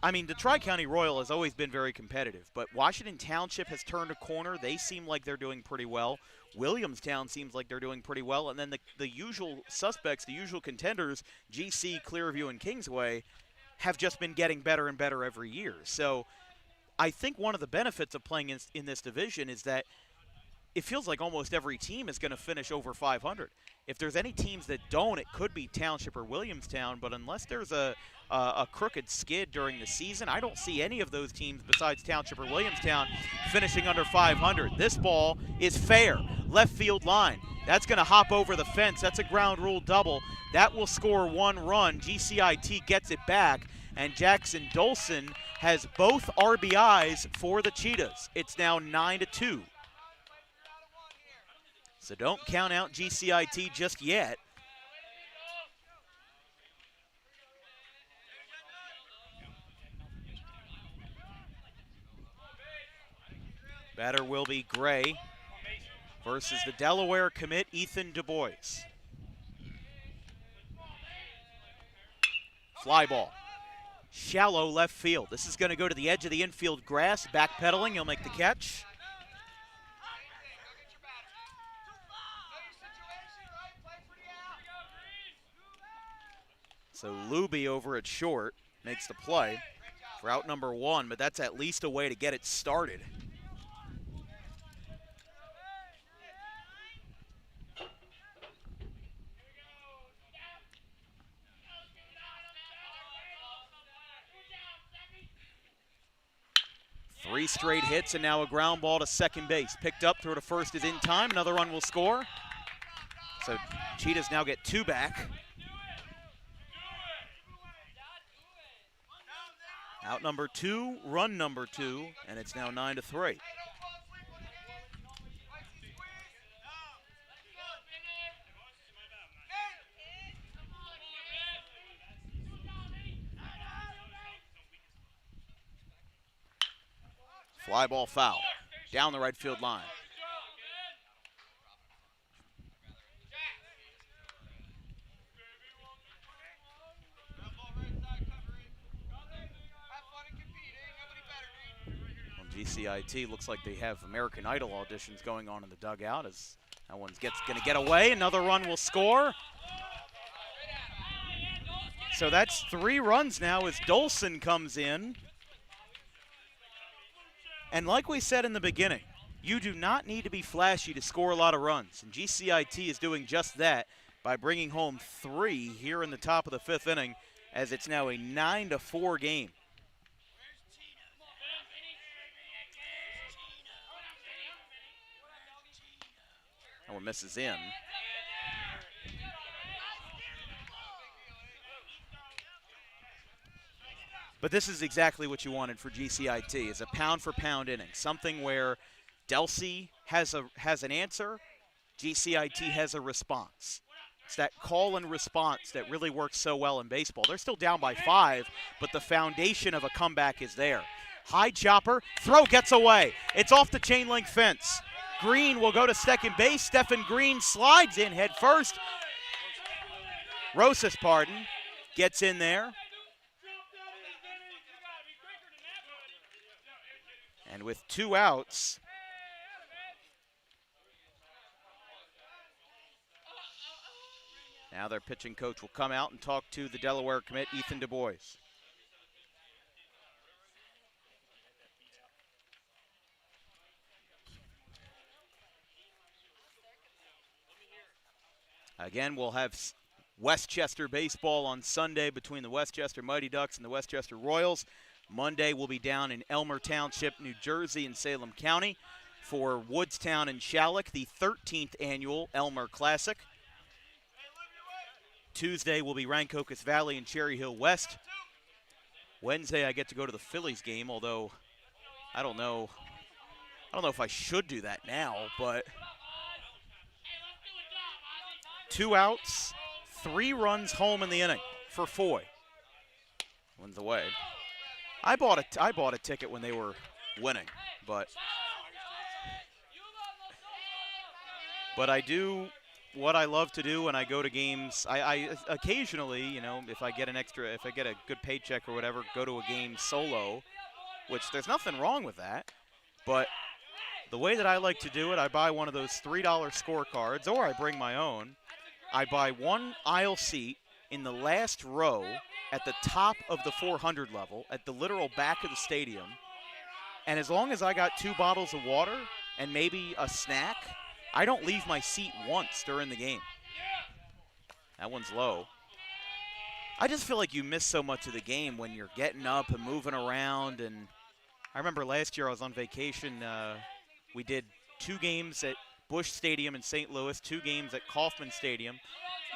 I mean, the Tri-County Royal has always been very competitive, but Washington Township has turned a corner. They seem like they're doing pretty well. Williamstown seems like they're doing pretty well. And then the usual suspects, the usual contenders, GC, Clearview, and Kingsway, have just been getting better and better every year. So I think one of the benefits of playing in this division is that it feels like almost every team is going to finish over 500. If there's any teams that don't, it could be Township or Williamstown, but unless there's a crooked skid during the season, I don't see any of those teams besides Township or Williamstown finishing under 500. This ball is fair, left field line. That's going to hop over the fence. That's a ground rule double. That will score 1 run. GCIT gets it back, and Jackson Dolson has both RBIs for the Cheetahs. It's now 9-2. So don't count out GCIT just yet. Batter will be Gray versus the Delaware commit, Ethan Du Bois. Fly ball. Shallow left field. This is going to go to the edge of the infield grass. Backpedaling, he'll make the catch. So Luby over at short makes the play for out number 1, but that's at least a way to get it started. Three straight hits and now a ground ball to second base. Picked up, throw to first is in time. Another run will score. So Cheetahs now get 2 back. Out number 2, run number 2, and it's now 9-3. Fly ball foul, down the right field line. GCIT looks like they have American Idol auditions going on in the dugout as that one's going to get away. Another run will score. So that's 3 runs now as Dolson comes in. And like we said in the beginning, you do not need to be flashy to score a lot of runs. And GCIT is doing just that by bringing home 3 here in the top of the 5th inning as it's now a 9-4 game. That one misses in. But this is exactly what you wanted for GCIT, is a pound-for-pound inning, something where Delsea has an answer, GCIT has a response. It's that call and response that really works so well in baseball. They're still down by 5, but the foundation of a comeback is there. High chopper, throw gets away. It's off the chain link fence. Green will go to second base. Stephen Green slides in head first. Rosas, gets in there. And with 2 outs, now their pitching coach will come out and talk to the Delaware commit, Ethan Du Bois. Again, we'll have Westchester baseball on Sunday between the Westchester Mighty Ducks and the Westchester Royals. Monday we'll be down in Elmer Township, New Jersey in Salem County for Woodstown and Shalleck, the 13th annual Elmer Classic. Tuesday will be Rancocas Valley and Cherry Hill West. Wednesday I get to go to the Phillies game, although I don't know if I should do that now, but 2 outs, 3 runs home in the inning for Foy. Wins away. I bought a ticket when they were winning, but I do what I love to do when I go to games. I occasionally, you know, if I get a good paycheck or whatever, go to a game solo, which there's nothing wrong with that. But the way that I like to do it, I buy one of those $3 scorecards, or I bring my own. I buy 1 aisle seat in the last row at the top of the 400 level, at the literal back of the stadium. And as long as I got 2 bottles of water and maybe a snack, I don't leave my seat once during the game. That one's low. I just feel like you miss so much of the game when you're getting up and moving around. And I remember last year I was on vacation. We did 2 games at Busch Stadium in St. Louis, 2 games at Kauffman Stadium.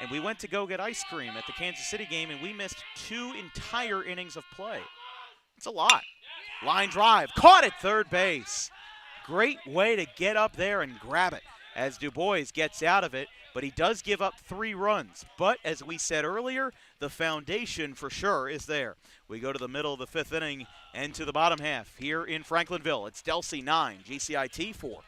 And we went to go get ice cream at the Kansas City game, and we missed 2 entire innings of play. It's a lot. Line drive, caught at third base. Great way to get up there and grab it as Du Bois gets out of it, but he does give up 3 runs. But as we said earlier, the foundation for sure is there. We go to the middle of the 5th inning and to the bottom half here in Franklinville. It's Delsea 9, GCIT 4.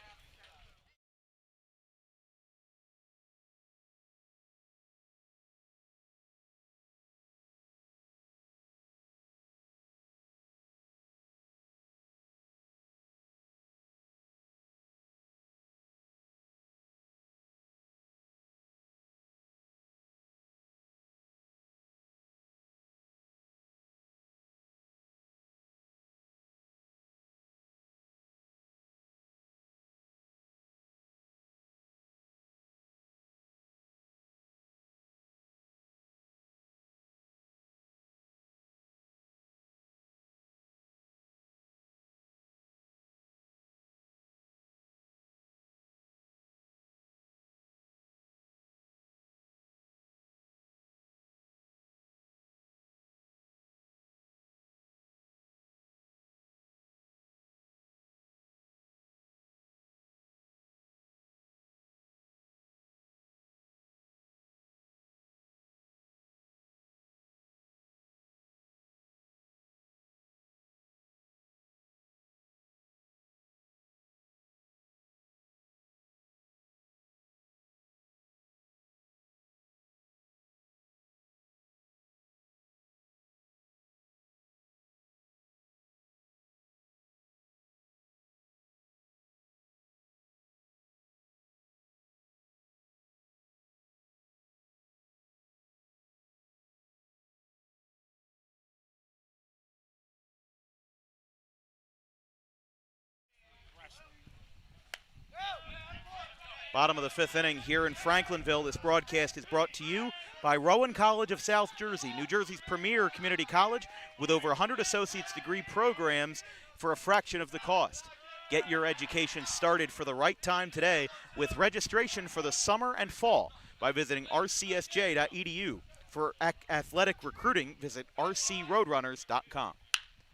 Bottom of the 5th inning here in Franklinville. This broadcast is brought to you by Rowan College of South Jersey, New Jersey's premier community college with over 100 associate's degree programs for a fraction of the cost. Get your education started for the right time today with registration for the summer and fall by visiting rcsj.edu. For athletic recruiting, visit rcroadrunners.com.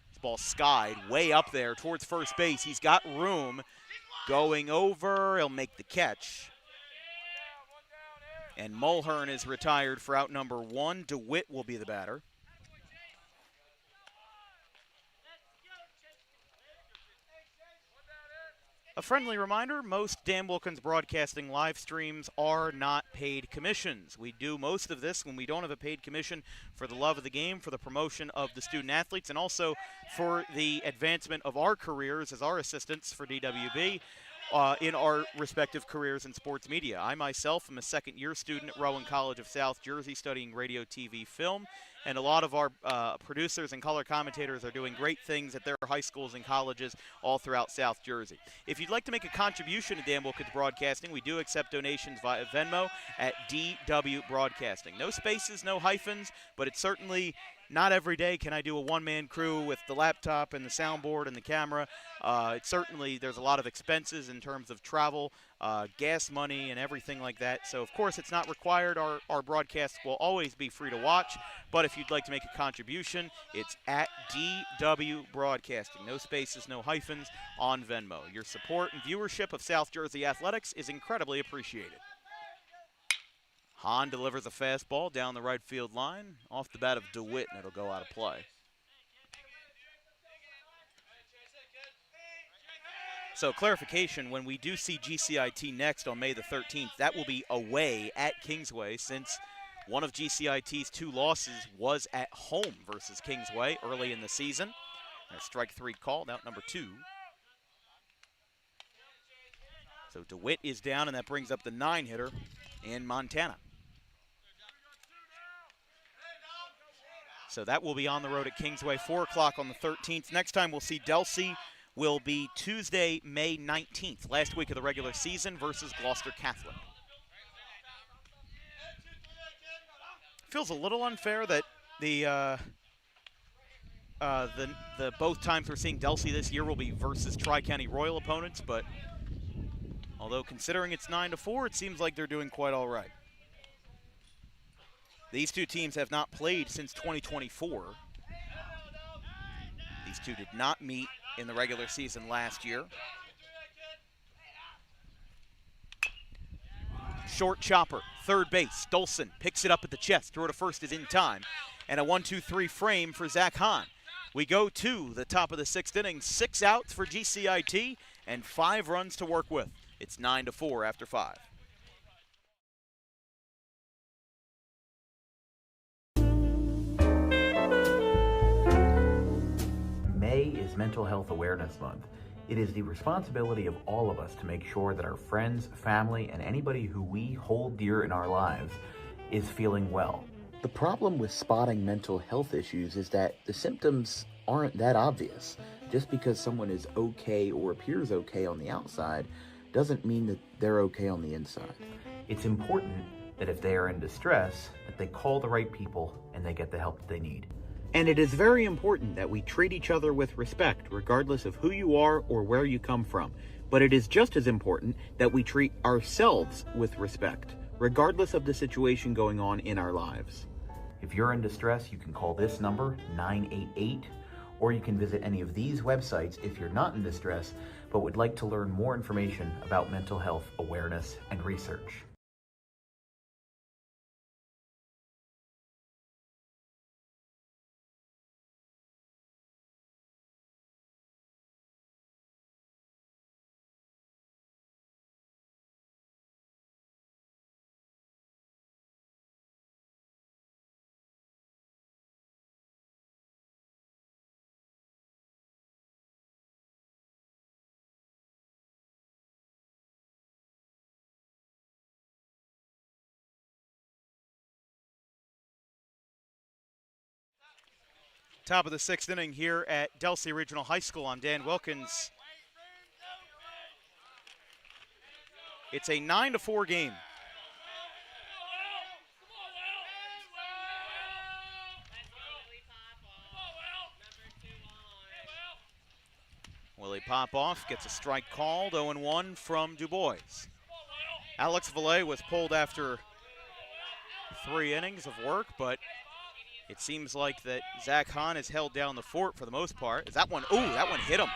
This ball skied way up there towards first base. He's got room. Going over, he'll make the catch. And Mulhern is retired for out number 1. DeWitt will be the batter. A friendly reminder, most Dan Wilkins Broadcasting live streams are not paid commissions. We do most of this when we don't have a paid commission for the love of the game, for the promotion of the student athletes, and also for the advancement of our careers as our assistants for DWB in our respective careers in sports media. I myself am a second-year student at Rowan College of South Jersey studying radio, TV, film, and a lot of our producers and color commentators are doing great things at their high schools and colleges all throughout South Jersey. If you'd like to make a contribution to Dan Wilkins Broadcasting, we do accept donations via Venmo at DW Broadcasting. No spaces, no hyphens, but it's certainly not every day can I do a one-man crew with the laptop and the soundboard and the camera. Certainly there's a lot of expenses in terms of travel, gas money, and everything like that. So, of course, it's not required. Our broadcasts will always be free to watch. But if you'd like to make a contribution, it's at DW Broadcasting. No spaces, no hyphens on Venmo. Your support and viewership of South Jersey athletics is incredibly appreciated. Hahn delivers a fastball down the right field line off the bat of DeWitt, and it'll go out of play. So clarification, when we do see GCIT next on May the 13th, that will be away at Kingsway, since one of GCIT's 2 losses was at home versus Kingsway early in the season. A strike 3 called, out number 2. So DeWitt is down, and that brings up the 9-hitter in Montana. So that will be on the road at Kingsway, 4 o'clock on the 13th. Next time we'll see Delsea will be Tuesday, May 19th, last week of the regular season, versus Gloucester Catholic. Feels a little unfair that the both times we're seeing Delsea this year will be versus Tri-County Royal opponents, but although considering it's 9-4, it seems like they're doing quite all right. These 2 teams have not played since 2024. These 2 did not meet in the regular season last year. Short chopper, third base. Dolson picks it up at the chest. Throw to first is in time. And a 1-2-3 frame for Zach Hahn. We go to the top of the 6th inning. 6 outs for GCIT and 5 runs to work with. It's 9-4 after 5. May is Mental Health Awareness Month. It is the responsibility of all of us to make sure that our friends, family, and anybody who we hold dear in our lives is feeling well. The problem with spotting mental health issues is that the symptoms aren't that obvious. Just because someone is okay or appears okay on the outside doesn't mean that they're okay on the inside. It's important that if they are in distress, that they call the right people and they get the help that they need. And it is very important that we treat each other with respect, regardless of who you are or where you come from. But it is just as important that we treat ourselves with respect, regardless of the situation going on in our lives. If you're in distress, you can call this number, 988, or you can visit any of these websites if you're not in distress, but would like to learn more information about mental health awareness and research. Top of the 6th inning here at Delsea Regional High School. I'm Dan Wilkins. It's a 9-4 game. Willie Popoff gets a strike called, 0-1 from Du Bois. Alex Valle was pulled after 3 innings of work, but it seems like that Zach Hahn has held down the fort for the most part. Is that one? Ooh, that one hit him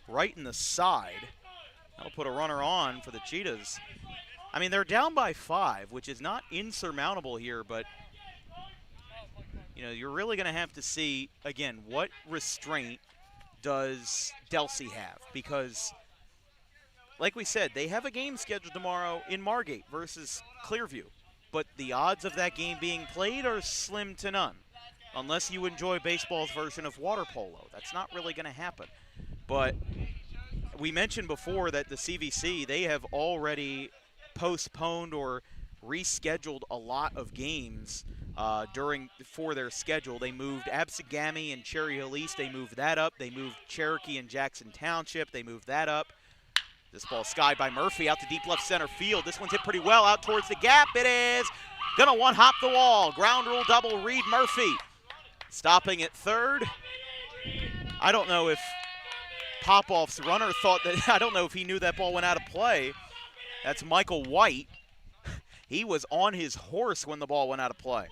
right in the side. That'll put a runner on for the Cheetahs. I mean, they're down by 5, which is not insurmountable here, but you're really going to have to see, again, what restraint does Delsea have? Because, like we said, they have a game scheduled tomorrow in Margate versus Clearview, but the odds of that game being played are slim to none, unless you enjoy baseball's version of water polo. That's not really going to happen. But we mentioned before that the CVC, they have already postponed or rescheduled a lot of games for their schedule. They moved Absegami and Cherry Hill East. They moved that up. They moved Cherokee and Jackson Township. They moved that up. This ball skied by Murphy out to deep left center field. This one's hit pretty well out towards the gap. It is gonna one-hop the wall. Ground rule double, Reed Murphy. Stopping at third. I don't know if Popoff's runner thought that, I don't know if he knew that ball went out of play. That's Michael White. He was on his horse when the ball went out of play.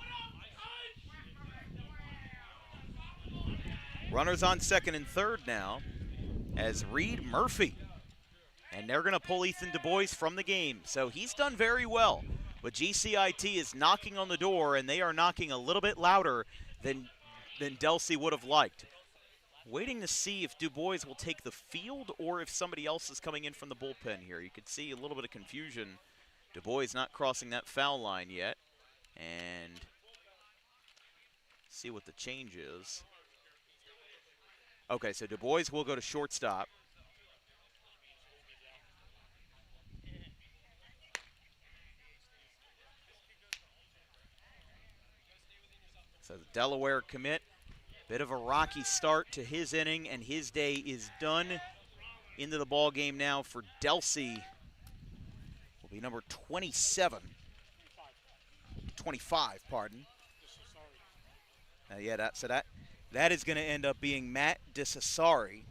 Runners on second and third now as Reed Murphy. And they're going to pull Ethan Du Bois from the game. So he's done very well. But GCIT is knocking on the door, and they are knocking a little bit louder than Delsea would have liked. Waiting to see if Du Bois will take the field or if somebody else is coming in from the bullpen here. You could see a little bit of confusion. Du Bois not crossing that foul line yet. And see what the change is. Okay, so Du Bois will go to shortstop. So the Delaware commit, bit of a rocky start to his inning, and his day is done. Into the ball game now for Delsea will be number 25, pardon. That is going to end up being Matt DeCesare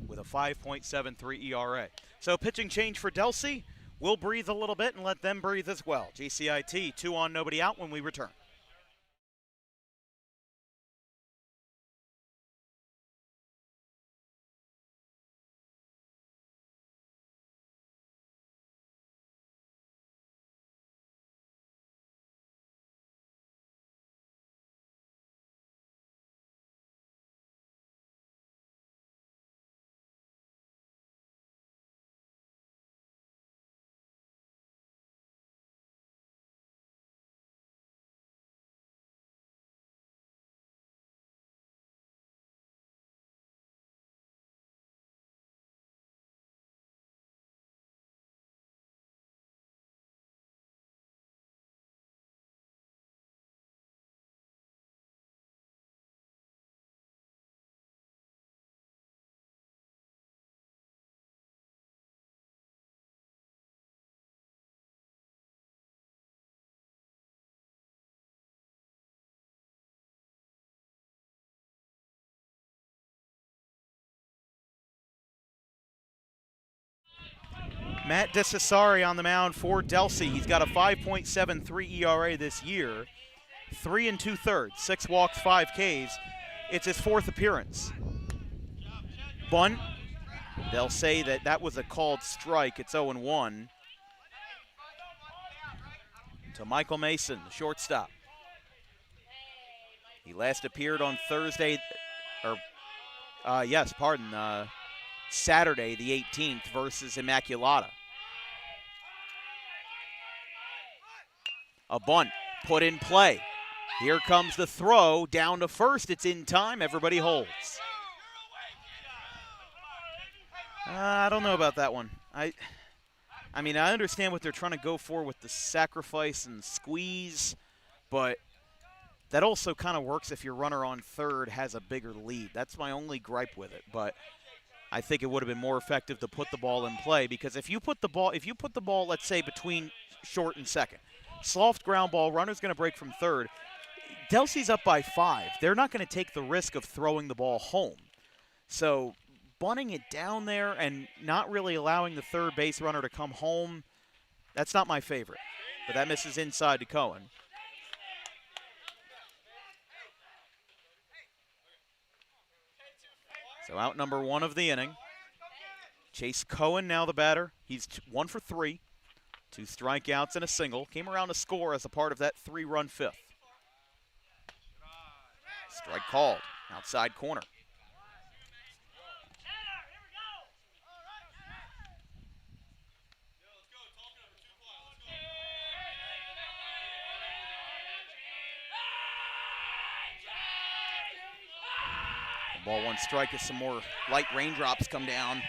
with a 5.73 ERA. So pitching change for Delsea. We'll breathe a little bit and let them breathe as well. GCIT 2 on, nobody out when we return. Matt DeCesare on the mound for Delsea. He's got a 5.73 ERA this year. 3 2/3, 6 walks, 5 Ks. It's his 4th appearance. Bunt. They'll say that was a called strike. It's 0-1. To Michael Mason, the shortstop. He last appeared on Thursday, Saturday the 18th versus Immaculata. A bunt put in play. Here comes the throw down to first. It's in time. Everybody holds. I don't know about that one. I mean, I understand what they're trying to go for with the sacrifice and squeeze, but that also kind of works if your runner on third has a bigger lead. That's my only gripe with it, but I think it would have been more effective to put the ball in play, because if you put the ball, let's say, between short and second, soft ground ball, runner's going to break from third. Delsea's up by 5. They're not going to take the risk of throwing the ball home. So bunting it down there and not really allowing the third base runner to come home, that's not my favorite. But that misses inside to Cohen. So out number 1 of the inning. Chase Cohen now the batter. He's 1 for 3. 2 strikeouts and a single. Came around to score as a part of that 3-run fifth. Strike called. Outside corner. Ball 1 strike as some more light raindrops come down.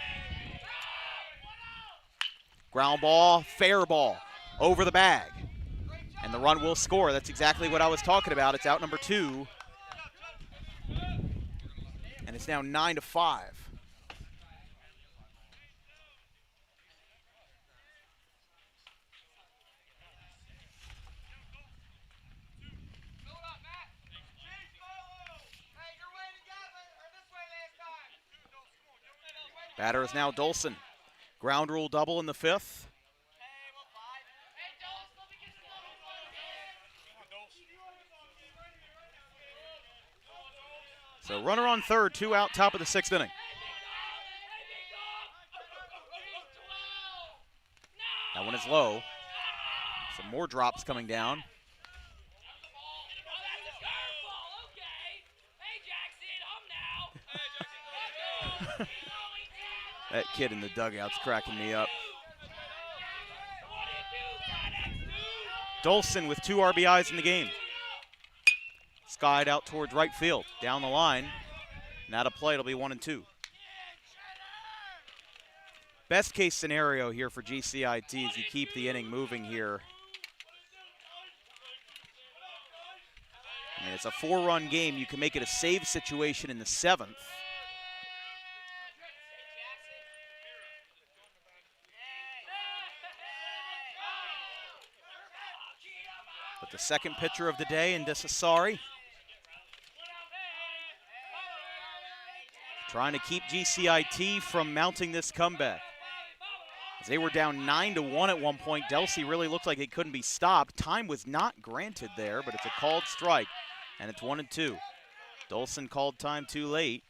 Ground ball, fair ball, over the bag. And the run will score. That's exactly what I was talking about. It's out number 2. And it's now 9-5. Batter is now Dolson. Ground rule double in the 5th. So runner on 3rd, 2 out, top of the 6th inning. That one is low. Some more drops coming down. That kid in the dugout's cracking me up. Dolson with 2 RBIs in the game. Skied out towards right field, down the line. Not a play, it'll be 1-2. Best case scenario here for GCIT is you keep the inning moving here. I mean, it's a 4-run game. You can make it a save situation in the 7th. But the second pitcher of the day in Desasari, trying to keep GCIT from mounting this comeback. As they were down 9-1 at one point, Delsea really looked like it couldn't be stopped. Time was not granted there, but it's a called strike, and it's 1-2. Dolson called time too late.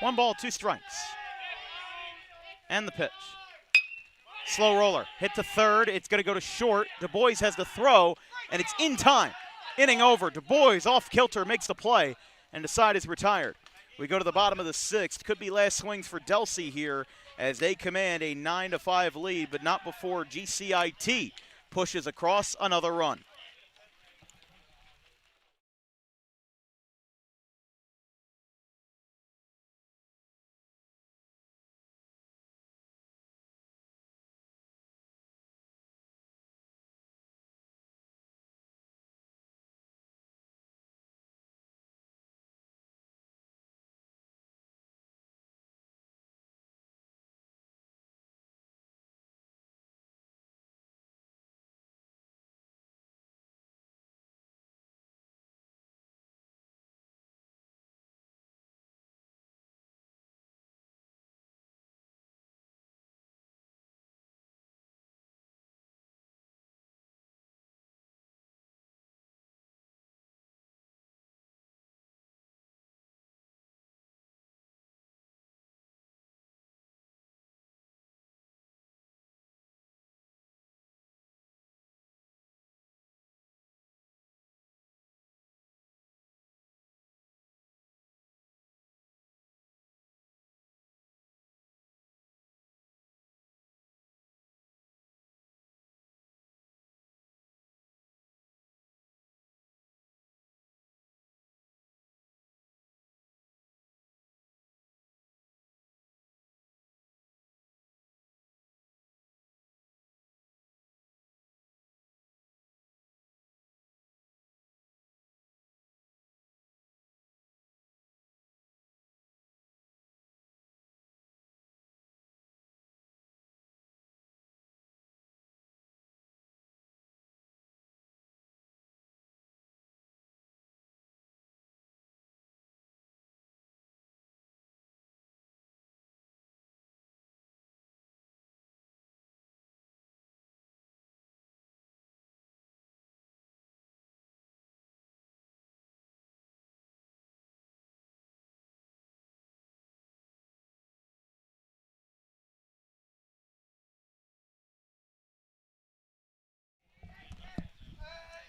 One ball, 2 strikes. And the pitch. Slow roller, hit to 3rd. It's going to go to short. Du Bois has the throw, and it's in time. Inning over. Du Bois off kilter makes the play, and the side is retired. We go to the bottom of the 6th. Could be last swings for Delsea here as they command a 9-5 lead, but not before GCIT pushes across another run.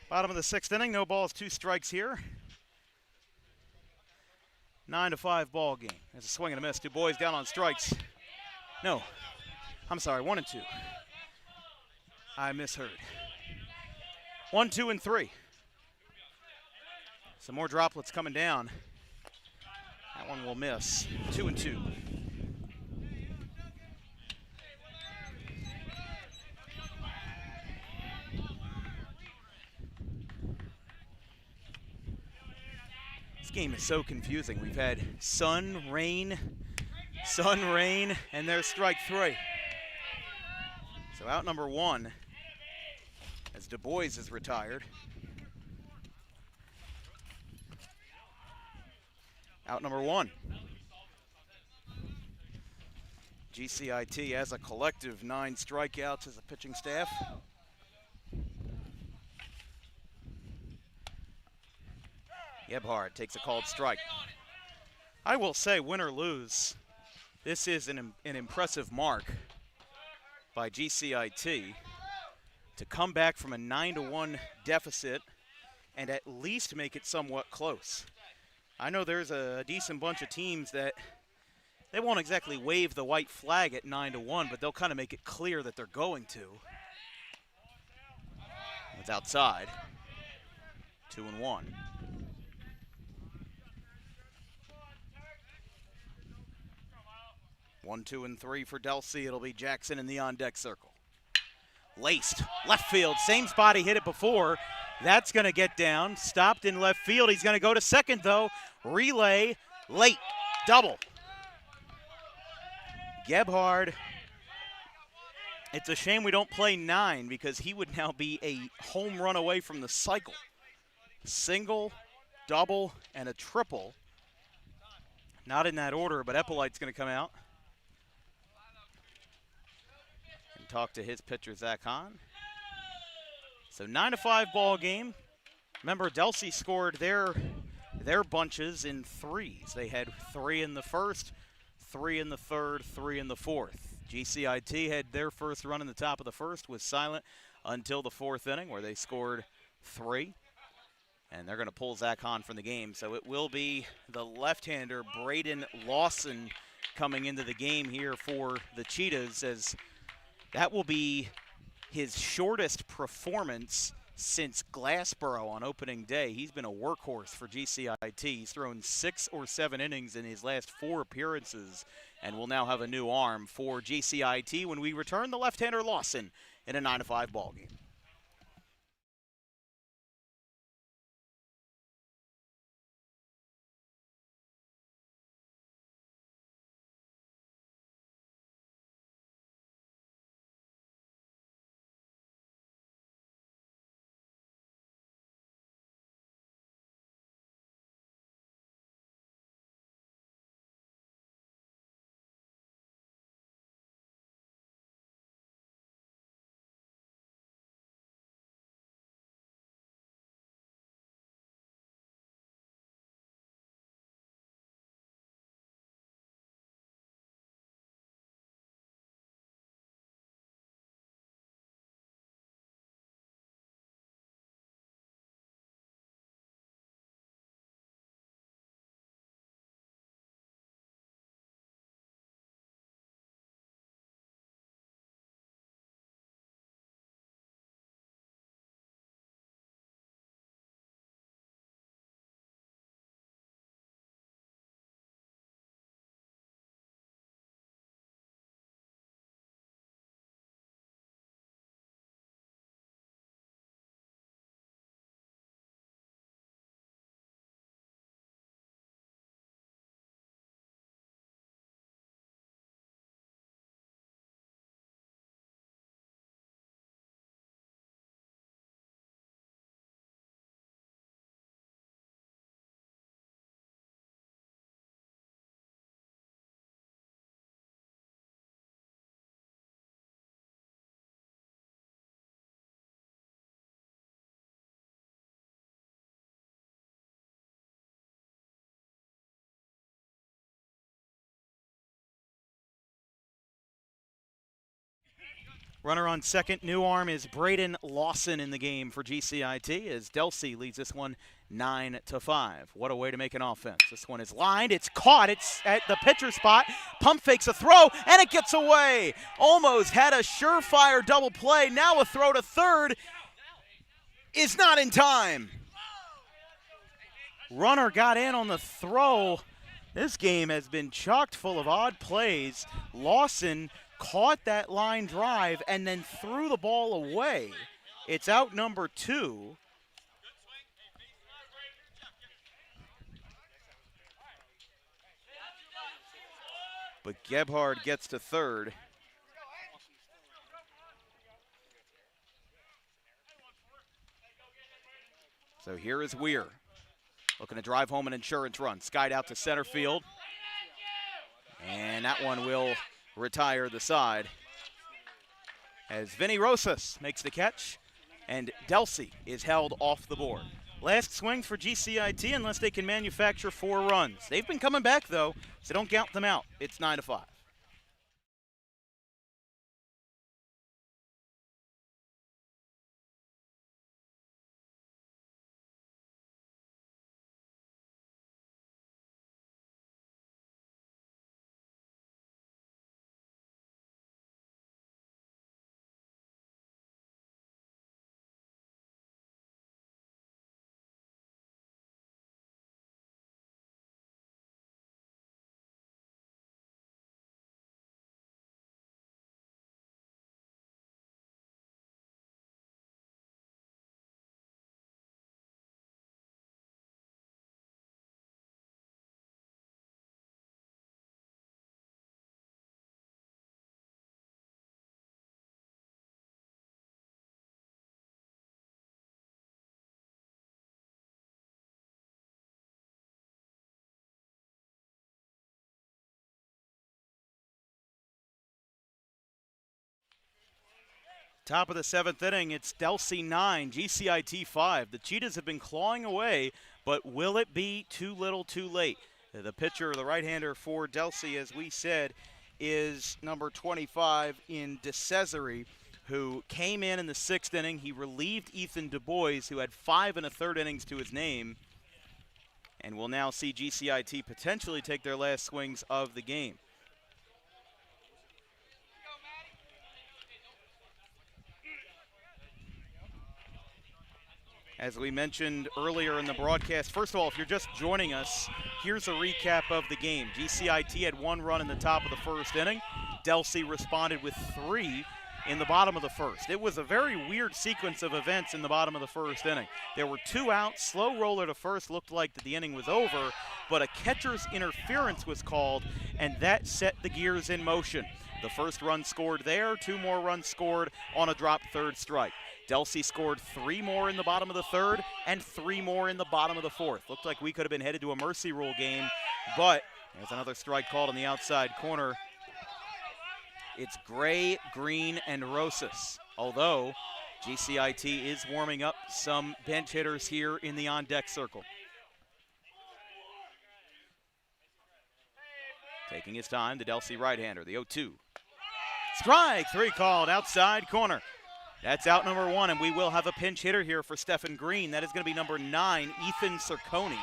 Bottom of the 6th inning, no balls, 2 strikes here. 9-5 ball game. There's a swing and a miss. Du Bois down on strikes. No, I'm sorry, 1 and 2. I misheard. 1, 2, and 3. Some more droplets coming down. That one will miss. 2 and 2. This game is so confusing. We've had sun, rain, and there's strike 3. So out number 1 as Du Bois is retired. Out number 1. GCIT has a collective 9 strikeouts as a pitching staff. Gebhard takes a called strike. I will say, win or lose, this is an impressive mark by GCIT to come back from a 9-1 deficit and at least make it somewhat close. I know there's a decent bunch of teams that they won't exactly wave the white flag at 9-1, but they'll kind of make it clear that they're going to. It's outside. 2 and 1. One, 2, and 3 for Delsea. It'll be Jackson in the on-deck circle. Laced, left field, same spot he hit it before. That's going to get down. Stopped in left field. He's going to go to second, though. Relay, late, double. Gebhard. It's a shame we don't play 9 because he would now be a home run away from the cycle. Single, double, and a triple. Not in that order, but Eppolite's going to come out and talk to his pitcher, Zach Hahn. So 9-5 ball game. Remember, Delsea scored their bunches in 3s. They had 3 in the first, 3 in the third, 3 in the fourth. GCIT had their first run in the top of the first, was silent until the 4th inning where they scored 3. And they're going to pull Zach Hahn from the game. So it will be the left-hander, Braden Lawson, coming into the game here for the Cheetahs, as that will be his shortest performance since Glassboro on opening day. He's been a workhorse for GCIT. He's thrown 6 or 7 innings in his last 4 appearances and will now have a new arm for GCIT when we return the left-hander Lawson in a 9-5 ball game. Runner on second, new arm is Braden Lawson in the game for GCIT as Delsea leads this one 9-5. What a way to make an offense. This one is lined, it's caught, it's at the pitcher spot, pump fakes a throw, and it gets away. Almost had a surefire double play, now a throw to third is not in time. Runner got in on the throw. This game has been chocked full of odd plays. Lawson caught that line drive and then threw the ball away. It's out number 2. But Gebhard gets to third. So here is Weir. Looking to drive home an insurance run. Skied out to center field. And that one will retire the side as Vinny Rosas makes the catch and Delsea is held off the board. Last swings for GCIT unless they can manufacture 4 runs. They've been coming back though, so don't count them out. It's 9-5. Top of the 7th inning, it's Delsea 9, GCIT 5. The Cheetahs have been clawing away, but will it be too little too late? The pitcher, the right-hander for Delsea, as we said, is number 25 in DeCesare, who came in the 6th inning. He relieved Ethan Du Bois, who had 5 1/3 innings to his name, and will now see GCIT potentially take their last swings of the game. As we mentioned earlier in the broadcast, first of all, if you're just joining us, here's a recap of the game. GCIT had 1 run in the top of the 1st inning. Delsea responded with 3 in the bottom of the 1st. It was a very weird sequence of events in the bottom of the 1st inning. There were 2 outs, slow roller to first, looked like that the inning was over, but a catcher's interference was called, and that set the gears in motion. The first run scored there, 2 more runs scored on a dropped 3rd strike. Delsea scored 3 more in the bottom of the 3rd and 3 more in the bottom of the 4th. Looked like we could have been headed to a mercy rule game, but there's another strike called on the outside corner. It's Gray, Green, and Rosas, although GCIT is warming up some bench hitters here in the on-deck circle. Taking his time, the Delsea right-hander, the 0-2. Strike 3 called outside corner. That's out number 1, and we will have a pinch hitter here for Stephen Green. That is going to be number 9, Ethan Cerconi.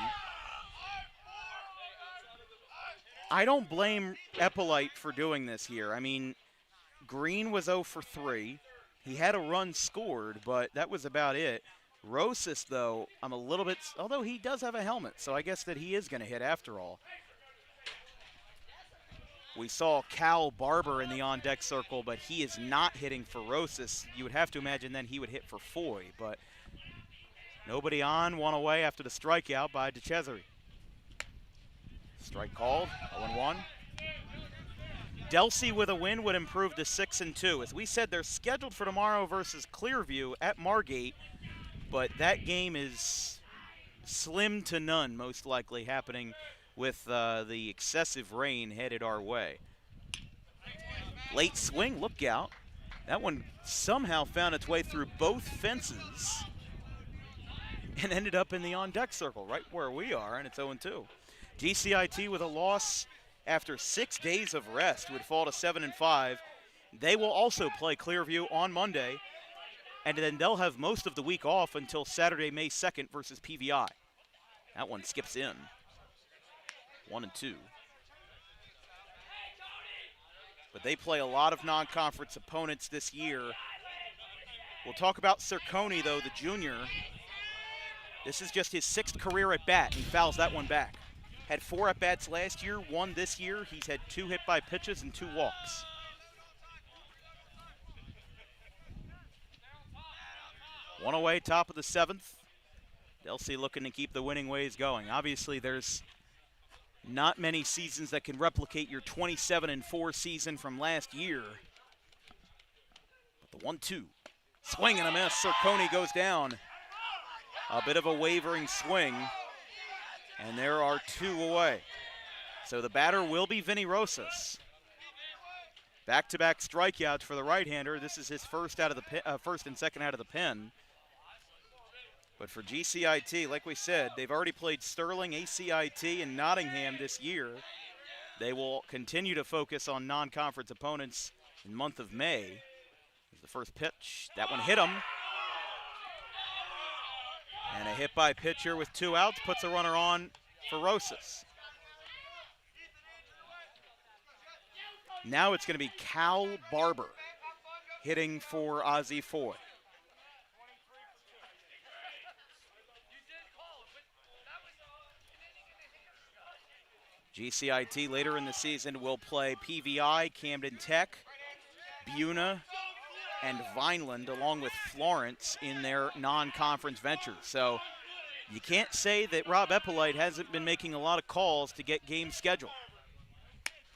I don't blame Eppolite for doing this here. I mean, Green was 0 for 3. He had a run scored, but that was about it. Rosas, though, I'm a little bit, although he does have a helmet, so I guess that he is going to hit after all. We saw Cal Barber in the on-deck circle, but he is not hitting for Rosas. You would have to imagine then he would hit for Foy, but nobody on, 1 away after the strikeout by DeCesare. Strike called, 0-1. Delsea with a win would improve to 6-2. As we said, they're scheduled for tomorrow versus Clearview at Margate, but that game is slim to none, most likely happening with the excessive rain headed our way. Late swing, look out. That one somehow found its way through both fences and ended up in the on-deck circle, right where we are, and it's 0-2. GCIT with a loss after 6 days of rest would fall to 7-5. They will also play Clearview on Monday, and then they'll have most of the week off until Saturday, May 2nd versus PVI. That one skips in. 1-2. But they play a lot of non-conference opponents this year. We'll talk about Cerconi, though, the junior. This is just his 6th career at bat. He fouls that one back. Had 4 at bats last year, 1 this year. He's had 2 hit by pitches and 2 walks. One away, top of the 7th. Delsea looking to keep the winning ways going. Obviously, there's not many seasons that can replicate your 27-4 season from last year. But the 1-2. Swing and a miss. Cerconi goes down. A bit of a wavering swing. And there are 2 away. So the batter will be Vinny Rosas. Back-to-back strikeouts for the right-hander. This is his first and second out of the pen. But for GCIT, like we said, they've already played Sterling, ACIT, and Nottingham this year. They will continue to focus on non-conference opponents in the month of May. Here's the first pitch. That one hit him. And a hit by pitcher with 2 outs puts a runner on for Rosas. Now it's going to be Cal Barber hitting for Ozzie Foy. GCIT later in the season will play PVI, Camden Tech, Buna, and Vineland, along with Florence in their non-conference ventures. So you can't say that Rob Eppolite hasn't been making a lot of calls to get games scheduled.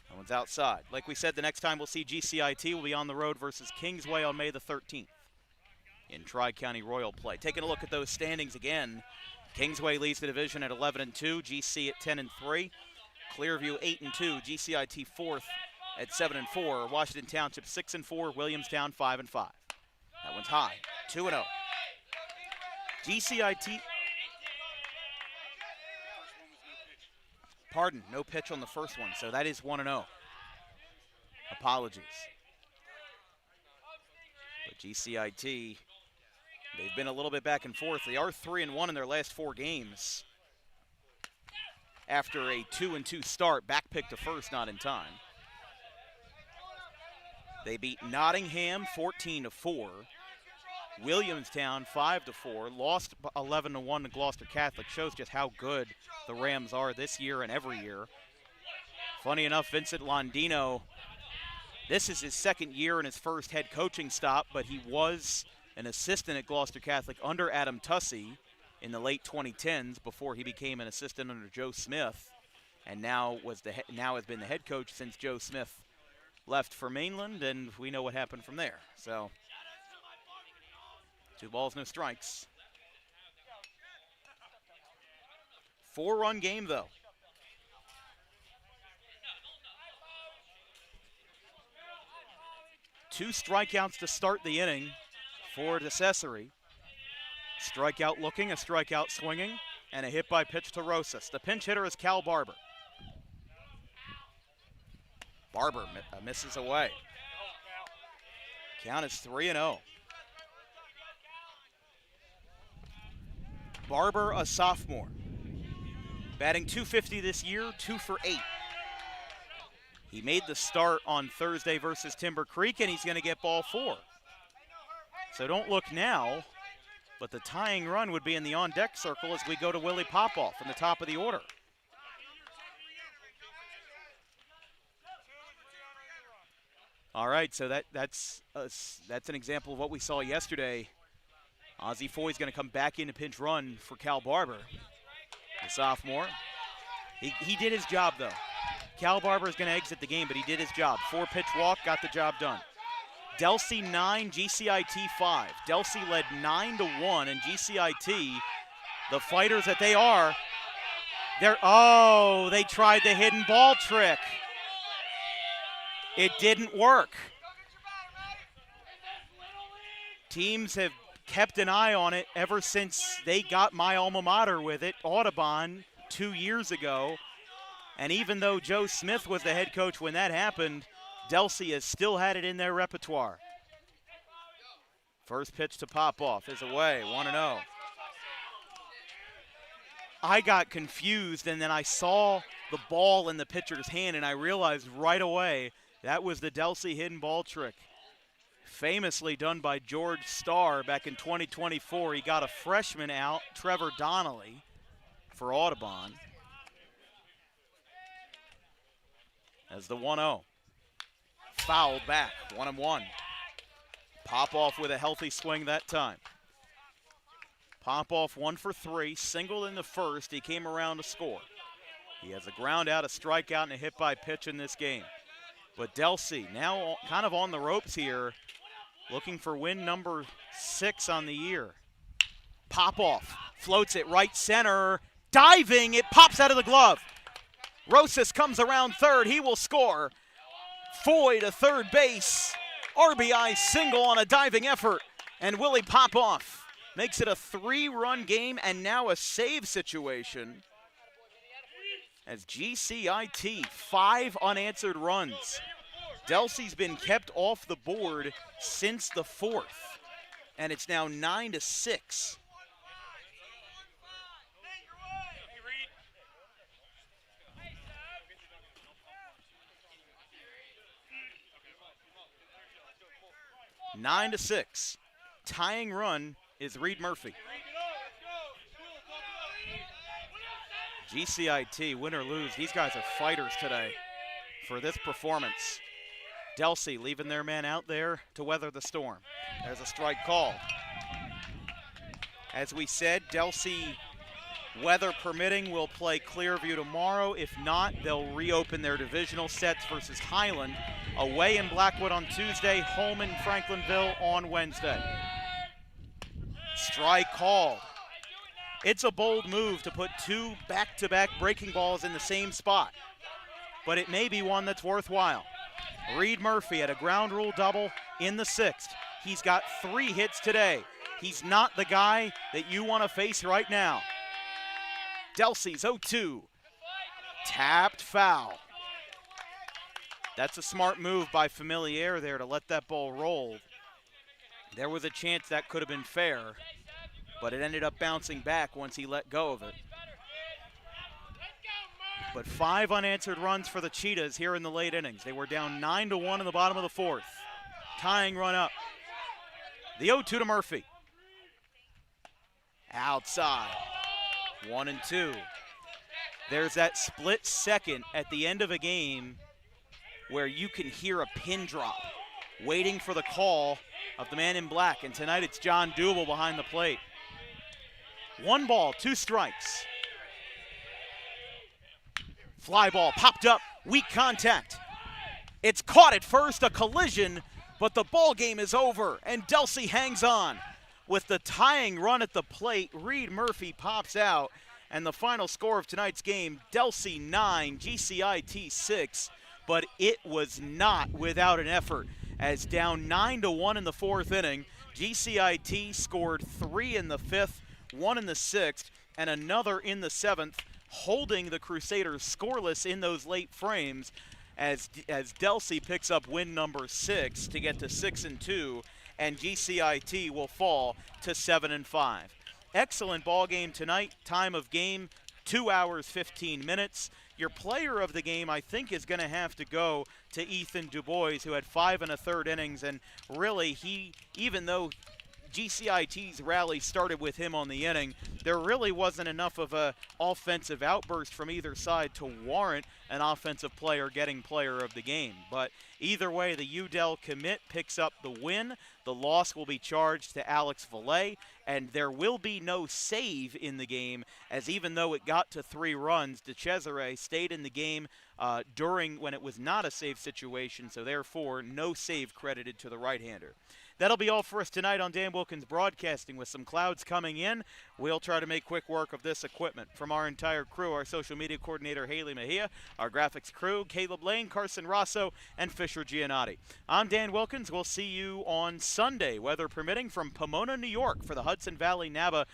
That one's outside. Like we said, the next time we'll see GCIT will be on the road versus Kingsway on May the 13th in Tri-County Royal play. Taking a look at those standings again. Kingsway leads the division at 11-2, GC at 10-3. Clearview 8-2, GCIT 4th at 7-4, Washington Township 6-4, Williamstown 5-5. That one's high, 2-0. GCIT, pardon, no pitch on the first one, so that is 1-0. Apologies. But GCIT, they've been a little bit back and forth. They are 3-1 in their last 4 games. After a 2-2 start, back pick to first, not in time. They beat Nottingham 14-4, Williamstown 5-4, lost 11-1 to Gloucester Catholic. Shows just how good the Rams are this year and every year. Funny enough, Vincent Londino, this is his 2nd year in his first head coaching stop, but he was an assistant at Gloucester Catholic under Adam Tussey in the late 2010s before he became an assistant under Joe Smith, and now has been the head coach since Joe Smith left for Mainland, and we know what happened from there. So 2 balls, no strikes. 4-run game, though. Two strikeouts to start the inning for DeCesare. Strikeout looking, a strikeout swinging, and a hit by pitch to Rosas. The pinch hitter is Cal Barber. Barber misses away. Count is 3-0. Barber, a sophomore. Batting .250 this year, 2 for 8. He made the start on Thursday versus Timber Creek, and he's going to get ball 4. So don't look now. But the tying run would be in the on-deck circle as we go to Willie Popoff in the top of the order. All right, so that's an example of what we saw yesterday. Ozzie Foy's going to come back in to pinch run for Cal Barber, the sophomore. He did his job, though. Cal Barber is going to exit the game, but he did his job. 4-pitch walk, got the job done. Delsea 9, GCIT 5. Delsea led 9-1, and GCIT, the fighters that they are, they tried the hidden ball trick. It didn't work. Teams have kept an eye on it ever since they got my alma mater with it, Audubon, 2 years ago. And even though Joe Smith was the head coach when that happened, Delsea has still had it in their repertoire. First pitch to Popoff is away, 1-0. I got confused, and then I saw the ball in the pitcher's hand, and I realized right away that was the Delsea hidden ball trick. Famously done by George Starr back in 2024. He got a freshman out, Trevor Donnelly, for Audubon. As the 1-0. Fouled back, 1-1. Popoff with a healthy swing that time. Popoff 1 for 3, singled in the first. He came around to score. He has a ground out, a strikeout, and a hit by pitch in this game. But Delsea now kind of on the ropes here, looking for win number 6 on the year. Popoff floats it right center, diving, it pops out of the glove. Rosas comes around third, he will score. Foy to third base, RBI single on a diving effort, and Willie Popoff makes it a 3-run game and now a save situation. As GCIT, 5 unanswered runs. Delsea's been kept off the board since the 4th, and it's now 9-6. Nine to 6. Tying run is Reed Murphy. GCIT, win or lose, these guys are fighters today for this performance. Delsea leaving their man out there to weather the storm. There's a strike called. As we said, Delsea, weather permitting, will play Clearview tomorrow. If not, they'll reopen their divisional sets versus Highland. Away in Blackwood on Tuesday, home in Franklinville on Wednesday. Strike called. It's a bold move to put 2 back-to-back breaking balls in the same spot, but it may be one that's worthwhile. Reed Murphy had a ground rule double in the 6th. He's got 3 hits today. He's not the guy that you want to face right now. Delsea's 0-2. Tapped foul. That's a smart move by Familiere there to let that ball roll. There was a chance that could have been fair, but it ended up bouncing back once he let go of it. But 5 unanswered runs for the Cheetahs here in the late innings. They were down 9-1 in the bottom of the 4th. Tying run up. The 0-2 to Murphy. Outside. 1-2. There's that split second at the end of a game where you can hear a pin drop, waiting for the call of the man in black. And tonight it's John Dubel behind the plate. 1 ball, 2 strikes. Fly ball popped up, weak contact. It's caught at first, a collision, but the ball game is over, and Delsea hangs on. With the tying run at the plate, Reed Murphy pops out, and the final score of tonight's game, Delsea 9, GCIT 6, but it was not without an effort. As down 9-1 in the 4th inning, GCIT scored 3 in the 5th, 1 in the 6th, and another in the 7th, holding the Crusaders scoreless in those late frames as Delsea picks up win number 6 to get to 6-2, and GCIT will fall to 7-5. Excellent ball game tonight. Time of game, 2 hours, 15 minutes. Your player of the game, I think, is going to have to go to Ethan Dubois, who had 5 1/3 innings, and really even though GCIT's rally started with him on the inning, there really wasn't enough of an offensive outburst from either side to warrant an offensive player getting player of the game. But either way, the UDEL commit picks up the win. The loss will be charged to Alex Valet, and there will be no save in the game, as even though it got to 3 runs, DeCesare stayed in the game during when it was not a save situation, so therefore no save credited to the right-hander. That'll be all for us tonight on Dan Wilkins Broadcasting. With some clouds coming in, we'll try to make quick work of this equipment. From our entire crew, our social media coordinator, Haley Mejia, our graphics crew, Caleb Lane, Carson Rosso, and Fisher Giannotti. I'm Dan Wilkins. We'll see you on Sunday, weather permitting, from Pomona, New York for the Hudson Valley NABA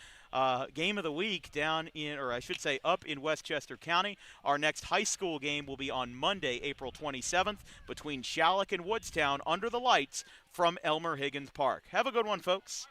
game of the week down in, or I should say up in Westchester County. Our next high school game will be on Monday, April 27th, between Shalleck and Woodstown under the lights from Elmer Higgins Park. Have a good one, folks.